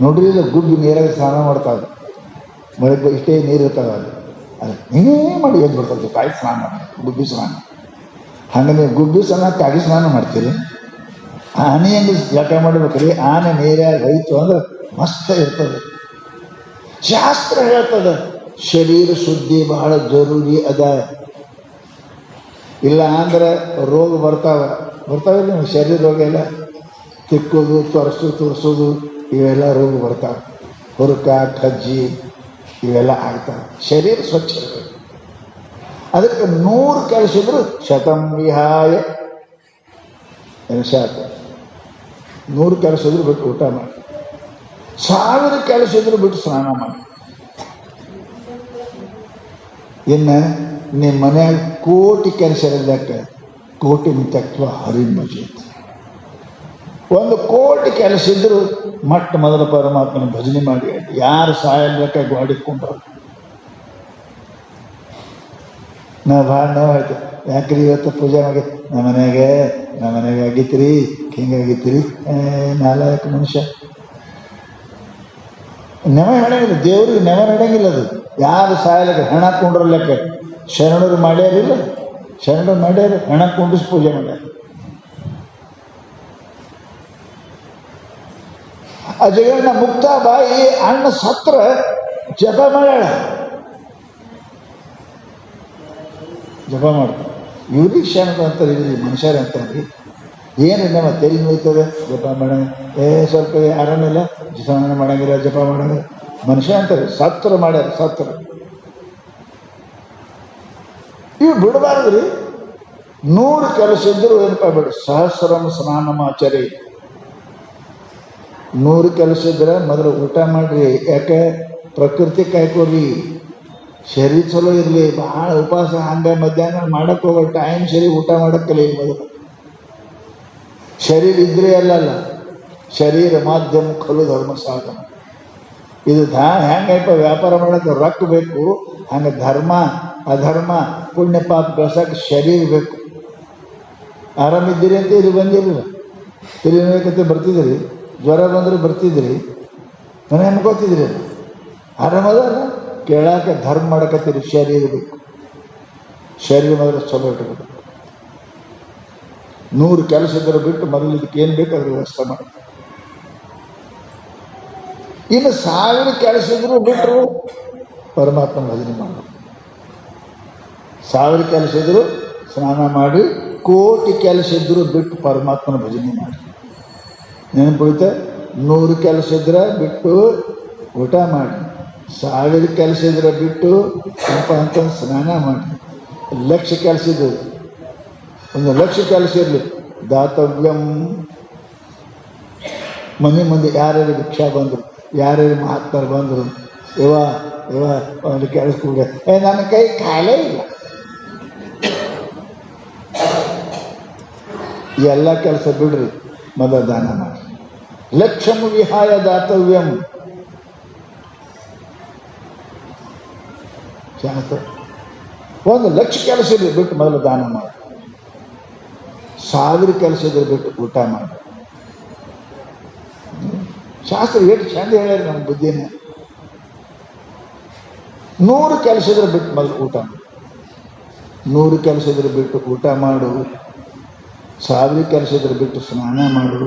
ನೋಡ್ರಿ, ಇಲ್ಲ ಗುಬ್ಬಿ ನೀರಾಗಿ ಸ್ನಾನ ಮಾಡ್ತಾವೆ, ಮಳೆ ಇಷ್ಟೇ ನೀರು ಇರ್ತಾವೆ. ಅದು ನೀವೇ ಮಾಡಿ ಎದ್ದು ಬರ್ತದೆ, ಆಯ್ತು ಸ್ನಾನ ಮಾಡಿ ಗುಬ್ಬಿ ಸ್ನಾನ. ಹಂಗೆ ನೀವು ಗುಬ್ಬಿ ಸ್ನಾನ ಕಾಗಿ ಸ್ನಾನ ಮಾಡ್ತೀರಿ. ಆನೆ ಹೆಂಗೆ ಜಳಕ ಮಾಡ್ಬೇಕ್ರಿ? ಆನೆ ನೀರಾಗಿ ಹೋಯ್ತು ಅಂದ್ರೆ ಮಸ್ತ್ ಇರ್ತದೆ. ಶಾಸ್ತ್ರ ಹೇಳ್ತದೆ ಶರೀರ ಶುದ್ಧಿ ಬಹಳ ಜರೂರಿ ಅದ. ಇಲ್ಲ ಅಂದ್ರೆ ರೋಗ ಬರ್ತಾವಿಲ್ಲ, ಶರೀರ ರೋಗ ಎಲ್ಲ ತಿಕ್ಕೋದು, ತುರ್ಸೋದು, ಇವೆಲ್ಲ ರೋಗ ಬರ್ತಾವೆ. ಹುರುಕ, ಕಜ್ಜಿ ಇವೆಲ್ಲ ಆಗ್ತಾವೆ. ಶರೀರ ಸ್ವಚ್ಛ ಇರಬೇಕು. ಅದಕ್ಕೆ 100 ಕೆಲಸ ಇದ್ರು ಶತಂ ವಿಹಾಯ ಶಾತ. 100 ಕೆಲಸ ಇದ್ರು ಬಿಟ್ಟು ಊಟ ಮಾಡಿ, 1000 ಕೆಲಸ ಇದ್ರು ಬಿಟ್ಟು ಸ್ನಾನ ಮಾಡಿ. ಇನ್ನು ನಿಮ್ಮ ಮನ್ಯಾಗ ಕೋಟಿ ಕೆಲಸ ಇರಲಿಕ್ಕೆ ಕೋಟಿ ತತ್ವ ಹರಿಭಜಿತ. 1 ಕೋಟಿ ಕೆಲಸ ಇದ್ರು ಮೊಟ್ಟ ಮೊದಲ ಪರಮಾತ್ಮನ ಭಜನೆ ಮಾಡಿ. ಯಾರು ಸಾಯಲ್ಬೇಕ ಗಾಡಿಕೊಂಡ್ರು. ನಾವು ಭಾಳ ನೋವಾಯ್ತು. ಯಾಕ್ರಿ ಇವತ್ತು ಪೂಜೆ ಮಾಡಿ ನಮ್ಮ ಮನೆಯಾಗೆ ಆಗಿತ್ರಿ, ಹಿಂಗಾಗಿತ್ರಿ. ನಾಲಾಯಕ ಮನುಷ್ಯ ನೆವ ನಡೆಯಂಗಿಲ್ಲ. ದೇವ್ರಿಗೆ ನೆವ ನಡೆಯಂಗಿಲ್ಲ. ಅದು ಯಾರು ಸಾಯಲಿಕ್ಕೆ ಹೆಣ ಕೊಂಡ್ರಲ್ಲಕ್ಕೆ ಶರಣರು ಮಾಡ್ಯಾರಿಲ್ಲ. ಶರಣರು ಮಾಡ್ಯಾರ, ಹೆಣ ಕೊಂಡಿಸಿ ಪೂಜೆ ಮಾಡ್ಯಾರ. ಅಜಗಣ್ಣ ಮುಕ್ತಾಬಾಯಿ ಅಣ್ಣ ಸತ್ರ ಜಪ ಮಾಡ್ಯಾಳ. ಜಪ ಮಾಡ್ತಾರೆ. ಇವ್ರಿಗೆ ಶರಣರು ಅಂತಾರೆ, ಇವ್ರಿಗೆ ಮನುಷ್ಯರು ಅಂತಾರೆ. ಏನು ನಮ್ಮ ತೆರಿ ನೋಯ್ತದೆ ಜಪ ಮಾಡ. ಸ್ವಲ್ಪ ಆರಾಮಿಲ್ಲ, ಸ್ನಾನ ಮಾಡಂಗಿಲ್ಲ, ಜಪ ಮಾಡಂಗಿಲ್ಲ. ಮನುಷ್ಯ ಅಂತಾರೆ. ಸತ್ರ ಮಾಡ್ಯಾರ, ಸತ್ರ. ಇವು ಬಿಡಬಾರ್ದ್ರಿ. 100 ಕೆಲಸ ಇದ್ರು ಏನಪ್ಪ ಬಿಡು. ಸಹಸ್ರಂ ಸ್ನಾನಮಾಚರಿ. 100 ಕೆಲಸ ಇದ್ರೆ ಮೊದಲು ಊಟ ಮಾಡ್ರಿ. ಯಾಕೆ? ಪ್ರಕೃತಿ ಕಾಯ್ಕೊಡ್ರಿ. ಶರೀರ ಚಲೋ ಇರಲಿ. ಭಾಳ ಉಪವಾಸ ಹಂಗೆ ಮಧ್ಯಾಹ್ನ ಮಾಡಕ್ಕೆ ಹೋಗೋ ಟೈಮ್ ಸರಿ ಊಟ ಮಾಡಕ್ಕಲ್ಲ. ಮೊದಲು ಶರೀರ ಇದ್ರೆ ಅಲ್ಲಲ್ಲ, ಶರೀರ ಮಾಧ್ಯಮ ಖಲು ಧರ್ಮ ಸಾಧನ. ಇದು ಹೆಂಗಪ್ಪ ವ್ಯಾಪಾರ ಮಾಡೋಕ್ಕೆ ರೊಕ್ಕ ಬೇಕು. ಹಂಗೆ ಧರ್ಮ ಅಧರ್ಮ ಪುಣ್ಯ ಪಾಪ ಬೆಳ್ಸಕ್ಕೆ ಶರೀರ ಬೇಕು. ಆರಾಮಿದ್ದೀರಿ ಅಂತ ಇಲ್ಲಿ ಬಂದಿರಲಿಲ್ಲ. ಇಲ್ಲಿ ನೋಯಕತೆ ಬರ್ತಿದ್ರಿ, ಜ್ವರ ಬಂದರೆ ಬರ್ತಿದ್ರಿ, ಮನೆ ಅನ್ಕೋತಿದ್ರಿ. ಆರಾಮದ ಕೇಳಾಕ ಧರ್ಮ ಮಾಡಕತ್ತೀರಿ. ಶರೀರ ಬೇಕು. ಶರೀರ ಮೊದಲು ಚಲೋ ಇಟ್ಬೇಕು. 100 ಕೆಲಸ ಇದ್ರೆ ಬಿಟ್ಟು ಮೊದಲು ಇದಕ್ಕೆ ಏನು ಬೇಕು ಅದ್ರ ವ್ಯವಸ್ಥೆ ಮಾಡಿ. ಇನ್ನು 1000 ಕೆಲಸ ಇದ್ರು ಬಿಟ್ಟರು ಪರಮಾತ್ಮ ಭಜನೆ ಮಾಡೋದು. 1000 ಕೆಲಸ ಇದ್ರು ಸ್ನಾನ ಮಾಡಿ, ಕೋಟಿ ಕೆಲಸ ಇದ್ರು ಬಿಟ್ಟು ಪರಮಾತ್ಮನ ಭಜನೆ ಮಾಡಿ. ನೆನಪುಳಿತೆ? 100 ಕೆಲಸ ಇದ್ರೆ ಬಿಟ್ಟು ಊಟ ಮಾಡಿ, 1000 ಕೆಲಸ ಇದ್ರೆ ಬಿಟ್ಟು ಅಂತ ಸ್ನಾನ ಮಾಡಿ. 1,00,000 ಕೆಲಸ ಇದ್ದು 1,00,000 ಕೆಲಸ ಇರಲಿ ದಾತವ್ಯಂ. ಮಂದಿ ಯಾರ್ಯಾರು ಭಿಕ್ಷಾ ಬಂದರು, ಯಾರ್ಯಾರು ಮಹಾತ್ಮರು ಬಂದರು, ಇವ ಒಂದು ಕೆಲಸ ಕೂಡ ನನ್ನ ಕೈ ಕಾಲೇ ಇಲ್ಲ. ಎಲ್ಲ ಕೆಲಸ ಬಿಡ್ರಿ, ಮೊದಲು ದಾನ ಮಾಡಿ. ಲಕ್ಷಂ ವಿಹಾಯ ದಾತವ್ಯಂ. ಶಾಸ್ತ್ರ 1,00,000 ಕೆಲಸ ಇರಲಿ ಬಿಟ್ಟು ಮೊದಲು ದಾನ ಮಾಡಿ. 1000 ಕೆಲಸ ಇದ್ರೆ ಬಿಟ್ಟು ಊಟ ಮಾಡಿ. ಶಾಸ್ತ್ರ ಎಷ್ಟು ಚಂದ ಹೇಳ್ಯಾರ ನಮ್ಮ ಬುದ್ಧಿನ. 100 ಕೆಲಸ ಇದ್ರೆ ಬಿಟ್ಟು ಮೊದಲು ಊಟ ಮಾಡು. 100 ಕೆಲಸ ಇದ್ರೆ ಬಿಟ್ಟು ಊಟ ಮಾಡು. 1000 ಕೆಲಸ ಇದ್ರೆ ಬಿಟ್ಟು ಸ್ನಾನ ಮಾಡು.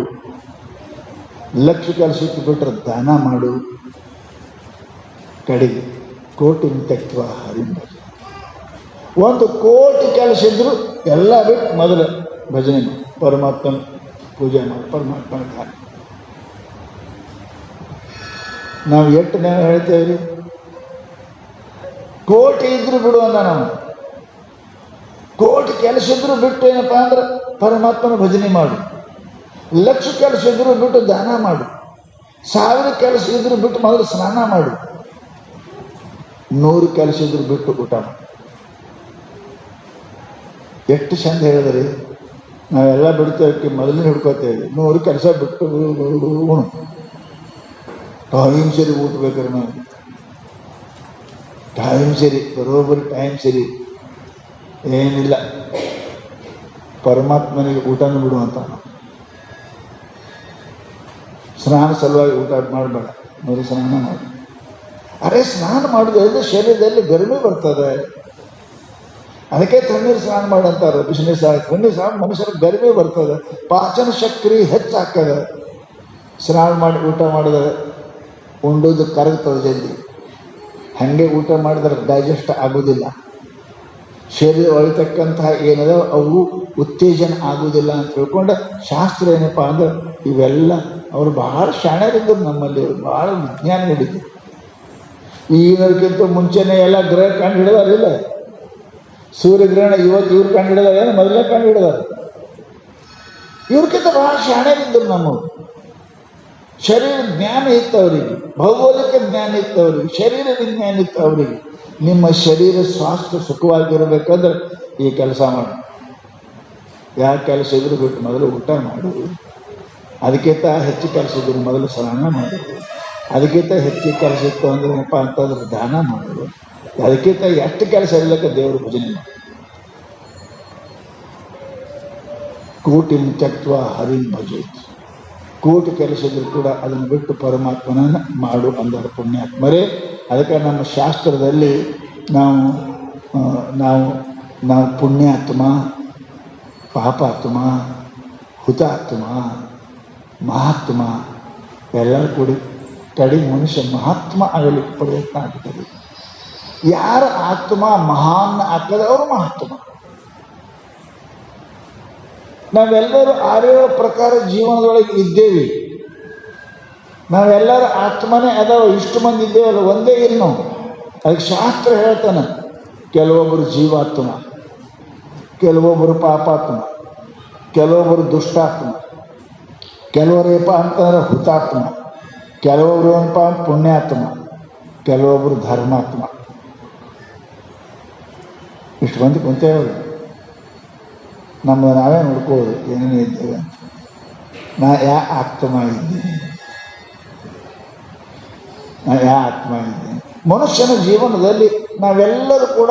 1,00,000 ಕೆಲಸ ಇಟ್ಟು ಬಿಟ್ಟರೆ ದಾನ ಮಾಡು. ಕಡೆಗೆ ಕೋಟಿ ತತ್ವ ಹರಿಭಜನೆ. 1 ಕೋಟಿ ಕೆಲಸ ಇದ್ರು ಎಲ್ಲ ಬಿಟ್ಟು ಮೊದಲು ಭಜನೆ ಮಾಡಿ, ಪರಮಾತ್ಮನ ಪೂಜೆ ಮಾಡಿ, ಪರಮಾತ್ಮನ ಧ್ಯಾನ. ನಾವು ಎಷ್ಟು ನಾವು ಹೇಳ್ತೇವೆ, ಕೋಟಿ ಇದ್ರು ಬಿಡು ಅಂದ. ನಾವು ಕೋಟಿ ಕೆಲಸ ಇದ್ರು ಬಿಟ್ಟು ಏನಪ್ಪ ಅಂದ್ರೆ ಪರಮಾತ್ಮನ ಭಜನೆ ಮಾಡು. 1,00,000 ಕೆಲಸ ಇದ್ರು ಬಿಟ್ಟು ದಾನ ಮಾಡು. 1000 ಕೆಲಸ ಇದ್ರು ಬಿಟ್ಟು ಮೊದಲು ಸ್ನಾನ ಮಾಡು. 100 ಕೆಲಸ ಇದ್ರು ಬಿಟ್ಟು ಊಟ ಮಾಡು. ಎಷ್ಟು ಚಂದ ಹೇಳಿದ್ರಿ. ನಾವೆಲ್ಲ ಬಿಡ್ತೇವೆ, ಮೊದಲೇ ಹಿಡ್ಕೋತೇವೆ. 100 ಕೆಲಸ ಬಿಟ್ಟು ಉಣು. ಟೈಮ್ ಸರಿ ಊಟ ಬೇಕಾರೆ ನಾವು ಟೈಮ್ ಸರಿ, ಬರೋಬ್ಬರಿ ಟೈಮ್ ಸರಿ. ಏನಿಲ್ಲ, ಪರಮಾತ್ಮನಿಗೆ ಊಟನೂ ಬಿಡುವಂತ. ಸ್ನಾನ ಸಲುವಾಗಿ ಊಟ ಮಾಡಬೇಡ, ಮೊದಲು ಸ್ನಾನ ಮಾಡಿ. ಅರೆ ಸ್ನಾನ ಮಾಡೋದ್ರಿಂದ ಶರೀರದಲ್ಲಿ ಗರ್ಮಿ ಬರ್ತದೆ. ಅದಕ್ಕೆ ತಣ್ಣೀರು ಸ್ನಾನ ಮಾಡಂತಾರೆ. ಬಿಸಿನೀರು ತಣ್ಣೀರು ಸ್ನಾನ ಮನುಷ್ಯರಿಗೆ ಗರ್ಮಿ ಬರ್ತದೆ, ಪಾಚನ ಶಕ್ತಿ ಹೆಚ್ಚಾಗ್ತದೆ. ಸ್ನಾನ ಮಾಡಿ ಊಟ ಮಾಡಿದ್ರೆ ಉಂಡೋದು ಕರಗ್ತದೆ ಜಲ್ದಿ. ಹಾಗೆ ಊಟ ಮಾಡಿದ್ರೆ ಡೈಜೆಸ್ಟ್ ಆಗೋದಿಲ್ಲ. ಶರೀರ ಒಳಿತಕ್ಕಂತಹ ಏನದ ಅವು ಉತ್ತೇಜನ ಆಗುವುದಿಲ್ಲ ಅಂತ ತಿಳ್ಕೊಂಡು ಶಾಸ್ತ್ರ ಏನಪ್ಪ ಅಂದ್ರೆ ಇವೆಲ್ಲ ಅವರು ಬಹಳ ಶಾಣ್ಯರಿದ್ದರು, ನಮ್ಮಲ್ಲಿ ಬಹಳ ವಿಜ್ಞಾನ ಹಿಡಿದ್ರು. ಈಗಿನವ್ರಿಗಿಂತ ಮುಂಚೆನೇ ಎಲ್ಲ ಗ್ರಹ ಕಂಡು ಹಿಡಿದಾರಿಲ್ಲ. ಸೂರ್ಯಗ್ರಹಣ ಇವತ್ತು ಇವ್ರು ಕಂಡು ಹಿಡಿದಾರೆ, ಏನು ಮೊದಲೇ ಕಂಡು ಹಿಡಿದಾರೆ. ಇವ್ರಿಗಿಂತ ಬಹಳ ಶಾಣ್ಯರಿದ್ದರು ನಮ್ಮವರು. ಶರೀರ ಜ್ಞಾನ ಇತ್ತು ಅವರಿಗೆ, ಭೌಗೋಳಿಕ ಜ್ಞಾನ ಇತ್ತು ಅವರಿಗೆ, ಶರೀರ ವಿಜ್ಞಾನ ಇತ್ತು ಅವರಿಗೆ. ನಿಮ್ಮ ಶರೀರ ಸ್ವಾಸ್ಥ್ಯ ಸುಖವಾಗಿರಬೇಕಂದ್ರೆ ಈ ಕೆಲಸ ಮಾಡಿ. ಯಾವ ಕೆಲಸ ಇದ್ರು ಬಿಟ್ಟು ಮೊದಲು ಊಟ ಮಾಡುವುದು, ಅದಕ್ಕಿಂತ ಹೆಚ್ಚು ಕೆಲಸ ಇದ್ರು ಮೊದಲು ಸ್ನಾನ ಮಾಡೋದು, ಅದಕ್ಕಿಂತ ಹೆಚ್ಚು ಕೆಲಸ ಇತ್ತು ಅಂದ್ರೆ ಏನಪ್ಪ ಅಂತಂದ್ರೆ ದಾನ ಮಾಡೋದು, ಅದಕ್ಕಿಂತ ಎಷ್ಟು ಕೆಲಸ ಇರಲಿಕ್ಕೆ ದೇವರು ಭಜನೆ ಮಾಡಿ. ಕೋಟಿನ ತ್ಯಕ್ತ್ವ ಹರಿನ್ ಭಜೇತ್. ಕೋಟಿ ಕೆಲಸ ಇದ್ರು ಕೂಡ ಅದನ್ನು ಬಿಟ್ಟು ಪರಮಾತ್ಮನ ಮಾಡು ಅಂದರ ಪುಣ್ಯಾತ್ಮರೇ. ಅದಕ್ಕೆ ನಮ್ಮ ಶಾಸ್ತ್ರದಲ್ಲಿ ನಾವು ನಾವು ನಾವು ಪುಣ್ಯಾತ್ಮ, ಪಾಪಾತ್ಮ, ಹುತಾತ್ಮ, ಮಹಾತ್ಮ ಎಲ್ಲರೂ ಕೂಡಿ ಕಡೆ ಮನುಷ್ಯ ಮಹಾತ್ಮ ಆಗಲಿಕ್ಕೆ ಪ್ರಯತ್ನ ಆಗ್ತದೆ. ಯಾರ ಆತ್ಮ ಮಹಾನ್ ಆಗ್ತದೆ ಅವರು ಮಹಾತ್ಮ. ನಾವೆಲ್ಲರೂ ಆರೇಳು ಪ್ರಕಾರ ಜೀವನದೊಳಗೆ ಇದ್ದೇವೆ. ನಾವೆಲ್ಲರೂ ಆತ್ಮನೇ ಅದಾವ. ಇಷ್ಟು ಮಂದಿ ಇದ್ದೇವಲ್ಲ, ಒಂದೇ ಇಲ್ಲ ನಾವು. ಅದಕ್ಕೆ ಶಾಸ್ತ್ರ ಹೇಳ್ತಾನೆ, ಕೆಲವೊಬ್ಬರು ಜೀವಾತ್ಮ, ಕೆಲವೊಬ್ಬರು ಪಾಪಾತ್ಮ, ಕೆಲವೊಬ್ಬರು ದುಷ್ಟಾತ್ಮ, ಕೆಲವರು ಏನಪ್ಪ ಅಂತಂದ್ರೆ ಹುತಾತ್ಮ, ಕೆಲವೊಬ್ರು ಏನಪ್ಪ ಪುಣ್ಯಾತ್ಮ, ಕೆಲವೊಬ್ಬರು ಧರ್ಮಾತ್ಮ. ಇಷ್ಟು ಮಂದಿ ಕುಂತೇವರು. ನಮ್ಮದು ನಾವೇ ನೋಡ್ಕೋದು ಏನೇನು ಇದ್ದೇವೆ ಅಂತ. ನಾ ಯಾ ಆತ್ಮ ಇದ್ದೀನಿ, ನಾ ಯಾ ಆತ್ಮ ಇದ್ದೀನಿ. ಮನುಷ್ಯನ ಜೀವನದಲ್ಲಿ ನಾವೆಲ್ಲರೂ ಕೂಡ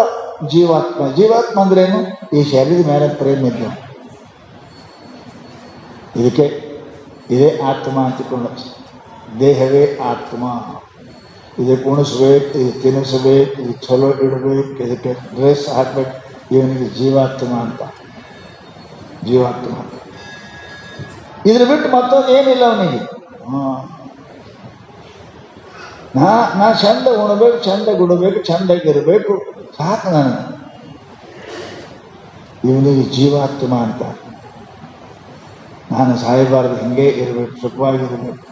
ಜೀವಾತ್ಮ. ಜೀವಾತ್ಮ ಅಂದ್ರೇನು? ಈ ಶರೀರದ ಮೇಲೆ ಪ್ರೇಮ ಇದ್ದೇವೆ. ಇದಕ್ಕೆ ಇದೇ ಆತ್ಮ ಅಂತಿಕೊಂಡು, ದೇಹವೇ ಆತ್ಮ. ಇದಕ್ಕೆ ಉಣಿಸ್ಬೇಕು, ಇದು ತಿನ್ನಿಸ್ಬೇಕು, ಇದು ಚಲೋ ಇಡಬೇಕು, ಇದಕ್ಕೆ ಡ್ರೆಸ್ ಹಾಕ್ಬೇಕು. ಇವನಿಗೆ ಜೀವಾತ್ಮ ಅಂತ. ಜೀವಾತ್ಮ ಇದ್ರ ಬಿಟ್ಟು ಮತ್ತೊಂದು ಏನಿಲ್ಲ ಅವನಿಗೆ. ನಾ ಚಂದ ಉಣಬೇಕು, ಚಂದ ಗುಡಬೇಕು, ಚಂದಾಗಿರಬೇಕು, ಸಾಕು ನನಗೆ. ಇವನಿಗೆ ಜೀವಾತ್ಮ ಅಂತ. ನಾನು ಸಾಯಬಾರ್ದು, ಹಿಂಗೆ ಇರಬೇಕು, ಸುಖವಾಗಿರಬೇಕು,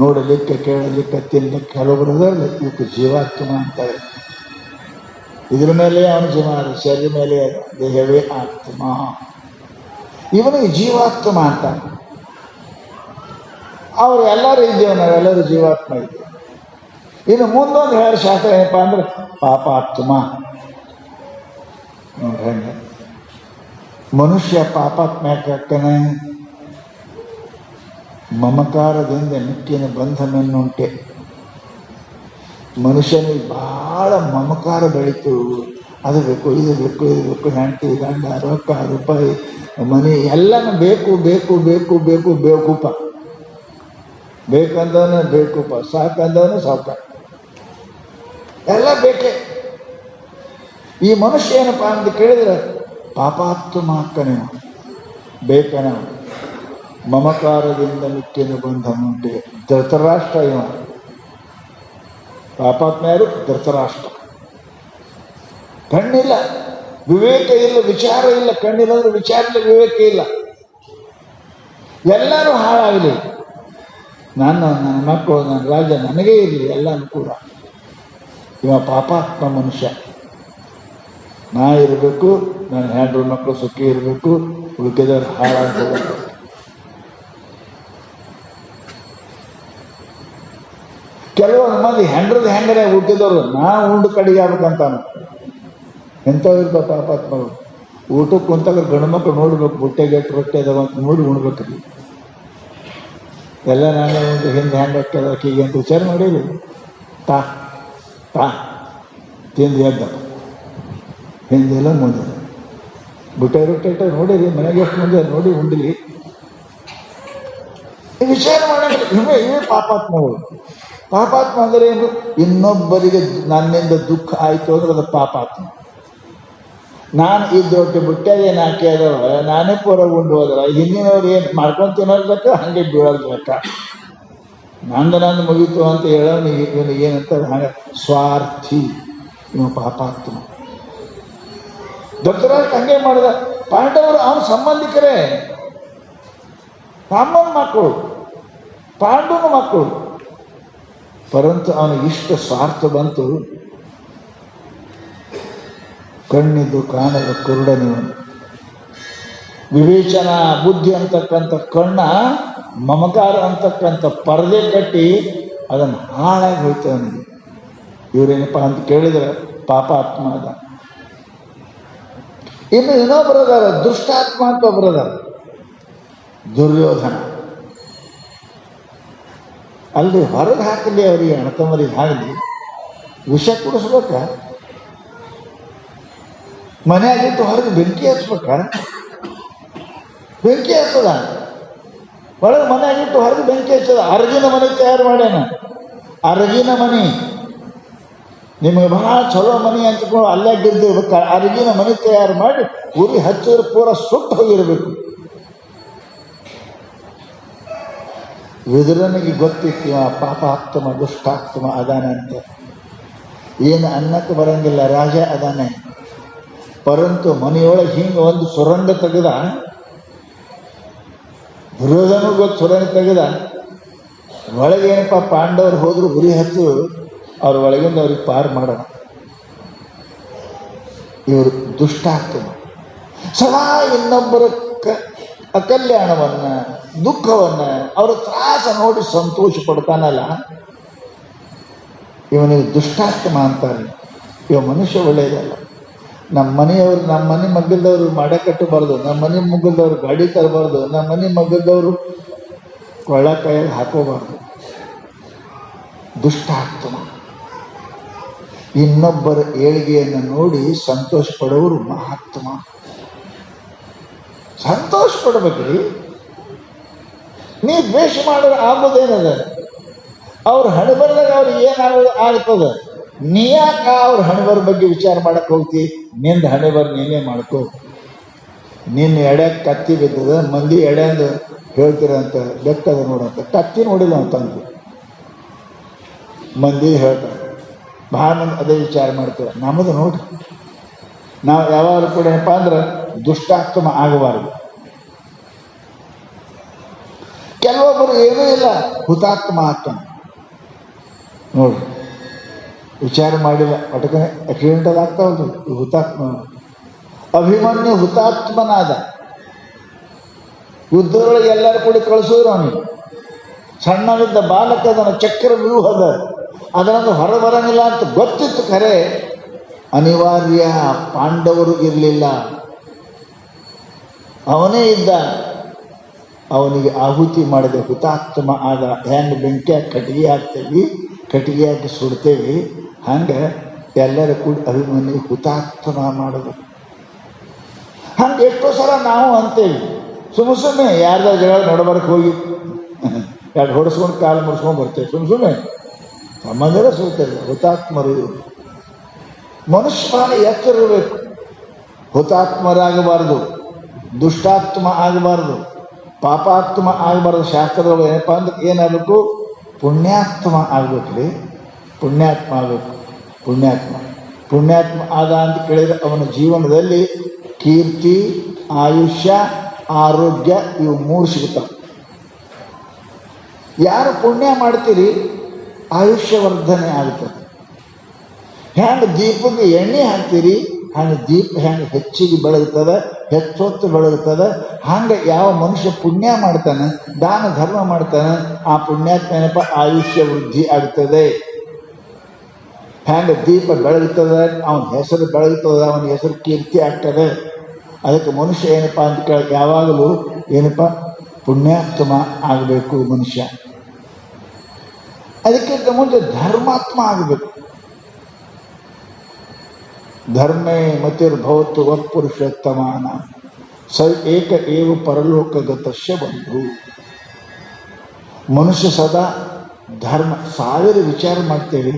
ನೋಡಲಿಕ್ಕೆ, ಕೇಳಲಿಕ್ಕೆ, ತಿನ್ನಲಿಕ್ಕೆ. ಕೆಲವೊಬ್ಬರದಲ್ಲಿ ಇವಕ್ಕೆ ಜೀವಾತ್ಮ ಅಂತಾರೆ. ಇದ್ರ ಮೇಲೆ ಅವನ ಜೀವನ, ಶರೀರ ಮೇಲೆ ದೇಹವೇ ಆತ್ಮ. ಇವನಿಗೆ ಜೀವಾತ್ಮ ಅಂತ. ಅವರು ಎಲ್ಲರೂ ಇದ್ದೇವೆ, ನಾವೆಲ್ಲರೂ ಜೀವಾತ್ಮ ಇದ್ದೇವೆ. ಇನ್ನು ಮುಂದೊಂದು ಹೇಳ ಶಾಸ್ತ್ರ ಏನಪ್ಪ ಅಂದ್ರೆ ಪಾಪಾತ್ಮ. ನೋಡ್ರಿ ಹೆಂಗೆ ಮನುಷ್ಯ ಪಾಪಾತ್ಮ ಯಾಕಾಗ್ತಾನೆ? ಮಮಕಾರದಿಂದ ಮಿಕ್ಕಿನ ಬಂಧನನ್ನುಂಟೆ. ಮನುಷ್ಯನಿಗೆ ಬಹಳ ಮಮಕಾರ ಬೆಳೀತು. ಅದು ಬೇಕು, ಇದು ಬೇಕು, ಇದು ಬೇಕು, ಹೆಂಡತಿ, ಗಂಡ, ರೊಕ್ಕ, ರೂಪಾಯಿ, ಮನೆ ಎಲ್ಲನೂ ಬೇಕು ಬೇಕು ಬೇಕು ಬೇಕು. ಬೇಕೂಪ ಬೇಕಂದವನು ಬೇಕೂಪ, ಸಾಕಂದವನು ಸಾಕ, ಎಲ್ಲ ಬೇಕೇ. ಈ ಮನುಷ್ಯ ಏನಪ್ಪ ಅಂತ ಕೇಳಿದ್ರೆ ಪಾಪಾತ್ಮ ಅಕ್ಕನೇ, ಬೇಕನ. ಮಮಕಾರದಿಂದ ಮಿಕ್ಕಿನ ಬಂಧನುಂಟೆ. ಧೃತರಾಷ್ಟ್ರ ಇವ. ಪಾಪಾತ್ಮ ಯಾರು? ಧೃತರಾಷ್ಟ್ರ. ಕಣ್ಣಿಲ್ಲ, ವಿವೇಕ ಇಲ್ಲ, ವಿಚಾರ ಇಲ್ಲ. ಕಣ್ಣಿಲ್ಲ ಅಂದ್ರೆ ವಿಚಾರ ಇಲ್ಲ, ವಿವೇಕ ಇಲ್ಲ. ಎಲ್ಲರೂ ಹಾಳಾಗಲಿ, ನನ್ನ ಮಕ್ಕಳು, ನನ್ನ ರಾಜ್ಯ ನನಗೇ ಇರಲಿ, ಎಲ್ಲನೂ ಕೂಡ. ಇವ ಪಾಪಾತ್ಮ ಮನುಷ್ಯ. ನಾ ಇರಬೇಕು, ನನ್ನ ಹೆಂಡ್ರು ಮಕ್ಕಳು ಸುಖಿ ಇರಬೇಕು, ಉಳಿಕೆದವ್ರು ಹಾಳಾಗಬೇಕು. ಕೆಲವೊಂದು ಮಂದಿ ಹೆಂಡ್ರದ್ದು ಹೆಂಗರೆ ಹುಟ್ಟಿದವರು ನಾ ಉಂಡು ಕಡೆಗೆ ಆಗ್ಬೇಕಂತಾನು. ಎಂಥವ್ರಿರ್ಬೇಕು ಪಾಪಾತ್ಮಗಳು. ಊಟಕ್ಕೆ ಕುಂತಾಗ ಗಂಡು ಮಕ್ಕಳು ನೋಡ್ಬೇಕು, ಬುಟ್ಟೆಗೆ ಎಷ್ಟು ರೊಟ್ಟಿ ಅದಾವ ಅಂತ ನೋಡಿ ಉಣ್ಬೇಕ್ರಿ. ಎಲ್ಲ ನಾನೇ ಉಂಡು ಹಿಂದೆ ಹೆಂಗೆ ಹಾಕ್ಯದ ಅಕ್ಕಿಗೆ ಅಂತ ವಿಚಾರ ಮಾಡೀವಿ. ತಾ ತಾ ತಿಂದು ಎದ್ದ ಹಿಂದೆಲ್ಲ ಮುಂದೆ ಬುಟ್ಟೆ ರೊಟ್ಟಿ ಇಟ್ಟ ನೋಡಿರಿ, ಮನೆಗೆ ಎಷ್ಟು ಮುಂದೆ ನೋಡಿ ಉಂಡಿಲಿ. ವಿಚಾರ ಮಾಡಂಗಿಲ್ಲ. ಇವೇ ಪಾಪಾತ್ಮಗಳು. ಪಾಪಾತ್ಮ ಅಂದರೆ ಏನು? ಇನ್ನೊಬ್ಬರಿಗೆ ನನ್ನಿಂದ ದುಃಖ ಆಯಿತು ಅಂದ್ರೆ ಅದು ಪಾಪಾತ್ಮ. ನಾನು ಇದ್ದು ರೊಟ್ಟಿ ಬುಟ್ಟೆಗೇನು ಹಾಕಿ ಅದವ ನಾನೇ ಪೂರ ಉಂಡು ಹೋದ್ರ ಹಿಂದಿನವ್ರು ಏನು ಮಾಡ್ಕೊಂಡು ತಿನ್ನೋದ್ಬೇಕ, ಹಂಗೆ ಬೀಳೋದ್ಬೇಕ. ನಂದು ಮುಗೀತು ಅಂತ ಹೇಳೋನಿಗೆ ಇವನಿಗೆ ಏನಂತ ಹಾಗೆ ಸ್ವಾರ್ಥಿ. ಇವ ಪಾಪಾತ್ಮ. ಧೃತರಾಷ್ಟ್ರ ಹಂಗೆ ಮಾಡಿದ. ಪಾಂಡವರು ಅವನ ಸಂಬಂಧಿಕರೇ, ರಾಮನ ಮಕ್ಕಳು, ಪಾಂಡವನ ಮಕ್ಕಳು. ಪರಂತು ಅವನಿಗೆ ಇಷ್ಟ ಸ್ವಾರ್ಥ ಬಂತು. ಕಣ್ಣಿದ್ದು ಕಾಣದ ಕುರುಡನಿವನು. ವಿವೇಚನಾ ಬುದ್ಧಿ ಅಂತಕ್ಕಂಥ ಕಣ್ಣ ಮಮಕಾರ ಅಂತಕ್ಕಂಥ ಪರದೆ ಕಟ್ಟಿ ಅದನ್ನು ಹಾಳಾಗಿ ಹೋಯ್ತು ಅವನಿಗೆ. ಇವರೇನಪ್ಪ ಅಂತ ಕೇಳಿದ್ರೆ ಪಾಪಾತ್ಮ ಅದ. ಇನ್ನು ಇನ್ನೊಬ್ಬರದಾರ ದುಷ್ಟಾತ್ಮ ಅಂತ ಒಬ್ಬರದಾರ, ದುರ್ಯೋಧನ. ಅಲ್ಲಿ ಹೊರಗೆ ಹಾಕಲಿ, ಅವರಿಗೆ ಅಣತಮ್ಮರಿಗೆ ಹಾಕಲಿ, ವಿಷ ಕುಡಿಸ್ಬೇಕ, ಮನೆಯಾಗಿಟ್ಟು ಹೊರಗೆ ಬೆಂಕಿ ಹಚ್ಬೇಕ, ಬೆಂಕಿ ಹಚ್ಚದ, ಒಳಗೆ ಮನೆಯಾಗಿಟ್ಟು ಹೊರಗೆ ಬೆಂಕಿ ಹಚ್ಚದ. ಅರಗಿನ ಮನೆ ತಯಾರು ಮಾಡ್ಯಾನ, ಅರಗಿನ ಮನೆ. ನಿಮಗೆ ಬಹಳ ಚಲೋ ಮನೆ ಅಂತಕೊಂಡು ಅಲ್ಲೇ ಗೆದ್ದಿರ್ಬೇಕು. ಅರಗಿನ ಮನೆ ತಯಾರು ಮಾಡಿ ಉರಿ ಹಚ್ಚಿದ್ರೆ ಪೂರ ಸುಟ್ಟು ಹೋಗಿರ್ಬೇಕು. ವಿದುರನಿಗೆ ಗೊತ್ತಿತ್ತು ಪಾಪಾತ್ಮ ದುಷ್ಟಾತ್ಮ ಅದಾನ ಅಂತ. ಏನು ಅನ್ನಕ್ಕೆ ಬರಂಗಿಲ್ಲ, ರಾಜ ಅದಾನೆ. ಪರಂತು ಮನೆಯೊಳಗೆ ಹಿಂಗೆ ಒಂದು ಸುರಂಗ ತೆಗೆದ. ದುರ್ಯೋಧನ ಗೊತ್ತು ಸುರಂಗ ತೆಗೆದ. ಒಳಗೆ ಏನಪ್ಪ ಪಾಂಡವರು ಹೋದ್ರು ಗುರಿ ಹಚ್ಚು, ಅವ್ರ ಒಳಗಿಂದ ಅವ್ರಿಗೆ ಪಾರು ಮಾಡೋಣ. ಇವರು ದುಷ್ಟಾತ್ಮ. ಸದಾ ಇನ್ನೊಬ್ಬರ ಅಕಲ್ಯಾಣವನ್ನ, ದುಃಖವನ್ನ, ಅವರ ತ್ರಾಸ ನೋಡಿ ಸಂತೋಷ ಪಡ್ತಾನಲ್ಲ, ಇವನಿಗೆ ದುಷ್ಟಾತ್ಮ ಅಂತಾರೆ. ಇವ ಮನುಷ್ಯ ಒಳ್ಳೆಯದಲ್ಲ. ನಮ್ಮ ಮನೆಯವರು, ನಮ್ಮ ಮನೆ ಮಗ್ಗದವರು ಮಾಡ ಕಟ್ಟಬಾರ್ದು, ನಮ್ಮ ಮನೆ ಮಗ್ಗದವರು ಗಾಡಿ ತರಬಾರ್ದು, ನಮ್ಮ ಮನೆ ಮಗ್ಗದವರು ಕೊಳ್ಳ ಕೈಯಲ್ಲಿ ಹಾಕೋಬಾರ್ದು. ದುಷ್ಟಾತ್ಮ. ಇನ್ನೊಬ್ಬರ ಏಳಿಗೆಯನ್ನು ನೋಡಿ ಸಂತೋಷ ಪಡೋರು ಮಹಾತ್ಮ. ಸಂತೋಷ ಪಡ್ಬೇಕ್ರಿ. ನೀ ದ್ವೇಷ ಮಾಡಿದ್ರೆ ಆಗೋದೇನದ? ಅವ್ರ ಹಣೆಬರದಾಗ ಅವ್ರಿಗೆ ಏನಾಗೋದು ಆಗ್ತದ. ನೀ ಯಾಕ ಅವ್ರ ಹಣೆಬರ ಬಗ್ಗೆ ವಿಚಾರ ಮಾಡಕ್ಕೆ ಹೋಗ್ತಿ? ನಿಂದ ಹಣೆಬರ ನೀನೇ ಮಾಡ್ಕೋ. ನಿನ್ನ ಎಡ್ಯಾಕೆ ಕತ್ತಿ ಬಿದ್ದದ, ಮಂದಿ ಎಡ್ಯಾಂದು ಹೇಳ್ತೀರಂತ ಬೆಕ್ಕದ ನೋಡಂತ. ಕತ್ತಿ ನೋಡಿಲ್ಲ ಅಂತಂದು ಮಂದಿ ಹೇಳ್ತಾರೆ. ಭಾಳ ಮಂದಿ ಅದೇ ವಿಚಾರ ಮಾಡ್ತಾರೆ. ನಮ್ಮದು ನೋಡ್ರಿ, ನಾವು ಯಾವಾಗಲೂ ಕೂಡ ಏನಪ್ಪ ಅಂದ್ರೆ ದುಷ್ಟಾತ್ಮ ಆಗಬಾರ್ದು. ಕೆಲವೊಬ್ಬರು ಏನೂ ಇಲ್ಲ, ಹುತಾತ್ಮ ಆತ್ಮ ನೋಡ್ರಿ. ವಿಚಾರ ಮಾಡಿಲ್ಲ, ಪಟಕನೆ ಆಕ್ಸಿಡೆಂಟಲ್ ಆಗ್ತಾ ಹೋದ್ರು. ಹುತಾತ್ಮ ಅಭಿಮನ್ಯು ಹುತಾತ್ಮನಾದ. ಯುದ್ಧದೊಳಗೆ ಎಲ್ಲರೂ ಕೂಡ ಕಳಿಸಿದ್ರು ಅವನಿಗೆ. ಸಣ್ಣವಿದ್ದ ಬಾಲಕದನ ಚಕ್ರ ವ್ಯೂಹದ ಅದರೊಂದು ಹೊರ ಬರಂಗಿಲ್ಲ ಅಂತ ಗೊತ್ತಿತ್ತು. ಖರೆ ಅನಿವಾರ್ಯ, ಪಾಂಡವರು ಇರಲಿಲ್ಲ, ಅವನೇ ಇದ್ದ. ಅವನಿಗೆ ಆಹುತಿ ಮಾಡಿದೆ, ಹುತಾತ್ಮ ಆದ. ಹೆಂಗೆ ಬೆಂಕಿಯಾಗಿ ಕಟ್ಟಿಗೆ ಹಾಕ್ತೇವಿ, ಕಟ್ಟಿಗೆ ಹಾಕಿ ಸುಡ್ತೇವಿ, ಹಂಗೆ ಎಲ್ಲರ ಕೂಡ ಅಭಿಮನ್ಯು ಹುತಾತ್ಮ ಮಾಡೋದು. ಹಂಗೆ ಎಷ್ಟೋ ಸಲ ನಾವು ಅಂತೇವಿ, ಸುಮ್ಮನೆ ಯಾರ್ದ ಜಗಳ ನಡಬರಕ್ಕೆ ಹೋಗಿ ಎರಡು ಹೊಡೆಸ್ಕೊಂಡು ಕಾಲು ಮುರಿಸ್ಕೊಂಡು ಬರ್ತೇವೆ. ಸುಮ್ಮನೆ ಸಂಬಂಧದ ಸುಳ್ತೇವೆ. ಹುತಾತ್ಮರು ಇವರು. ಮನುಷ್ಯ ಬಹಳ ಎಚ್ಚರ ಇರಬೇಕು. ಹುತಾತ್ಮರಾಗಬಾರ್ದು, ದುಷ್ಟಾತ್ಮ ಆಗಬಾರ್ದು, ಪಾಪಾತ್ಮ ಆಗಬಾರ್ದು. ಶಾಸ್ತ್ರದೊಳಗೆ ಏನಪ್ಪ ಅಂದ್ರೆ ಏನಾಗಬೇಕು? ಪುಣ್ಯಾತ್ಮ ಆಗ್ಬೇಕ್ರಿ. ಪುಣ್ಯಾತ್ಮ ಆಗಬೇಕು. ಪುಣ್ಯಾತ್ಮ ಆದ ಅಂತ ಕೇಳಿದರೆ ಅವನ ಜೀವನದಲ್ಲಿ ಕೀರ್ತಿ, ಆಯುಷ್ಯ, ಆರೋಗ್ಯ ಇವು ಮೂರು ಸಿಗುತ್ತವೆ. ಯಾರು ಪುಣ್ಯ ಮಾಡ್ತೀರಿ ಆಯುಷ್ಯವರ್ಧನೆ ಆಗುತ್ತದೆ. ಹೆಂಗೆ ದೀಪಕ್ಕೆ ಎಣ್ಣೆ ಹಾಕ್ತೀರಿ ಹಂಗೆ ದೀಪ ಹೆಂಗೆ ಹೆಚ್ಚಿಗೆ ಬೆಳಗ್ತದೆ, ಹೆಚ್ಚೊತ್ತು ಬೆಳಗ್ತದೆ. ಹಂಗೆ ಯಾವ ಮನುಷ್ಯ ಪುಣ್ಯ ಮಾಡ್ತಾನೆ, ದಾನ ಧರ್ಮ ಮಾಡ್ತಾನೆ, ಆ ಪುಣ್ಯಾತ್ಮ ಏನಪ್ಪ ಆಯುಷ್ಯ ವೃದ್ಧಿ ಆಗ್ತದೆ. ಹೆಂಗೆ ದೀಪ ಬೆಳಗ್ತದೆ, ಅವನ ಹೆಸರು ಬೆಳಗ್ತದೆ, ಅವನ ಹೆಸರು ಕೀರ್ತಿ ಆಗ್ತದೆ. ಅದಕ್ಕೆ ಮನುಷ್ಯ ಏನಪ್ಪ ಅಂತ ಕೇಳಿ ಯಾವಾಗಲೂ ಏನಪ್ಪ ಪುಣ್ಯಾತ್ಮ ಆಗಬೇಕು ಮನುಷ್ಯ. ಅದಕ್ಕಿಂತ ಮುಂದೆ ಧರ್ಮಾತ್ಮ ಆಗಬೇಕು. ಧರ್ಮೇ ಮತಿರ್ಭವತ್ತು ವತ್ಪುರುಷೋತ್ತಮಾನ ಸ ಏಕ ಏವ ಪರಲೋಕಗತಸ್ಯ ಬಂಧು. ಮನುಷ್ಯ ಸದಾ ಧರ್ಮ. ಸಾವಿರ ವಿಚಾರ ಮಾಡ್ತೇವೆ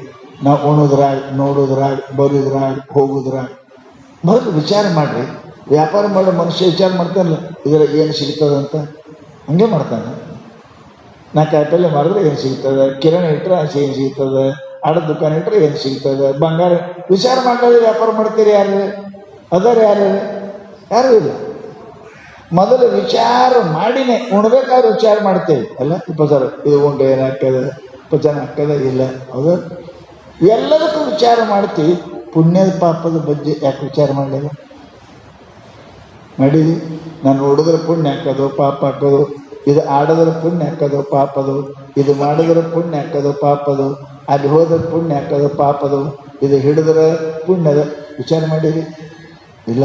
ನಾವು, ಉಣೋದ್ರಾಗ, ನೋಡೋದ್ರಾಗ, ಬರೋದ್ರಾಗ, ಹೋಗೋದ್ರಾಗ. ಮೊದಲು ವಿಚಾರ ಮಾಡಿರಿ. ವ್ಯಾಪಾರ ಮಾಡೋ ಮನುಷ್ಯ ವಿಚಾರ ಮಾಡ್ತಾನಲ್ಲ, ಇದರ ಏನು ಸಿಗ್ತದಂತ ಹಂಗೆ ಮಾಡ್ತಾನೆ. ನಾ ಕಾಯಿಪಲ್ಲೆ ಮಾಡಿದ್ರೆ ಏನು ಸಿಗ್ತದೆ, ಕಿರಾಣಿ ಇಟ್ಟರೆ ಏನು ಸಿಗ್ತದೆ, ಆಡ ದುಕಾನ್ ಇಟ್ಟರೆ ಏನು ಸಿಗ್ತದೆ, ಬಂಗಾರ ವಿಚಾರ ಮಾಡಿದ್ರೆ ವ್ಯಾಪಾರ ಮಾಡ್ತೀರಿ ಯಾರು? ಅದರ ಯಾರು ಇಲ್ಲ. ಮೊದಲು ವಿಚಾರ ಮಾಡಿನೇ ಉಣ್ಬೇಕಾದ್ರೆ ವಿಚಾರ ಮಾಡ್ತೇವೆ ಅಲ್ಲ. ಸರ್ ಇದು ಉಂಡೆ ಏನಾಗ್ತದೆ, ಜನ ಆಗ್ತದೆ ಇಲ್ಲ, ಹೌದು ಎಲ್ಲದಕ್ಕೂ ವಿಚಾರ ಮಾಡ್ತೀವಿ. ಪುಣ್ಯದ ಪಾಪದ ಬಗ್ಗೆ ಯಾಕೆ ವಿಚಾರ ಮಾಡಲಿಲ್ಲ? ಮಾಡಿದ್ವಿ. ನಾನು ಹುಡುಗರ ಪುಣ್ಯ ಹಾಕೋದು ಪಾಪ ಹಾಕೋದು, ಇದು ಆಡೋದ್ರ ಪುಣ್ಯ ಹಾಕೋದು ಪಾಪದು, ಇದು ಮಾಡಿದ್ರೆ ಪುಣ್ಯ ಹಾಕೋದು ಪಾಪದು, ಅಲ್ಲಿ ಹೋದ್ರೆ ಪುಣ್ಯ ಹಾಕೋದು ಪಾಪದು, ಇದು ಹಿಡಿದ್ರೆ ಪುಣ್ಯದ ವಿಚಾರ ಮಾಡಿರಿ ಇಲ್ಲ.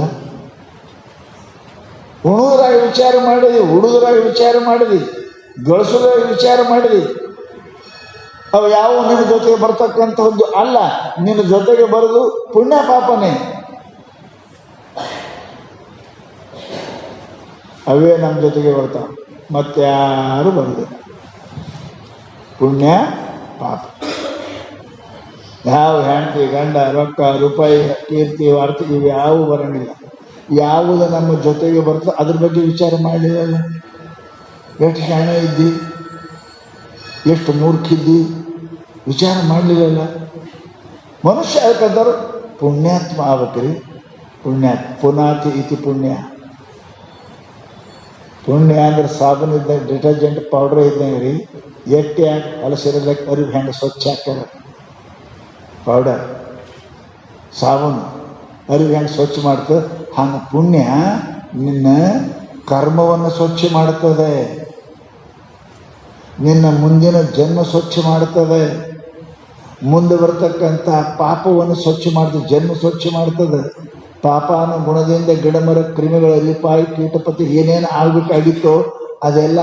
ಉಣುದ್ರಾಗಿ ವಿಚಾರ ಮಾಡಿದ್ವಿ, ಹುಡುಗರಾಗಿ ವಿಚಾರ ಮಾಡಿದ್ವಿ, ಗಳಿಸೋದ್ರಾಗಿ ವಿಚಾರ ಮಾಡಿದ್ವಿ. ಅವು ಯಾವ ನಿನ್ನ ಜೊತೆಗೆ ಬರ್ತಕ್ಕಂಥದ್ದು ಅಲ್ಲ, ನಿನ್ನ ಜೊತೆಗೆ ಬರೋದು ಪುಣ್ಯ ಪಾಪನೇ. ಅವೇ ನಮ್ಮ ಜೊತೆಗೆ ಬರ್ತಾವೆ, ಮತ್ತಾರು ಬರೋದಿಲ್ಲ. ಪುಣ್ಯ ಪಾಪ ಯಾವ ಹೆಂಡತಿ ಗಂಡ ರೊಕ್ಕ ರೂಪಾಯಿ ಕೀರ್ತಿ ವಾರ್ತೆ ಇವು ಯಾವುವು ಬರೋಂಗಿಲ್ಲ. ಯಾವುದು ನಮ್ಮ ಜೊತೆಗೆ ಬರ್ತದೆ ಅದ್ರ ಬಗ್ಗೆ ವಿಚಾರ ಮಾಡಲಿಲ್ಲ. ಎಷ್ಟು ಶಾಣೆ ಇದ್ದಿ, ಎಷ್ಟು ಮೂರ್ಖಿದ್ದಿ, ವಿಚಾರ ಮಾಡಲಿಲ್ಲ. ಮನುಷ್ಯ ಯಾಕಂದ್ರೆ ಪುಣ್ಯಾತ್ಮ ಆಗ್ಬೇಕ್ರಿ. ಪುಣ್ಯಾತ್ಮ ಪುನಾತಿ ಇತಿ ಪುಣ್ಯ. ಪುಣ್ಯ ಅಂದ್ರೆ ಸಾಬೂನು ಇದ್ದಂಗೆ, ಡಿಟರ್ಜೆಂಟ್ ಪೌಡ್ರ್ ಇದ್ದಂಗೆ ರೀ. ಎಟ್ಟಿ ಹಾಕಿ ಹೊಲಸಿರಲಿಕ್ಕೆ ಅರಿವು ಹೆಂಗೆ ಸ್ವಚ್ಛ ಹಾಕ್ಯಾರ, ಪೌಡರ್ ಸಾಬೂನು ಅರಿವು ಹೆಂಗೆ ಸ್ವಚ್ಛ ಮಾಡ್ತದೆ, ಹಂಗೆ ಪುಣ್ಯ ನಿನ್ನ ಕರ್ಮವನ್ನು ಸ್ವಚ್ಛ ಮಾಡ್ತದೆ, ನಿನ್ನ ಮುಂದಿನ ಜನ್ಮ ಸ್ವಚ್ಛ ಮಾಡ್ತದೆ, ಮುಂದೆ ಬರ್ತಕ್ಕಂಥ ಪಾಪವನ್ನು ಸ್ವಚ್ಛ ಮಾಡ್ತದೆ, ಜನ್ಮ ಸ್ವಚ್ಛ ಮಾಡ್ತದೆ. ಪಾಪ ಅನ್ನೋ ಗುಣದಿಂದ ಗಿಡಮರ ಕ್ರಿಮಿಗಳು ಅಲಿಪಾಯಿ ಕೀಟಪತಿ ಏನೇನು ಆಗಬೇಕಾಗಿತ್ತೋ ಅದೆಲ್ಲ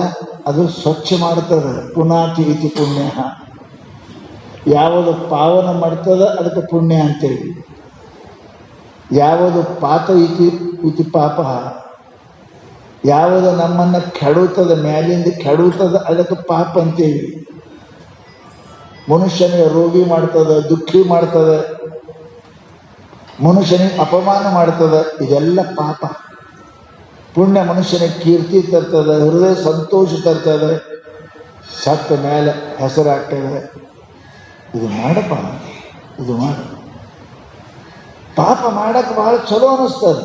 ಅದು ಸ್ವಚ್ಛ ಮಾಡ್ತದೆ. ಪುನಾತಿ ಇತಿ ಪುಣ್ಯ. ಯಾವುದು ಪಾವನ ಮಾಡ್ತದೆ ಅದಕ್ಕೆ ಪುಣ್ಯ ಅಂತೇಳಿ. ಯಾವುದು ಪಾತ ಇತಿ ಪಾಪ, ಯಾವುದು ನಮ್ಮನ್ನು ಕೆಡುತ್ತದೆ, ಮ್ಯಾಲಿಂದ ಕೆಡುತ್ತದೆ ಅದಕ್ಕೆ ಪಾಪ ಅಂತೇಳಿ. ಮನುಷ್ಯನಿಗೆ ರೋಗಿ ಮಾಡ್ತದೆ, ದುಃಖಿ ಮಾಡ್ತದೆ, ಮನುಷ್ಯನಿಗೆ ಅಪಮಾನ ಮಾಡ್ತದೆ, ಇದೆಲ್ಲ ಪಾಪ. ಪುಣ್ಯ ಮನುಷ್ಯನಿಗೆ ಕೀರ್ತಿ ತರ್ತದೆ, ಹೃದಯ ಸಂತೋಷ ತರ್ತದೆ, ಸತ್ತ ಮೇಲೆ ಹೆಸರಾಗ್ತದೆ. ಇದು ಮಾಡಪ್ಪ, ಇದು ಮಾಡ. ಪಾಪ ಮಾಡಕ್ಕೆ ಭಾಳ ಚಲೋ ಅನ್ನಿಸ್ತದೆ,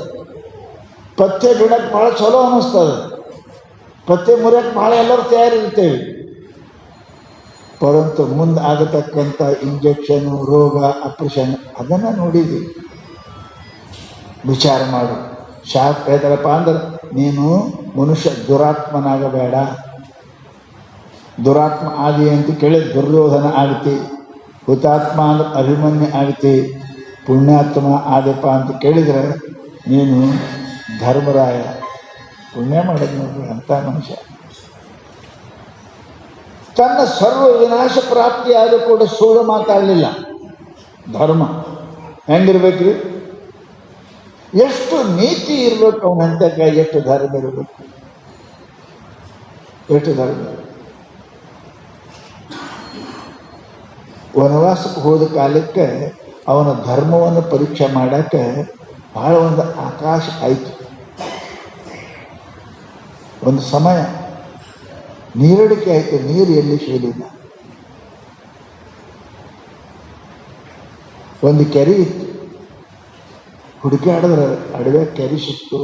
ಪಥ್ಯ ಬಿಡಕ್ಕೆ ಭಾಳ ಚಲೋ ಅನ್ನಿಸ್ತದೆ, ಪಥ್ಯ ಮುರಿಯಕ್ಕೆ ಭಾಳ ಎಲ್ಲರೂ ತಯಾರಿರ್ತೇವೆ. ಪರಂತು ಮುಂದೆ ಆಗತಕ್ಕಂಥ ಇಂಜೆಕ್ಷನು, ರೋಗ, ಆಪರೇಷನ್ ಅದನ್ನು ನೋಡಿದ್ವಿ. ವಿಚಾರ ಮಾಡು. ಶಾಪ್ ಹೇಳ್ತಾರಪ್ಪ ಅಂದ್ರೆ ನೀನು ಮನುಷ್ಯ ದುರಾತ್ಮನಾಗಬೇಡ. ದುರಾತ್ಮ ಆದಿ ಅಂತ ಕೇಳಿ ದುರ್ಯೋಧನ ಆಗ್ತಿ, ಹುತಾತ್ಮ ಅಂದ್ರೆ ಅಭಿಮನ್ಯು ಆಗ್ತಿ, ಪುಣ್ಯಾತ್ಮ ಆದಪ್ಪ ಅಂತ ಕೇಳಿದರೆ ನೀನು ಧರ್ಮರಾಯ. ಪುಣ್ಯ ಮಾಡೋದು ನೋಡ್ರಿ ಅಂಥ ಮನುಷ್ಯ. ತನ್ನ ಸರ್ವ ವಿನಾಶ ಪ್ರಾಪ್ತಿಯಾದರೂ ಕೂಡ ಸುಳ್ಳು ಮಾತಾಡಲಿಲ್ಲ. ಧರ್ಮ ಹೆಂಗಿರ್ಬೇಕ್ರಿ? ಎಷ್ಟು ನೀತಿ ಇರಬೇಕು ಅವನಂತಕ, ಎಷ್ಟು ಧರ್ಮ ಇರಬೇಕು, ಎಷ್ಟು ಧರ್ಮ. ವನವಾಸಕ್ಕೆ ಹೋದ ಕಾಲಕ್ಕೆ ಅವನ ಧರ್ಮವನ್ನು ಪರೀಕ್ಷೆ ಮಾಡೋಕ್ಕೆ ಭಾಳ ಒಂದು ಆಕಾಶ ಆಯಿತು. ಒಂದು ಸಮಯ ನೀರಡಿಕೆ ಆಯಿತು, ನೀರು ಎಲ್ಲಿ ಸಿಗಲಿಲ್ಲ. ಒಂದು ಕೆರೆ ಇತ್ತು, ಹುಡುಕಾಡಿದ್ರೆ ಅಡವೆ ಕೆರೆ ಸಿಕ್ತು.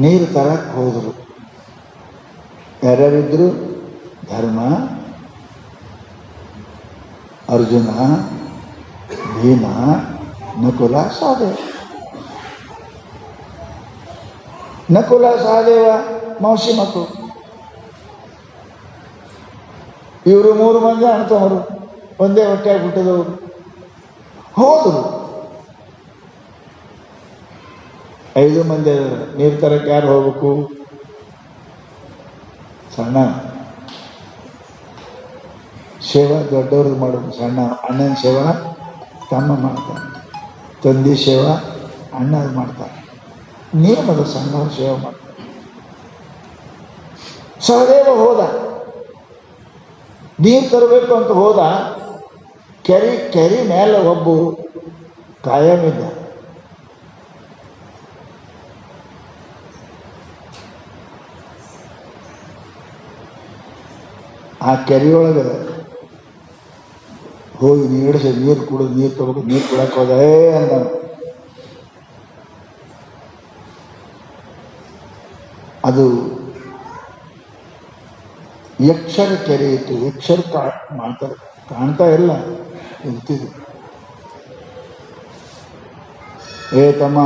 ನೀರು ತರಕ್ಕೆ ಹೋದರು. ಯಾರ್ಯಾರಿದ್ರು? ಧರ್ಮ, ಅರ್ಜುನ, ಭೀಮ, ನಕುಲ, ಸಹದೇವ. ನಕುಲ ಸಹದೇವ ಮೌಸಿ ಮಕ್ಕಳು. ಇವರು 3 ಮಂದಿ ಅಣ್ತವರು, ಒಂದೇ ಹೊಟ್ಟೆಯಾಗಿ ಹುಟ್ಟಿದವರು. ಹೋದರು. 5 ಮಂದಿ ಅದರ. ನೀರು ತರಕ್ಕೆ ಯಾರು ಹೋಗ್ಬೇಕು? ಸಣ್ಣ ಸೇವಾ ದೊಡ್ಡವ್ರದ್ದು ಮಾಡೋದು, ಸಣ್ಣ ಅಣ್ಣನ ಸೇವಾ ತಮ್ಮ ಮಾಡ್ತಾರೆ, ತಂದೆ ಸೇವಾ ಅಣ್ಣ ಮಾಡ್ತಾರೆ, ನಿಯಮದ ಸಣ್ಣವ್ರ ಸೇವೆ ಮಾಡ್ತಾರೆ. ಸಹದೇವ ಹೋದ, ನೀರು ತರಬೇಕು ಅಂತ ಹೋದ. ಕೆರೆ ಮೇಲೆ ಒಬ್ಬ ಕಾಯಮಿದ್ದ. ಆ ಕೆರೆಯೊಳಗೆ ಹೋಗಿ ನೀರು ಕುಡಿದು ನೀರು ತಗೋಬೇಕು, ನೀರು ಕುಡಕ್ಕೆ ಹೋದ ಅಂದ. ಅದು ಯಕ್ಷರ ಕೆರೆ ಇತ್ತು. ಯಕ್ಷರು ಕಾಣ್ತಾ ಇಲ್ಲ, ಇರ್ತಿದ್ರು. ಏ ತಮ್ಮ,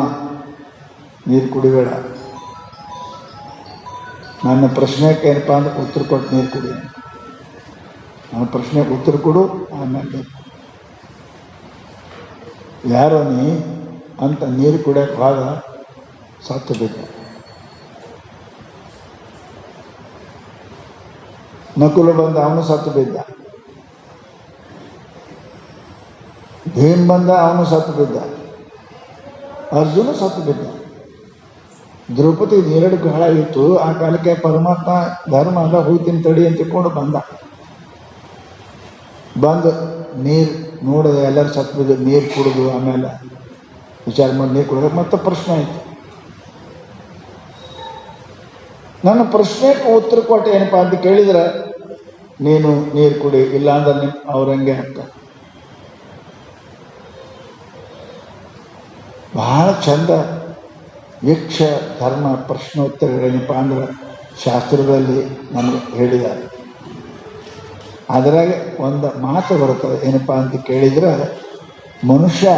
ನೀರು ಕುಡಿಬೇಡ, ನನ್ನ ಪ್ರಶ್ನೆಗೆ ಏನಪ್ಪ ಅಂದ್ರೆ ಉತ್ತರ ಕೊಟ್ಟು ನೀರು ಕುಡಿ, ನನ್ನ ಪ್ರಶ್ನೆಗೆ ಉತ್ತರ ಕೊಡು, ಆಮೇಲೆ ಯಾರೋ ನೀ ಅಂತ ನೀರು ಕುಡಿಯೋಕೆ ಹೋದ, ಸತ್ತು ಬಿದ್ದ. ನಕುಲ ಬಂದ, ಅವನು ಸತ್ತು ಬಿದ್ದ. ಭೀಮ್ ಬಂದ, ಅವನು ಸತ್ತು ಬಿದ್ದ. ಅರ್ಜುನ ಸತ್ತು ಬಿದ್ದ. ದ್ರೌಪದಿ ಎರಡು ಕಾಲ ಇತ್ತು. ಆ ಕಾಲಕ್ಕೆ ಪರಮಾತ್ಮ ಧರ್ಮ ಅಲ್ಲ, ಹೋಗ್ತೀನಿ ತಡಿ ಅಂತ ತಿಳ್ಕೊಂಡು ಬಂದು ನೀರು ನೋಡಿದ, ಎಲ್ಲರೂ ಸತ್ತು ಬಿದ್ದು, ನೀರು ಕುಡಿದು ಆಮೇಲೆ ವಿಚಾರ ಮಾಡಿ ನೀರು ಕುಡಿದ್ರೆ ಮತ್ತೆ ಪ್ರಶ್ನೆ ಆಯ್ತು. ನನ್ನ ಪ್ರಶ್ನೆಗೆ ಉತ್ತರ ಕೊಟ್ಟು ಏನಪ್ಪ ಅಂತ ಕೇಳಿದ್ರೆ, ನೀನು ನೀರು ಕುಡಿ, ಇಲ್ಲ ಅಂದ್ರೆ ಅವ್ರಂಗೆ ಅಂತ. ಬಹಳ ಚಂದ ಯಕ್ಷ ಧರ್ಮ ಪ್ರಶ್ನೋತ್ತರಗಳೇನಪ್ಪ ಅಂದ್ರೆ ಶಾಸ್ತ್ರದಲ್ಲಿ ನಮಗೆ ಹೇಳಿದ್ದಾರೆ. ಅದರಾಗೆ ಒಂದು ಮಾತು ಬರ್ತದೆ, ಏನಪ್ಪ ಅಂತ ಕೇಳಿದ್ರೆ, ಮನುಷ್ಯ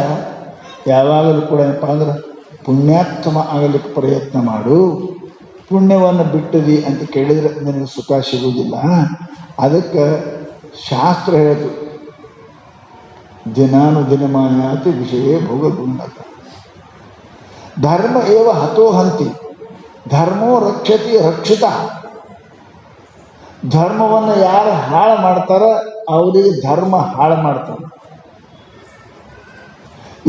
ಯಾವಾಗಲೂ ಕೂಡ ಏನಪ್ಪ ಅಂದ್ರೆ ಪುಣ್ಯಾತ್ಮ ಆಗಲಿಕ್ಕೆ ಪ್ರಯತ್ನ ಮಾಡು. ಪುಣ್ಯವನ್ನು ಬಿಟ್ಟದಿ ಅಂತ ಕೇಳಿದರೆ ನಿನಗೆ ಸುಖ ಸಿಗುವುದಿಲ್ಲ. ಅದಕ್ಕೆ ಶಾಸ್ತ್ರ ಹೇಳೋದು, ದಿನಾನುದಿನಮಾಯಾತಿ ವಿಷಯ ಭೋಗಗುಂಡಕ ಧರ್ಮ ಏವ ಹತೋಹಂತಿ ಧರ್ಮೋ ರಕ್ಷತಿ ರಕ್ಷಿತ. ಧರ್ಮವನ್ನು ಯಾರು ಹಾಳು ಮಾಡ್ತಾರ ಅವರಿಗೆ ಧರ್ಮ ಹಾಳು ಮಾಡ್ತಾರೆ.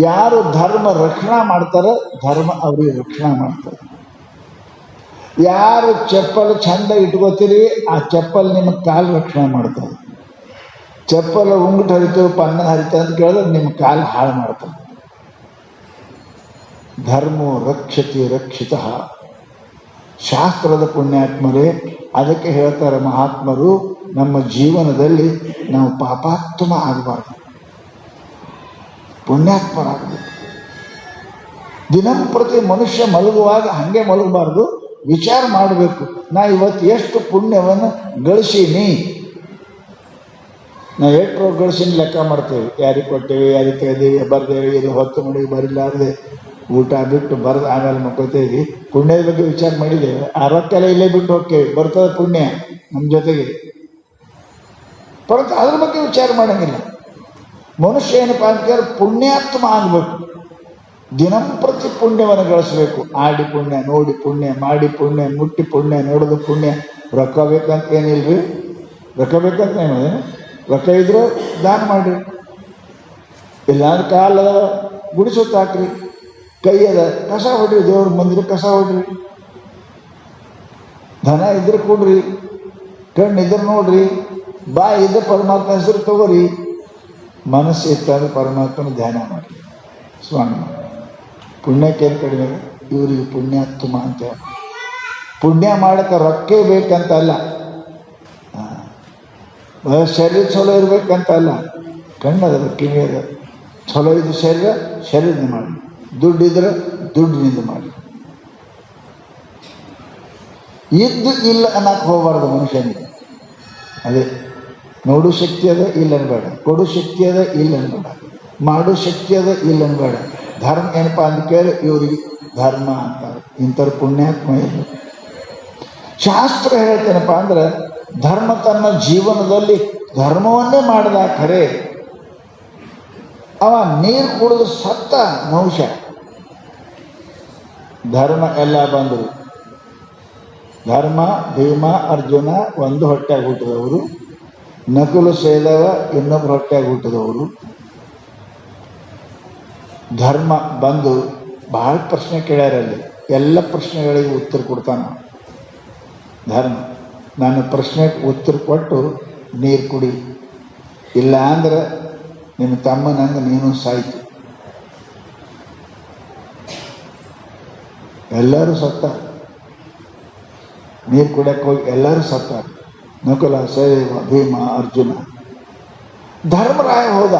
ಯಾರು ಧರ್ಮ ರಕ್ಷಣಾ ಮಾಡ್ತಾರ ಧರ್ಮ ಅವರಿಗೆ ರಕ್ಷಣಾ ಮಾಡ್ತಾರೆ. ಯಾರು ಚಪ್ಪಲ್ ಚಂದ ಇಟ್ಕೋತೀರಿ ಆ ಚಪ್ಪಲ್ ನಿಮ್ಮ ಕಾಲು ರಕ್ಷಣೆ ಮಾಡ್ತಾರೆ. ಚಪ್ಪಲ್ ಉಂಗುಟ್ ಹರಿತು ಪನ್ನ ಹರಿತ ಅಂತ ಕೇಳಿದ್ರೆ ನಿಮ್ಮ ಕಾಲು ಹಾಳು ಮಾಡ್ತಾರೆ. ಧರ್ಮೋ ರಕ್ಷತಿ ರಕ್ಷಿತ. ಶಾಸ್ತ್ರದ ಪುಣ್ಯಾತ್ಮರೇ ಅದಕ್ಕೆ ಹೇಳ್ತಾರೆ ಮಹಾತ್ಮರು, ನಮ್ಮ ಜೀವನದಲ್ಲಿ ನಾವು ಪಾಪಾತ್ಮ ಆಗಬಾರ್ದು, ಪುಣ್ಯಾತ್ಮರಾಗಬೇಕು. ದಿನಂಪ್ರತಿ ಮನುಷ್ಯ ಮಲಗುವಾಗ ಹಾಗೆ ಮಲಗಬಾರ್ದು, ವಿಚಾರ ಮಾಡಬೇಕು. ನಾ ಇವತ್ತು ಎಷ್ಟು ಪುಣ್ಯವನ್ನು ಗಳಿಸೀನಿ, ನಾ ಎಷ್ಟು ಗಳಿಸಿನ ಲೆಕ್ಕ ಮಾಡ್ತೇವೆ. ಯಾರಿಗೆ ಕೊಟ್ಟೇವೆ, ಯಾರಿಗೆ ತೆಗೆದೇವಿ, ಬರ್ದೇವೆ, ಇದು ಹೊತ್ತು ಮಡಿಗೆ ಬರಿಲಾರದೆ ಊಟ ಬಿಟ್ಟು ಬರೆದು ಆಮೇಲೆ ಮಕ್ಕೋತೇವಿ. ಪುಣ್ಯದ ಬಗ್ಗೆ ವಿಚಾರ ಮಾಡಿದ್ದೇವೆ. ಆ ರೊಕ್ಕೆಲ್ಲ ಇಲ್ಲೇ ಬಿಟ್ಟು ಹೋಗ್ತೇವೆ, ಬರ್ತದೆ ಪುಣ್ಯ ನಮ್ಮ ಜೊತೆಗೆ, ಪರತು ಅದ್ರ ಬಗ್ಗೆ ವಿಚಾರ ಮಾಡೋಂಗಿಲ್ಲ. ಮನುಷ್ಯ ಏನಪ್ಪ ಅಂತ ಕೇಳಿದ್ರೆ ಪುಣ್ಯಾತ್ಮ ಆಗಬೇಕು. ದಿನಂಪ್ರತಿ ಪುಣ್ಯವನ್ನು ಗಳಿಸ್ಬೇಕು. ಆಡಿ ಪುಣ್ಯ, ನೋಡಿ ಪುಣ್ಯ, ಮಾಡಿ ಪುಣ್ಯ, ಮುಟ್ಟಿ ಪುಣ್ಯ, ನೋಡೋದು ಪುಣ್ಯ. ರೊಕ್ಕ ಬೇಕಂತ ಏನಿಲ್ರಿ, ರೊಕ್ಕ ಬೇಕಂತ ಏನಿದೆ, ರೊಕ್ಕ ಇದ್ರೆ ದಾನ ಮಾಡಿರಿ, ಇಲ್ಲಾಂದ್ರೆ ಕಾಲ ಗುಡಿ ಸುತ್ತ ಹಾಕ್ರಿ, ಕೈ ಅದ ಕಸ ಹೊಡ್ರಿ, ದೇವ್ರ ಮಂದಿರ ಕಸ ಹೊಡ್ರಿ, ಧನ ಇದ್ರೆ ಕೊಡ್ರಿ, ಕಣ್ಣು ಇದ್ರೆ ನೋಡ್ರಿ, ಬಾಯಿ ಇದ್ರೆ ಪರಮಾತ್ಮ ಹೆಸರು ತಗೋರಿ, ಮನಸ್ಸು ಇತ್ತಂದ್ರೆ ಪರಮಾತ್ಮನ ಧ್ಯಾನ ಮಾಡಿ. ಸ್ವಾಮಿ ಪುಣ್ಯಕ್ಕೇನು ಕಡಿಮೆ, ಇವರಿಗೆ ಪುಣ್ಯಾತ್ಮ ಅಂತ. ಪುಣ್ಯ ಮಾಡೋಕ್ಕೆ ರೊಕ್ಕ ಬೇಕಂತ ಅಲ್ಲ, ಶರೀರ ಚಲೋ ಇರ್ಬೇಕಂತ ಅಲ್ಲ. ಕಣ್ಣದ ಕಿವಿ ಅದ, ಚಲೋ ಇದ್ದ ಶರೀರದಿಂದ ಮಾಡಿ, ದುಡ್ಡಿದ್ರೆ ದುಡ್ಡಿನಿಂದ ಮಾಡಿ. ಇದ್ದು ಇಲ್ಲ ಅನ್ನಕ್ಕೆ ಹೋಗಬಾರ್ದು ಮನುಷ್ಯನಿಗೆ. ಅದೇ ನೋಡು ಶಕ್ತಿ ಅದ ಇಲ್ಲ ಅನ್ಬೇಡ, ಕೊಡು ಶಕ್ತಿ ಅದ ಇಲ್ಲ ಅನ್ಬೇಡ, ಮಾಡು ಶಕ್ತಿ ಅದ ಇಲ್ಲ ಅನ್ಬೇಡ. ಧರ್ಮ ಏನಪ್ಪ ಅಂತ ಕೇಳಿ ಇವರಿಗೆ ಧರ್ಮ ಅಂತಾರೆ. ಇಂಥವ್ರು ಪುಣ್ಯಾತ್ಮ ಇಲ್ಲ. ಶಾಸ್ತ್ರ ಹೇಳ್ತೇನಪ್ಪ ಅಂದ್ರೆ, ಧರ್ಮ ತನ್ನ ಜೀವನದಲ್ಲಿ ಧರ್ಮವನ್ನೇ ಮಾಡಿದ ಖರೆ ಅವ ನೀರು ಕುಡಿದು ಸತ್ತ ನಹುಷ. ಧರ್ಮ ಎಲ್ಲ ಬಂದರು. ಧರ್ಮ, ಭೀಮ, ಅರ್ಜುನ ಒಂದು ಹೊಟ್ಟೆಯಾಗಿ ಹುಟ್ಟಿದವರು, ನಕುಲು ಸೇದವ ಇನ್ನೊಬ್ಬರು ಹೊಟ್ಟೆಯಾಗಿ ಹುಟ್ಟಿದವರು. ಧರ್ಮ ಬಂದು ಭಾಳ ಪ್ರಶ್ನೆ ಕೇಳ್ಯಾರಲ್ಲಿ, ಎಲ್ಲ ಪ್ರಶ್ನೆಗಳಿಗೆ ಉತ್ತರ ಕೊಡ್ತಾನ ಧರ್ಮ. ನಾನು ಪ್ರಶ್ನೆಗೆ ಉತ್ತರ ಕೊಟ್ಟು ನೀರು ಕುಡಿ, ಇಲ್ಲ ಅಂದ್ರೆ ನಿಮ್ಮ ತಮ್ಮನಂಗೆ ನೀನು ಸಾಯ್ತು. ಎಲ್ಲರೂ ಸತ್ತ, ನೀರು ಕುಡಿಯಕ್ಕೆ ಹೋಗಿ ಎಲ್ಲರೂ ಸತ್ತ. ನಕುಲ, ಸಹದೇವ, ಭೀಮ, ಅರ್ಜುನ. ಧರ್ಮರಾಯ ಹೋದ,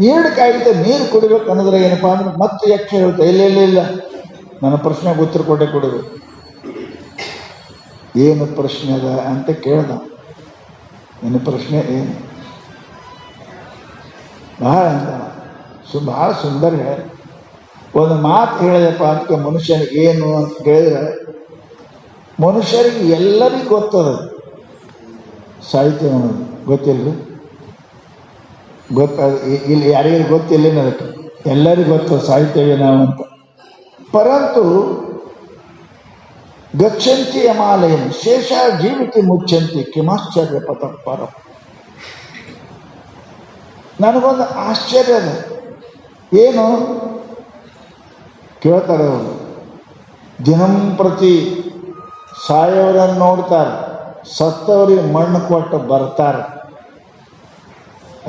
ನೀರು ಕಾಯ್ದೆ ನೀರು ಕುಡಿಬೇಕು ಅನ್ನೋದ್ರೆ ಏನಪ್ಪ ಅಂದ್ರೆ ಮತ್ತೆ ಯಕ್ಷ ಹೇಳ್ತಾ ಇಲ್ಲ ಇಲ್ಲ ಇಲ್ಲ, ನನ್ನ ಪ್ರಶ್ನೆಗೆ ಉತ್ತರ ಕೊಡಬೇಕು. ಏನು ಪ್ರಶ್ನೆ ಅದ ಅಂತ ಕೇಳ್ದ. ನಿನ್ನ ಪ್ರಶ್ನೆ ಏನು? ಭಾಳ ಭಾಳ ಸುಂದರ ಹೇಳ. ಒಂದು ಮಾತು ಹೇಳಿದಪ್ಪ ಅಂತ ಮನುಷ್ಯನಿಗೆ ಏನು ಅಂತ ಕೇಳಿದ್ರೆ, ಮನುಷ್ಯರಿಗೆ ಎಲ್ಲರಿಗೂ ಗೊತ್ತದ ಸಾಹಿತ್ಯ ಅನ್ನೋದು. ಗೊತ್ತಿಲ್ಲ? ಗೊತ್ತಾದ ಇಲ್ಲಿ ಯಾರಿಗೂ ಗೊತ್ತಿಲ್ಲ ಅದಕ್ಕೆ. ಎಲ್ಲರಿಗೂ ಗೊತ್ತದ ಸಾಹಿತ್ಯವೇ ನಾವು ಅಂತ. ಪರಂತು ಗಚ್ಚಂತಿ ಯಮಾಲಯಂ ಶೇಷ ಜೀವಿತಿ ಮುಚ್ಚಂತಿ ಕಿಮಾಶ್ಚರ್ಯ ಪರ. ನನಗೊಂದು ಆಶ್ಚರ್ಯ ಅದ. ಏನು ಕೇಳ್ತಾರೆ ಅವರು, ದಿನಂಪ್ರತಿ ಸಾಯೋರನ್ನು ನೋಡ್ತಾರೆ, ಸತ್ತವರಿಗೆ ಮಣ್ಣು ಕೊಟ್ಟು ಬರ್ತಾರೆ.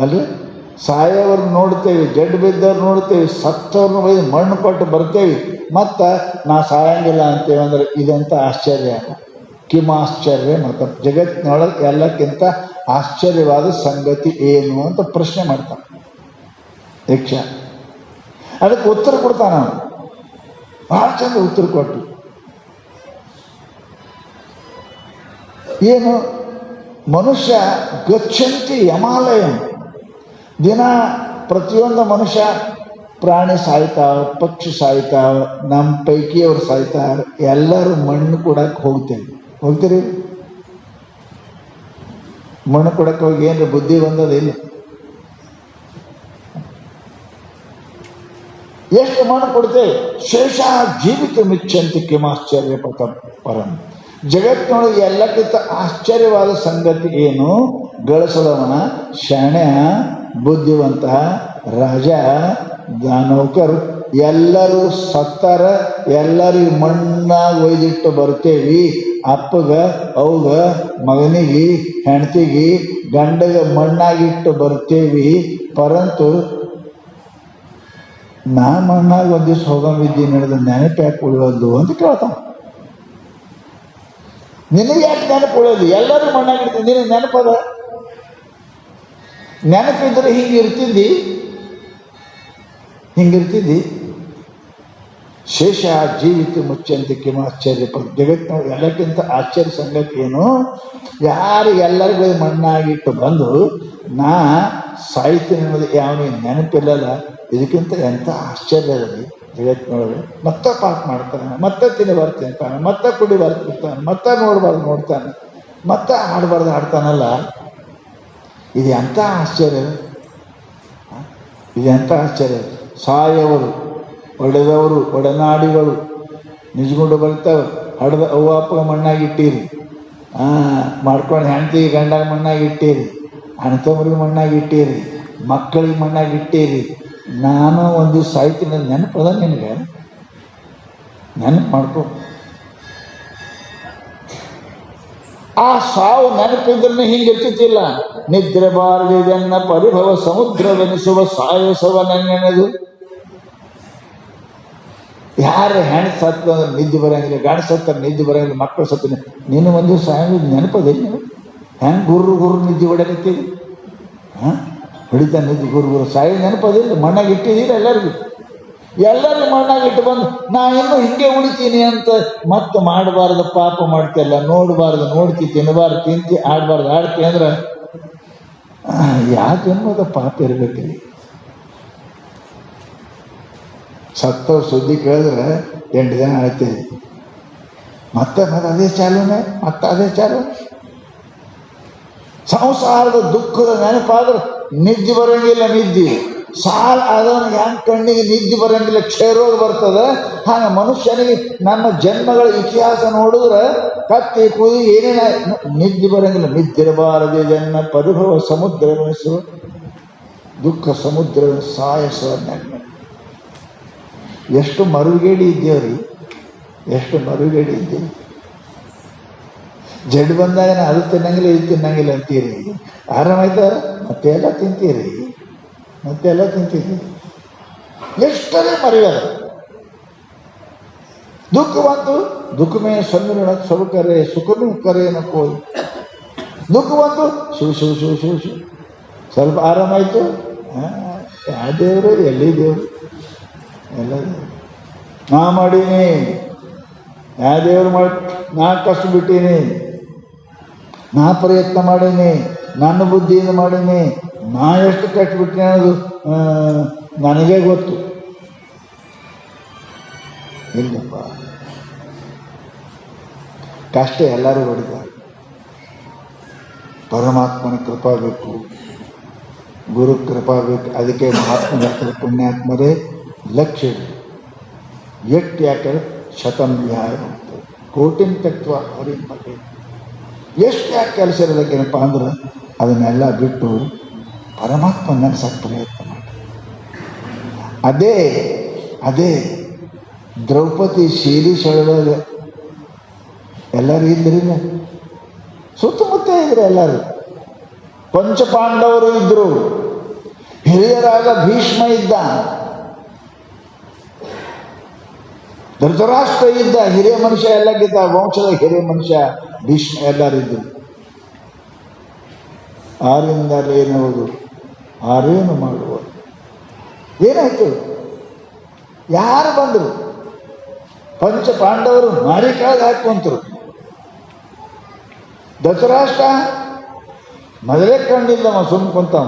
ಅಲ್ಲಿ ಸಾಯೋವ್ರನ್ನ ನೋಡ್ತೇವೆ, ಜಡ್ ಬಿದ್ದವ್ರು ನೋಡ್ತೇವೆ, ಸತ್ತವ್ರನ್ನ ಒಯ್ದು ಮಣ್ಣು ಕೊಟ್ಟು ಬರ್ತೇವೆ, ಮತ್ತು ನಾ ಸಾಯಂಗಿಲ್ಲ ಅಂತೇವೆ. ಅಂದ್ರೆ ಇದಂತ ಆಶ್ಚರ್ಯ. ಕಿಮಾಶ್ಚರ್ಯ ಮತ್ತು ಜಗತ್ತಿನೊಳಗೆ ಎಲ್ಲಕ್ಕಿಂತ ಆಶ್ಚರ್ಯವಾದ ಸಂಗತಿ ಏನು ಅಂತ ಪ್ರಶ್ನೆ ಮಾಡ್ತಾನೆ ಯಕ್ಷ. ಅದಕ್ಕೆ ಉತ್ತರ ಕೊಡ್ತಾನ ಅವನು. ಭಾಳ ಚಂದ ಉತ್ತರ ಕೊಟ್ಟು, ಏನು ಮನುಷ್ಯ ಗಚ್ಚಂತಿ ಯಮಾಲಯ, ದಿನ ಪ್ರತಿಯೊಂದು ಮನುಷ್ಯ ಪ್ರಾಣಿ ಸಾಯ್ತಾವ, ಪಕ್ಷಿ ಸಾಯ್ತಾವ, ನಮ್ಮ ಪೈಕಿಯವ್ರು ಸಾಯ್ತಾರೆ, ಎಲ್ಲರೂ ಮಣ್ಣು ಕೊಡಕ್ಕೆ ಹೋಗ್ತೀರಿ. ಮಣ್ಣು ಕೊಡಕ್ಕೆ ಹೋಗಿ ಏನ್ರಿ ಬುದ್ಧಿ ಬಂದದಿಲ್ಲ? ಎಷ್ಟು ಮಣ್ಣು ಕೊಡ್ತೇವೆ? ಶೇಷ ಜೀವಿತ ಮಿಚ್ಚಂತಿ ಕಿಮಾಶ್ಚರ್ಯ ಪರಂ. ಜಗತ್ತಿನೊಳಗೆ ಎಲ್ಲಕ್ಕಿಂತ ಆಶ್ಚರ್ಯವಾದ ಸಂಗತಿ ಏನು? ಗಳಿಸದವನ, ಶಾಣೆ, ಬುದ್ಧಿವಂತ, ರಾಜ, ನೌಕರು ಎಲ್ಲರೂ ಸತ್ತಾರ, ಎಲ್ಲರಿಗೂ ಮಣ್ಣಾಗಿ ಒಯ್ದಿಟ್ಟು ಬರ್ತೇವಿ. ಅಪ್ಪಗ, ಅವ್ಗ, ಮಗನಿಗೆ, ಹೆಂಡತಿಗೆ, ಗಂಡಗೆ ಮಣ್ಣಾಗಿಟ್ಟು ಬರ್ತೇವಿ. ಪರಂತು ನಾ ಮಣ್ಣಾಗಿ ಒಂದು ದಿವ್ಸ ಹೋಗಂಬಿದ್ದೀನಿ ಹೇಳಿದ್ರೆ ನೆನಪು ಯಾಕೆ ಉಳಿಯೋದು ಅಂತ ಕೇಳ್ತಾವ. ನಿನಗೆ ಯಾಕೆ ನೆನಪು ಉಳಿಯೋದು? ಎಲ್ಲರೂ ಮಣ್ಣಾಗಿರ್ತೀನಿ, ನಿನಗೆ ನೆನಪದ? ನೆನಪಿದ್ರೆ ಹಿಂಗಿರ್ತಿದ್ದಿ. ಶೇಷ ಜೀವಿತ ಮುಚ್ಚಂತೆ ಕಿಮಾಶ್ಚರ್ಯ ಪದ. ಜಗತ್ತಿನ ಎಲ್ಲಕ್ಕಿಂತ ಆಶ್ಚರ್ಯ ಸಂಗತಿ ಏನು? ಯಾರು ಎಲ್ಲರಿಗೂ ಮಣ್ಣಾಗಿಟ್ಟು ಬಂದು ನಾ ಸಾಹಿತ್ಯ ಅನ್ನೋದು ಯಾವನಿಗೆ ನೆನಪಿಲ್ಲಲ್ಲ. ಇದಕ್ಕಿಂತ ಎಂಥ ಆಶ್ಚರ್ಯ ಅದಲ್ಲಿ ಜಗತ್ತಿನೊಳಗೆ. ಮತ್ತೆ ಪಾಠ ಮಾಡ್ತಾನೆ, ಮತ್ತೆ ತಿನ್ನಬಾರ್ದು ತಿಂತಾನೆ, ಮತ್ತೆ ಕುಡಿಬಾರ್ದು ಕುಡ್ತಾನೆ, ಮತ್ತೆ ನೋಡಬಾರ್ದು ನೋಡ್ತಾನೆ, ಮತ್ತೆ ಆಡಬಾರ್ದು ಆಡ್ತಾನಲ್ಲ. ಇದು ಎಂಥ ಆಶ್ಚರ್ಯ! ಇದು ಎಂಥ ಆಶ್ಚರ್ಯ! ಸಾಯವರು, ಒಡೆದವರು, ಒಡನಾಡಿಗಳು ನಿಜಗುಂಡು ಬರ್ತಾವೆ. ಹಡ್ದ ಅವ್ವ ಅಪ್ಪಗೆ ಮಣ್ಣಾಗಿಟ್ಟೀರಿ, ಮಾಡ್ಕೊಂಡು ಹೆಂಡತಿಗೆ ಗಂಡಾಗ ಮಣ್ಣಾಗಿಟ್ಟೀರಿ, ಅಣ್ಣತಮ್ಮರಿಗೆ ಮಣ್ಣಾಗಿಟ್ಟೀರಿ, ಮಕ್ಕಳಿಗೆ ಮಣ್ಣಾಗಿಟ್ಟೀರಿ. ನಾನು ಒಂದು ದಿವ್ಸ ಸಾಯ್ತೀನಿ ನೆನಪದ ನಿನಗೆ? ನೆನಪು ಮಾಡ್ಕೊ. ಆ ಸಾವು ನೆನಪಿದ್ರೆ ಹಿಂಗಿರ್ತಿತ್ತಿಲ್ಲ. ನಿದ್ರೆ ಬಾರದಿದನ್ನ ಪರಿಭವ ಸಮುದ್ರವೆನಿಸುವ ಸಾಯಸವ ನೆನೆದು. ಯಾರು ಹೆಣ್ಣು ಸತ್ತ ನಿದ್ದೆ ಬರೋಂಗಿಲ್ಲ, ಗಂಡು ಸತ್ತ ನಿದ್ದೆ ಬರೋಂಗಿಲ್ಲ, ಮಕ್ಕಳು ಸತ್ತ. ನೀನು ಒಂದು ಸಾಯೋದು ನೆನಪದಿಲ್ಲ? ಹೆಂಗೆ ಗುರು ನಿದ್ದೆ ಹೊಡಕತ್ತೀವಿ? ಹೊಡಿತಾ ನಿದ್ದೆ ಗುರು ಸಾಯೋ ನೆನಪದಿಲ್ಲ? ಮಣ್ಣಾಗಿ ಇಟ್ಟಿದ್ದೀರ ಎಲ್ಲರಿಗೂ ಮಣ್ಣಾಗಿಟ್ಟು ಬಂದು ನಾ ಇನ್ನೂ ಹಿಂಗೆ ಉಳಿತೀನಿ ಅಂತ ಮತ್ತೆ ಮಾಡಬಾರ್ದು ಪಾಪ ಮಾಡ್ತಿಲ್ಲ. ನೋಡಬಾರ್ದು ನೋಡ್ತಿ, ತಿನ್ನಬಾರ್ದು ತಿಂತಿ, ಆಡಬಾರ್ದು ಆಡ್ತಿ ಅಂದ್ರೆ ಯಾವ ಜನ್ಮದ ಪಾಪ ಇರಬೇಕಿಲ್ಲ. ಸತ್ತವ್ರ ಸುದ್ದಿ ಕೇಳಿದ್ರೆ 8 ದಿನ ಆಳ್ತೀವಿ, ಮತ್ತೆ ಅದೇ ಚಾಲೂನೆ, ಅದೇ ಚಾಲು. ಸಂಸಾರದ ದುಃಖದ ನೆನಪಾದ್ರೆ ನಿದ್ದೆ ಬರೋಂಗಿಲ್ಲ. ನಿದ್ದೆ ಸಾಲ ಆದವನು ಹೆಂಗೆ ಕಣ್ಣಿಗೆ ನಿದ್ದೆ ಬರೋಂಗಿಲ್ಲ, ಕ್ಷಯರೋಗ ಬರ್ತದೆ. ಹಾಗೆ ಮನುಷ್ಯನಿಗೆ ನಮ್ಮ ಜನ್ಮಗಳ ಇತಿಹಾಸ ನೋಡಿದ್ರೆ ಕತ್ತಿ ಕೂದಿ ಏನೇನ ನಿದ್ದೆ ಬರೋಂಗಿಲ್ಲ. ನಿದ್ದಿರಬಾರದೆ ಜನ್ಮ ಪರಿಭವ ಸಮುದ್ರವೆನಿಸುವ ದುಃಖ ಸಮುದ್ರ ಸಾಯಸುವ ನೆನ್ನೆ. ಎಷ್ಟು ಮರುಗೇಡಿ ಇದ್ದೇವ್ರಿ, ಎಷ್ಟು ಮರುಗೇಡಿ ಇದ್ದೇವೆ. ಜಡ್ ಬಂದಾಗ ಅದು ತಿನ್ನಂಗಿಲ್ಲ ಇದು ತಿನ್ನಂಗಿಲ್ಲ ಅಂತೀರಿ. ಆರಾಮಾಯ್ತಾರ ಮತ್ತೆಲ್ಲ ತಿಂತೀರಿ, ಮತ್ತೆಲ್ಲ ತಿಂತೀರಿ. ಎಷ್ಟರೇ ಮರೆಯದ. ದುಃಖ ಬಂತು, ದುಃಖಮೇ ಸೊನ್ನಿನ ಸೊಬಕರೆ ಸುಖನೂ ಕರೆ ನಕ್ಕೋ. ದುಃಖ ಬಂತು, ಶಿವ ಸ್ವಲ್ಪ ಆರಾಮಾಯ್ತು. ಯಾವ ದೇವರು? ಎಲ್ಲಿ ದೇವರು? ಎಲ್ಲ ನಾ ಮಾಡೀನಿ, ಯಾ ದೇವರು ಮಾಡಿ ನಾ ಕಷ್ಟ ಬಿಟ್ಟೀನಿ, ನಾ ಪ್ರಯತ್ನ ಮಾಡೀನಿ, ನನ್ನ ಬುದ್ಧಿಯಿಂದ ಮಾಡೀನಿ, ನಾ ಎಷ್ಟು ಕಟ್ಟಿಬಿಟ್ಟೆ ಅನ್ನೋದು ನನಗೇ ಗೊತ್ತು. ಇಲ್ಲಪ್ಪ, ಕಷ್ಟ ಎಲ್ಲರೂ ಹೊಡಿತಾರೆ. ಪರಮಾತ್ಮನ ಕೃಪಾ ಬೇಕು, ಗುರು ಕೃಪಾ ಬೇಕು. ಅದಕ್ಕೆ ಮಹಾತ್ಮ ಪುಣ್ಯಾತ್ಮರೇ ಲಕ್ಷ್ಯ ಎಷ್ಟು ಯಾಕೆ ಶತಂ ವಿಹಾರ ಕೋಟಿನ ತತ್ವ ಹರಿನ್ ಬಗ್ಗೆ ಎಷ್ಟು ಯಾಕೆ ಕೆಲಸ ಇರೋದಕ್ಕೇನಪ್ಪ ಅಂದ್ರೆ ಅದನ್ನೆಲ್ಲ ಬಿಟ್ಟು ಪರಮಾತ್ಮ ನೆನೆಸಕ್ಕೆ ಪ್ರಯತ್ನ ಮಾಡಿ. ಅದೇ ದ್ರೌಪದಿ ಶೀಲಿ ಸೆಳೆದಾಗ ಎಲ್ಲರೂ ಇದ್ರಿಲ್ಲ, ಸುತ್ತಮುತ್ತ ಇದ್ರು ಎಲ್ಲರೂ. ಪಂಚಪಾಂಡವರು ಇದ್ರು, ಹಿರಿಯರಾಗ ಭೀಷ್ಮ ಇದ್ದ, ಧೃತರಾಷ್ಟ್ರ ಇದ್ದ, ಹಿರಿಯ ಮನುಷ್ಯ ಎಲ್ಲಕ್ಕಿದ್ದ, ವಂಶದ ಹಿರಿಯ ಮನುಷ್ಯ ಭೀಷ್ಮ ಎಲ್ಲರಿದ್ರು. ಆರಿಂದಲೇನುವುದು ಆರೇನು ಮಾಡುವುದು. ಏನಾಯ್ತು? ಯಾರು ಬಂದರು? ಪಂಚ ಪಾಂಡವರು ಮಾರಿ ಕೆಳಗೆ ಹಾಕೊಂತರು. ಧೃತರಾಷ್ಟ್ರ ಮೊದಲೇ ಕಂಡಿದ್ದವ ಸುಮ್ ಕುಂತವ.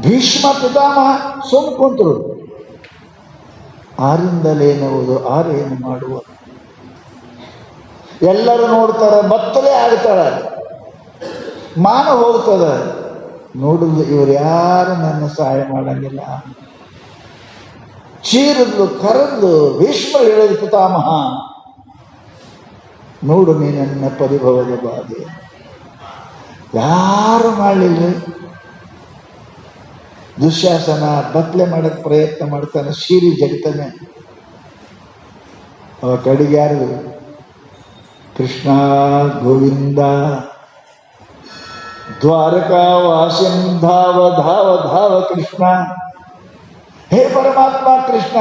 ಭೀಷ್ಮ ಪಿತಾಮಹ ಸುಮ್ ಕುಂತರು. ಆರಿಂದಲೇನುವುದು ಆರೇನು ಮಾಡುವ. ಎಲ್ಲರೂ ನೋಡ್ತಾರೆ, ಬತ್ತಲೇ ಆಗ್ತಾಳೆ, ಮಾನ ಹೋಗ್ತದೆ. ನೋಡಿದ್ರು ಇವರು ಯಾರು ನನ್ನ ಸಹಾಯ ಮಾಡಂಗಿಲ್ಲ. ಚೀರದ್ಲು ಕರೆದ್ಲು, ಭೀಷ್ಮ ಹೇಳಿದ ಪಿತಾಮಹ ನೋಡು ನೀ ನನ್ನ ಪರಿಭವದ ಬಾಧೆ. ಯಾರು ಮಾಡಲಿಲ್ಲ. ದುಶ್ಯಾಸನ ಬತ್ಲೆ ಮಾಡಕ್ಕೆ ಪ್ರಯತ್ನ ಮಾಡ್ತಾನೆ, ಶೀರಿ ಜಗತ್ತಾನೆ. ಅವ ಕಡೆಗೆ ಯಾರು? ಕೃಷ್ಣ ಗೋವಿಂದ ದ್ವಾರಕಾ ವಾಸಿಂ ಧಾವ ಧಾವ ಧಾವ ಕೃಷ್ಣ. ಹೇ ಪರಮಾತ್ಮ ಕೃಷ್ಣ,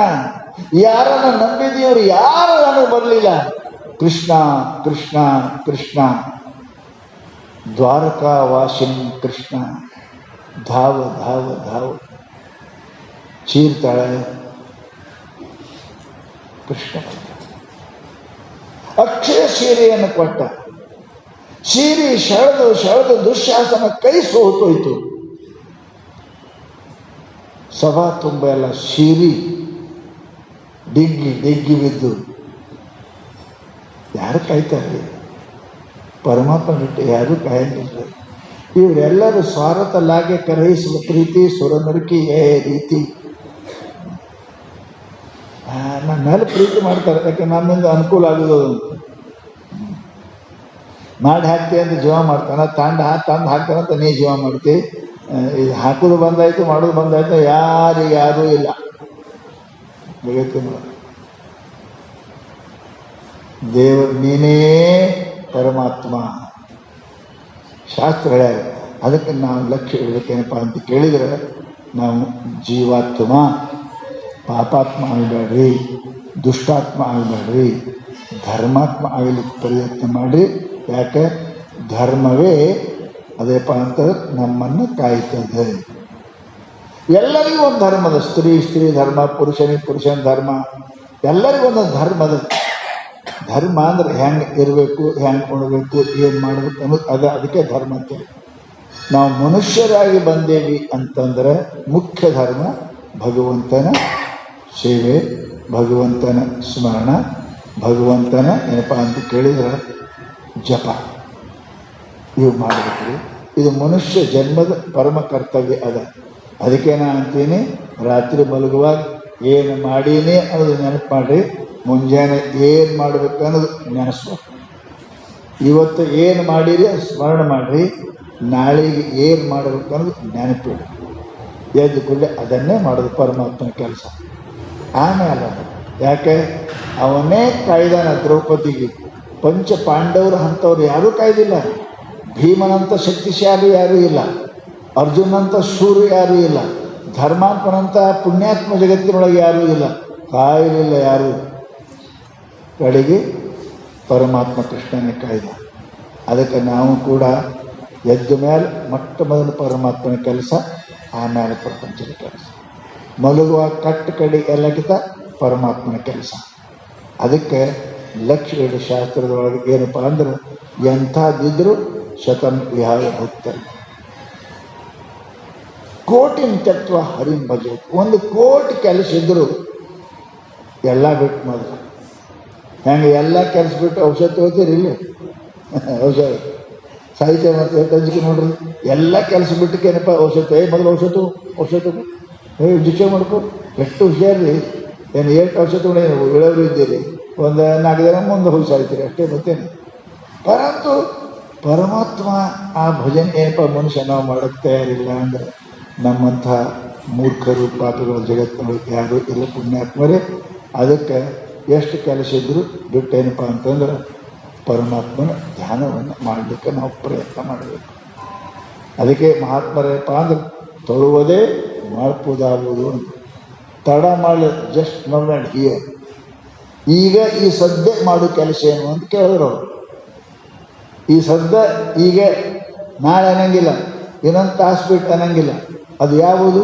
ಯಾರನ್ನ ನಂಬಿದೀವ್ರು ಯಾರು ನನಗೆ ಬರಲಿಲ್ಲ. ಕೃಷ್ಣ ಕೃಷ್ಣ ಕೃಷ್ಣ ದ್ವಾರಕಾ ವಾಸಿಂ ಕೃಷ್ಣ ಧಾವ ಧಾವ ಧಾವ. ಚೀರ್ತಾಳೆ ಕೃಷ್ಣ. ಅಕ್ಷಯ ಸೀರೆಯನ್ನು ಕೊಟ್ಟ. ಸೀರೆ ಸೆಳೆದು ದುಶ್ಯಾಸನ ಕೈ ಸೋತೋಯ್ತು. ಸಭಾ ತುಂಬ ಎಲ್ಲ ಸೀರಿ ಡಿಗ್ಗಿ ಬಿದ್ದು. ಯಾರು ಕಾಯ್ತಾರೆ? ಪರಮಾತ್ಮ ಬಿಟ್ಟು ಯಾರು ಕಾಯಲಿಲ್ಲ. ಇವರೆಲ್ಲರೂ ಸ್ವಾರ್ಥಲಾಗೆ ಕರಹಿಸುವ ಪ್ರೀತಿ ಸುರನರಕಿ ರೀತಿ. ನನ್ನ ಮೇಲೆ ಪ್ರೀತಿ ಮಾಡ್ತಾರೆ, ಯಾಕೆ ನನ್ನಿಂದ ಅನುಕೂಲ ಆಗೋದು ಮಾಡಿ ಹಾಕ್ತಿ ಅಂತ ಜೀವ ಮಾಡ್ತಾನೆ. ತಂದು ಹಾಕ್ತಾನಂತ ನೀ ಜೀವ ಮಾಡ್ತಿ. ಹಾಕೋದು ಬಂದಾಯ್ತು, ಮಾಡೋದು ಬಂದಾಯ್ತು, ಯಾರೂ ಇಲ್ಲ. ನೀನೇ ಪರಮಾತ್ಮ. ಶಾಸ್ತ್ರ ಹೇಳ್ಯಾರ. ಅದಕ್ಕೆ ನಾವು ಲಕ್ಷ್ಯ ಇಡಬೇಕೇನಪ್ಪ ಅಂತ ಕೇಳಿದರೆ, ನಾವು ಜೀವಾತ್ಮ ಪಾಪಾತ್ಮ ಆಗಬೇಡ್ರಿ, ದುಷ್ಟಾತ್ಮ ಆಗಬೇಡ್ರಿ, ಧರ್ಮಾತ್ಮ ಆಗಲಿಕ್ಕೆ ಪ್ರಯತ್ನ ಮಾಡಿರಿ. ಯಾಕೆ? ಧರ್ಮವೇ ಅದೇಪ್ಪ ಅಂತ ನಮ್ಮನ್ನು ಕಾಯ್ತದೆ. ಎಲ್ಲರಿಗೂ ಒಂದು ಧರ್ಮದ, ಸ್ತ್ರೀ ಧರ್ಮ, ಪುರುಷನ ಧರ್ಮ, ಎಲ್ಲರಿಗೂ ಒಂದೊಂದು ಧರ್ಮದ. ಧರ್ಮ ಅಂದ್ರೆ ಹೆಂಗೆ ಇರಬೇಕು, ಹೆಂಗೆ ಉಣಬೇಕು, ಏನು ಮಾಡಬೇಕು ಅನ್ನೋದು ಅದಕ್ಕೆ ಧರ್ಮ ಅಂತೇಳಿ. ನಾವು ಮನುಷ್ಯರಾಗಿ ಬಂದೇವಿ ಅಂತಂದ್ರೆ ಮುಖ್ಯ ಧರ್ಮ ಭಗವಂತನ ಸೇವೆ, ಭಗವಂತನ ಸ್ಮರಣ, ಭಗವಂತನ ಏನಪ್ಪ ಅಂತ ಕೇಳಿದ್ರೆ ಜಪ, ಇವು ಮಾಡಬೇಕು. ಇದು ಮನುಷ್ಯ ಜನ್ಮದ ಪರಮ ಕರ್ತವ್ಯ ಅದ. ಅದಕ್ಕೆ ನಾನು ಅಂತೀನಿ, ರಾತ್ರಿ ಮಲಗುವಾಗ ಏನು ಮಾಡೀನಿ ಅನ್ನೋದು ನೆನಪು ಮಾಡಿರಿ. ಮುಂಜಾನೆ ಏನು ಮಾಡಬೇಕು ಅನ್ನೋದು ನೆನೆಸ್ಬೇಕು. ಇವತ್ತು ಏನು ಮಾಡಿರಿ ಸ್ಮರಣ ಮಾಡಿರಿ. ನಾಳೆಗೆ ಏನು ಮಾಡಬೇಕು ಅನ್ನೋದು ನೆನಪಿಡಿ. ಎದ್ದು ಕೂಡಲೇ ಅದನ್ನೇ ಮಾಡೋದು ಪರಮಾತ್ಮನ ಕೆಲಸ. ಆಮೇಲೆ ಯಾಕೆ ಅವನೇ ಕಾಯ್ದಾನ ದ್ರೌಪದಿಗೆ. ಪಂಚ ಪಾಂಡವರು ಅಂಥವ್ರು ಯಾರೂ ಕಾಯ್ದಿಲ್ಲ. ಭೀಮನಂಥ ಶಕ್ತಿಶಾಲಿ ಯಾರೂ ಇಲ್ಲ, ಅರ್ಜುನಂಥ ಶೂರು ಯಾರೂ ಇಲ್ಲ, ಧರ್ಮಾತ್ಮನಂಥ ಪುಣ್ಯಾತ್ಮ ಜಗತ್ತಿನೊಳಗೆ ಯಾರೂ ಇಲ್ಲ. ಕಾಯಲಿಲ್ಲ ಯಾರು. ಕಡೆಗೆ ಪರಮಾತ್ಮ ಕೃಷ್ಣನೇ ಕಾಯ್ದ. ಅದಕ್ಕೆ ನಾವು ಕೂಡ ಎದ್ದ ಮೇಲೆ ಮೊಟ್ಟ ಮೊದಲು ಪರಮಾತ್ಮನ ಕೆಲಸ, ಆಮೇಲೆ ಪ್ರಪಂಚದ ಕೆಲಸ. ಮಲಗುವ ಕಟ್ಟು ಕಡೆ ಎಲ್ಲಕ್ಕಿಂತ ಪರಮಾತ್ಮನ ಕೆಲಸ. ಅದಕ್ಕೆ ಲಕ್ಷ್ಯ ಶಾಸ್ತ್ರದೊಳಗೆ ಏನಪ್ಪ ಅಂದ್ರೆ ಎಂಥದ್ದಿದ್ರು ಶತಂ ವಿಹಾಯ ಭಕ್ತ ಕೋಟಿನ ತತ್ವ ಹರಿಂ ಭಜೆ. 1 ಕೋಟಿ ಕೆಲಸ ಇದ್ರು ಎಲ್ಲ ಬಿಟ್ಟು ಮೊದಲು ಹೆಂಗೆ ಎಲ್ಲ ಕೆಲಸ ಬಿಟ್ಟು ಔಷಧ ತಗೋತೀರಿ ಇಲ್ಲಿ ಔಷಧ ಸಾಹಿತ್ಯ ಮತ್ತು ಅಂಜಿಕೆ ನೋಡ್ರಿ ಎಲ್ಲ ಕೆಲಸ ಬಿಟ್ಟಕ್ಕೆ ಏನಪ್ಪ ಔಷಧ ಮೊದಲು ಔಷಧ ಜಿಕ್ಷೆ ಮಾಡ್ಕೊ ಎಷ್ಟು ಹುಷಾರ್ರಿ ಏನು 8 ಔಷಧ ತಗೊಂಡು ಇಳವರು ಇದ್ದೀರಿ ಒಂದು 4 ದಿನ ಮುಂದೆ ಹೋಗಿ ಸಾಯ್ತೀರಿ ಅಷ್ಟೇ ಮತ್ತೇನು. ಪರಂತು ಪರಮಾತ್ಮ ಆ ಭಜನೆ ಏನಪ್ಪ ಮನುಷ್ಯ ನಾವು ಮಾಡೋಕ್ಕೆ ತಯಾರಿಲ್ಲ ಅಂದ್ರೆ ನಮ್ಮಂಥ ಮೂರ್ಖರು ಪಾಪಿಗಳ ಜಗತ್ತಿನೊಳಗೆ ಯಾರು ಇಲ್ಲ ಪುಣ್ಯಾತ್ಮರೇ. ಅದಕ್ಕೆ ಎಷ್ಟು ಕೆಲಸ ಇದ್ದರೂ ಬಿಟ್ಟೇನಪ್ಪ ಅಂತಂದ್ರೆ ಪರಮಾತ್ಮನ ಧ್ಯಾನವನ್ನು ಮಾಡಲಿಕ್ಕೆ ನಾವು ಪ್ರಯತ್ನ ಮಾಡಬೇಕು. ಅದಕ್ಕೆ ಮಹಾತ್ಮರಪ್ಪ ಅಂದ್ರೆ ತೊಳುವುದೇ ಮಾಡ್ಬೋದಾಗುವುದು ಅಂತ ತಡ ಮಾಡಲಿ ಜಸ್ಟ್ ನವ್ ಆ್ಯಂಡ್ ಹಿಯರ್. ಈಗ ಈ ಸದ್ಯ ಮಾಡೋ ಕೆಲಸ ಏನು ಅಂತ ಕೇಳಿದ್ರು ಅವರು. ಈ ಸದ್ಯ ಈಗ ನಾಳೆ ಅನ್ನಂಗಿಲ್ಲ, ಇನ್ನೊಂದು ತಾಸು ಬಿಟ್ಟು ಅನ್ನಂಗಿಲ್ಲ. ಅದು ಯಾವುದು?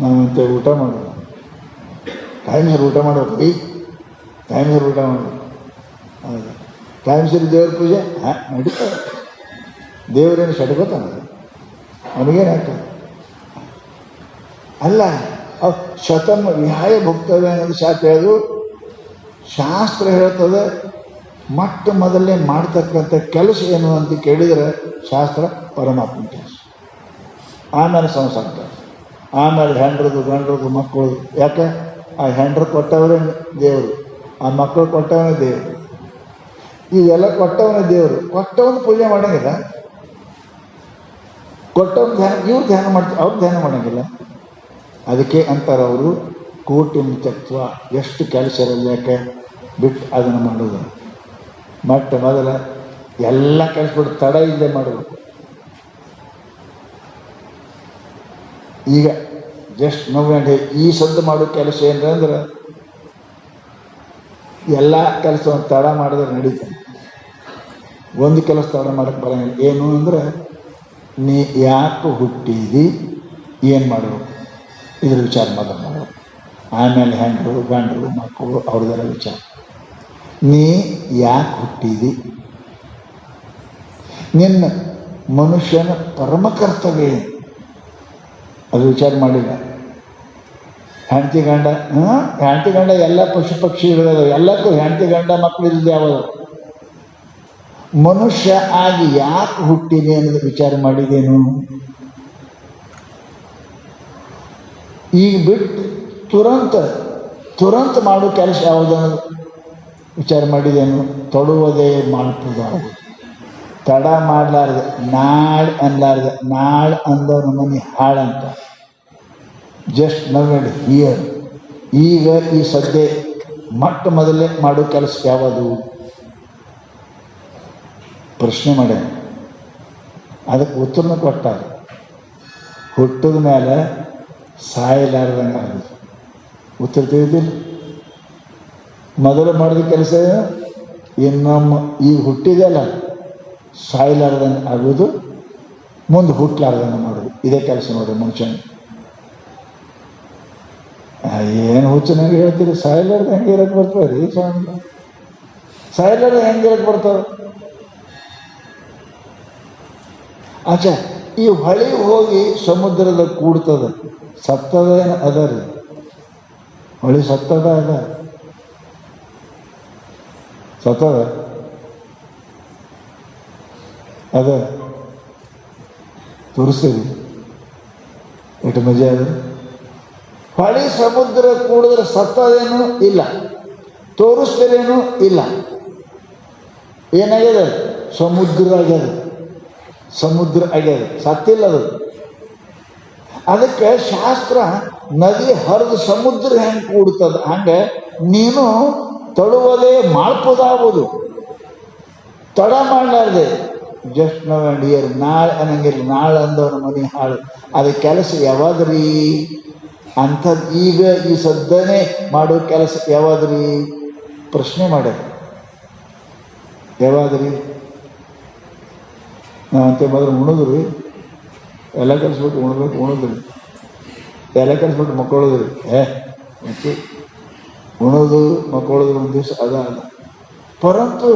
ನಾವಂತೆ ಊಟ ಮಾಡೋದು, ಟೈಮ್ ಸರಿ ಊಟ ಮಾಡೋದು, ಟೈಮ್ ಸರಿ ಊಟ ಮಾಡೋದು. ಹೌದು, ಟೈಮ್ ಸರಿ ದೇವ್ರ ಪೂಜೆ ನಡೀತದೆ. ದೇವರೇನು ಸಡ್ಕೋತಾನ ಅವನಿಗೇನು ಆಗ್ತದೆ ಅಲ್ಲ. ಶತಂ ವಿಹಾಯ ಭುಕ್ತವ್ಯ ಅನ್ನೋದು ಶಾಸ್ತ್ರ ಹೇಳೋದು. ಶಾಸ್ತ್ರ ಹೇಳ್ತದೆ ಮೊಟ್ಟ ಮೊದಲೇ ಮಾಡ್ತಕ್ಕಂಥ ಕೆಲಸ ಏನು ಅಂತ ಕೇಳಿದರೆ ಶಾಸ್ತ್ರ ಪರಮಾತ್ಮ ಕೆಲಸ, ಆಮೇಲೆ ಸಂಸಾರ ಕೆಲಸ, ಆಮೇಲೆ ಹೆಂಡ್ರದು ಗಂಡ್ರದು ಮಕ್ಕಳು. ಯಾಕೆ ಆ ಹೆಂಡ್ರು ಕೊಟ್ಟವರೇ ದೇವರು, ಆ ಮಕ್ಕಳು ಕೊಟ್ಟವನೇ ದೇವರು, ಇವೆಲ್ಲ ಕೊಟ್ಟವನೇ ದೇವರು. ಕೊಟ್ಟವನು ಪೂಜೆ ಮಾಡೋಂಗಿಲ್ಲ, ಕೊಟ್ಟವನು ಧ್ಯಾನ, ಇವ್ರು ಧ್ಯಾನ ಮಾಡ್ತಾರೆ, ಅವ್ರು ಧ್ಯಾನ ಮಾಡೋಂಗಿಲ್ಲ. ಅದಕ್ಕೆ ಅಂತಾರೆ ಅವರು ಕೋಟಿ ತತ್ವ. ಎಷ್ಟು ಕೆಲಸ ಇರಲ್ಲ ಯಾಕೆ ಬಿಟ್ಟು ಅದನ್ನು ಮಾಡೋದು. ಮೊಟ್ಟ ಮೊದಲ ಎಲ್ಲ ಕೆಲಸ ಬಿಟ್ಟು ತಡ ಇಲ್ಲದೆ ಮಾಡಬೇಕು. ಈಗ ಜಸ್ಟ್ ನೋವು ಈ ಸದ್ದು ಮಾಡೋ ಕೆಲಸ ಏನಂದ್ರೆ ಎಲ್ಲ ಕೆಲಸವನ್ನು ತಡ ಮಾಡಿದ್ರೆ ನಡೀತಾನೆ. ಒಂದು ಕೆಲಸ ತಡ ಮಾಡೋಕ್ಕೆ ಬರೋಂಗಿಲ್ಲ. ಏನು ಅಂದ್ರೆ ನೀ ಯಾಕೆ ಹುಟ್ಟಿದಿ, ಏನು ಮಾಡಬೇಕು ಇದ್ರ ವಿಚಾರ ಮೊದಲು ಮಾಡಬೇಕು. ಆಮೇಲೆ ಹೆಂಡ್ರು ಗಂಡ್ರು ಮಕ್ಕಳು ಅವ್ರದ್ದೆಲ್ಲ ವಿಚಾರ. ನೀ ಯಾಕೆ ಹುಟ್ಟಿದಿ, ನಿನ್ನ ಮನುಷ್ಯನ ಪರಮ ಕರ್ತವ್ಯ ಅದು ವಿಚಾರ ಮಾಡಿಲ್ಲ. ಹೆಂಡತಿ ಗಂಡ ಎಲ್ಲ ಪಶು ಪಕ್ಷಿ ಇರೋದು, ಎಲ್ಲಕ್ಕೂ ಹೆಂಡತಿ ಗಂಡ ಮಕ್ಕಳು ಇಲ್ಲದೆ ಯಾವುದು. ಮನುಷ್ಯ ಆಗಿ ಯಾಕೆ ಹುಟ್ಟಿದೆ ಅನ್ನೋದು ವಿಚಾರ ಮಾಡಿದೇನು? ಈಗ ಬಿಟ್ಟು ತುರಂತ ಮಾಡೋ ಕೆಲಸ ಯಾವುದು ವಿಚಾರ ಮಾಡಿದೇನು? ತೊಡುವುದೇ ಮಾಡ್ಬೋದಾಗುದು. ತಡ ಮಾಡಲಾರ್ದೆ, ನಾಳೆ ಅನ್ಲಾರ್ದೆ, ನಾಳೆ ಅಂದವನ ಮನೆ ಹಾಳಂತ. Just now and here. ಈಗ ಈ ಸದ್ಯ ಮೊಟ್ಟ ಮೊದಲೇ ಮಾಡೋ ಕೆಲಸ ಯಾವುದು? ಪ್ರಶ್ನೆ ಮಾಡ್ಯಾನ, ಅದಕ್ಕೆ ಉತ್ತರನ ಕೊಟ್ಟಾರ. ಹುಟ್ಟಿದ ಮೇಲೆ ಸಾಯಲಾರ್ದಂಗೆ ಆಗೋದು. ಉತ್ತರ ತಿಳಿದಿಲ್ಲ. ಮೊದಲು ಮಾಡಿದ ಕೆಲಸ ಇನ್ನೊಮ್ಮೆ ಈಗ ಹುಟ್ಟಿದೆಲ್ಲ ಸಾಯಲಾರ್ದಂಗೆ ಆಗೋದು, ಮುಂದೆ ಹುಟ್ಟಲಾರ್ದಂಗೆ ಮಾಡೋದು. ಇದೇ ಕೆಲಸ ನೋಡಿ ಮನುಷ್ಯನ. ಏನು ಹುಚ್ಚನಾಗಿ ಹೇಳ್ತೀರಿ? ಸಾಯಲಾರ್ದು ಹೆಂಗೆ ಇರಕ್ಕೆ ಬರ್ತವೆ ರೀ ಸ್ವಾಮಿ? ಸಾಯಲಾರ್ದು ಹೆಂಗೆ ಇರಕ್ಕೆ ಬರ್ತಾವೆ? ಆಚೆ ಈ ಹೊಳೆ ಹೋಗಿ ಸಮುದ್ರದ ಕೂಡ್ತದ, ಸತ್ತದ ಏನು ಅದ ರೀ? ಹೊಳೆ ಸತ್ತದ ಅದ, ಸತ್ತದ ಅದ ತೋರಿಸ್ತೀರಿ ಎಷ್ಟು ಮಜಾ ಅದ. ಹೊಳೆ ಸಮುದ್ರ ಕೂಡಿದ್ರೆ ಸತ್ತದೇನು ಇಲ್ಲ, ತೋರಿಸ್ತೀರೇನು ಇಲ್ಲ. ಏನಾಗ್ಯದ? ಸಮುದ್ರ ಆಗ್ಯದ, ಸಮುದ್ರ ಆಗ್ಯದ, ಸತ್ತಿಲ್ಲ ಅದು. ಅದಕ್ಕೆ ಶಾಸ್ತ್ರ ನದಿ ಹರಿದು ಸಮುದ್ರ ಹೆಂಗೆ ಕೂಡ್ತದ ಹಂಗೆ ನೀನು ತೊಡುವುದೇ ಮಾಡ್ಬೋದಾಗ್ಬೋದು. ತಡ ಮಾಡಲಾರ್ದೆ ಜಸ್ಟ್ ನವ್ ಆ್ಯಂಡ್ ಹಿಯರ್. ನಾಳೆ ಅನ್ನಂಗಿಲ್ಲ, ನಾಳೆ ಅಂದವನ ಮನೆ ಹಾಳು. ಅದು ಕೆಲಸ ಯಾವಾದ್ರಿ ಅಂಥದ್ದು? ಈಗ ಈ ಸದ್ಯನೇ ಮಾಡೋ ಕೆಲಸ ಯಾವಾದ್ರಿ? ಪ್ರಶ್ನೆ ಮಾಡ್ಯಾರ, ಯಾವಾದ್ರಿ? ನಾವಂತೆ ಮೊದಲು ಉಣಿದ್ರಿ, ಎಲ್ಲ ಕೆಲಸ ಬಿಟ್ಟು ಉಣ್ಬೇಕು, ಉಣಿದ್ರಿ. ಎಲ್ಲ ಕಲಿಸ್ಬಿಟ್ಟು ಮಕ್ಕಳೋದ್ರಿ ಯಾಕೆ ಉಣೋದು ಮಕ್ಕಳೋದು ಒಂದು ದಿವಸ ಅದ ಪರಂತು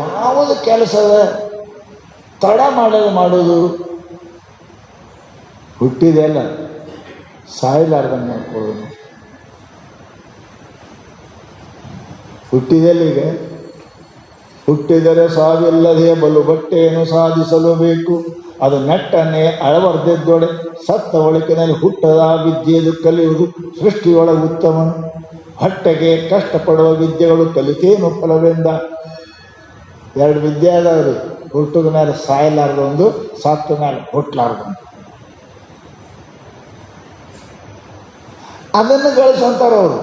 ಯಾವುದು ಕೆಲಸದ ತಡ ಮಾಡೋದು ಹುಟ್ಟಿದೆಲ್ಲ ಸಾಯಲಾರ್ದಂಗೆ ಮಾಡ್ಕೊಳ್ಳೋದು. ಹುಟ್ಟಿದೆಲ್ಲ ಈಗ ಹುಟ್ಟಿದರೆ ಸಾವಿಲ್ಲದೆ ಬಲು ಬಟ್ಟೆಯನ್ನು ಸಾಧಿಸಲು ಬೇಕು. ಅದು ನೆಟ್ಟನ್ನೇ ಅಳವರ್ದೆದ್ದೊಡೆ ಸತ್ತ ಒಳಕಿನಲ್ಲಿ ಹುಟ್ಟದ ವಿದ್ಯೆದು ಕಲಿಯುವುದು ಸೃಷ್ಟಿಯೊಳಗೆ ಉತ್ತಮನು. ಹೊಟ್ಟೆಗೆ ಕಷ್ಟಪಡುವ ವಿದ್ಯೆಗಳು ಕಲಿತೇನು ಫಲವೆಂದ. ಎರಡು ವಿದ್ಯೆ ಅದಾವ್ರಿ, ಹುಟ್ಟಿದ ಮೇಲೆ ಸಾಯಲಾರ್ದೊಂದು, ಸತ್ತ ಮೇಲೆ ಹುಟ್ಟಲಾರ್ದೊಂದು. ಅದನ್ನು ಗಳಿಸಂತಾರ ಅವರು.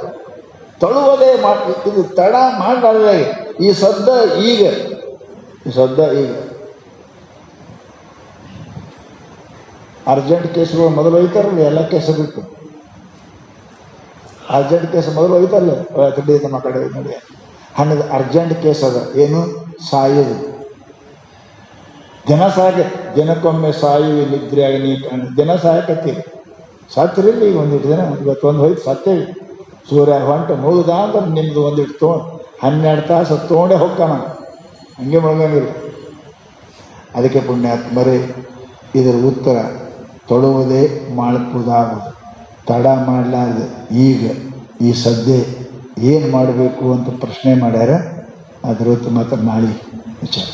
ತೊಳುವುದೇ ಮಾಡಿ ಇದು ತಡ ಮಾಡಲಾರ್ದೆ ಈ ಸದ್ದ ಈಗ ಅರ್ಜೆಂಟ್ ಕೇಸ್ಗಳು ಮೊದಲು ಒಯ್ತಾರಲ್ಲ, ಎಲ್ಲ ಕೇಸ ಬಿಟ್ಟು ಅರ್ಜೆಂಟ್ ಕೇಸ್ ಮೊದಲು ಒಯ್ತಾರಲ್ಲ, ನಮ್ಮ ಕಡೆ ನೋಡಿ ಹಣ್ಣದು ಅರ್ಜೆಂಟ್ ಕೇಸ್ ಅದ. ಏನು ಸಾಯೋದು, ದಿನಕ್ಕೊಮ್ಮೆ ಸಾಯುವ ನಿದ್ರೆಯಾಗಿ ನೀ ದಿನ ಸಾಯಕತ್ತೀರಿ. ಸತ್ತಿರಿಲ್ಲ ಈಗ ಒಂದಿಟ್ಟು ದಿನ, ಇವತ್ತೊಂದು ಹೋಯ್ತು ಸತ್ತೇವಿ. ಸೂರ್ಯ ಹೊಂಟು ಮುಗಿದ ಅಂದ್ರೆ ನಿಮ್ದು ಒಂದಿಟ್ಟು ತೊಗೊಂಡು 12 ತಾಸು ತೊಗೊಂಡೇ ಹೋಗ್ತಾನ, ಹಂಗೆ ಮುಳುಗಂಗಿಲ್ಲ. ಅದಕ್ಕೆ ಪುಣ್ಯಾತ್ಮರೇ ಇದರ ಉತ್ತರ ತೊಳುವುದೇ ಮಾಡ್ಬೋದಾಗುವುದು. ತಡ ಮಾಡಲಾರ್ದೆ ಈಗ ಈ ಸದ್ಯ ಏನು ಮಾಡಬೇಕು ಅಂತ ಪ್ರಶ್ನೆ ಮಾಡ್ಯಾರ. ಅದರ ಮಾತ್ರ ನಾಳೆ ವಿಚಾರ.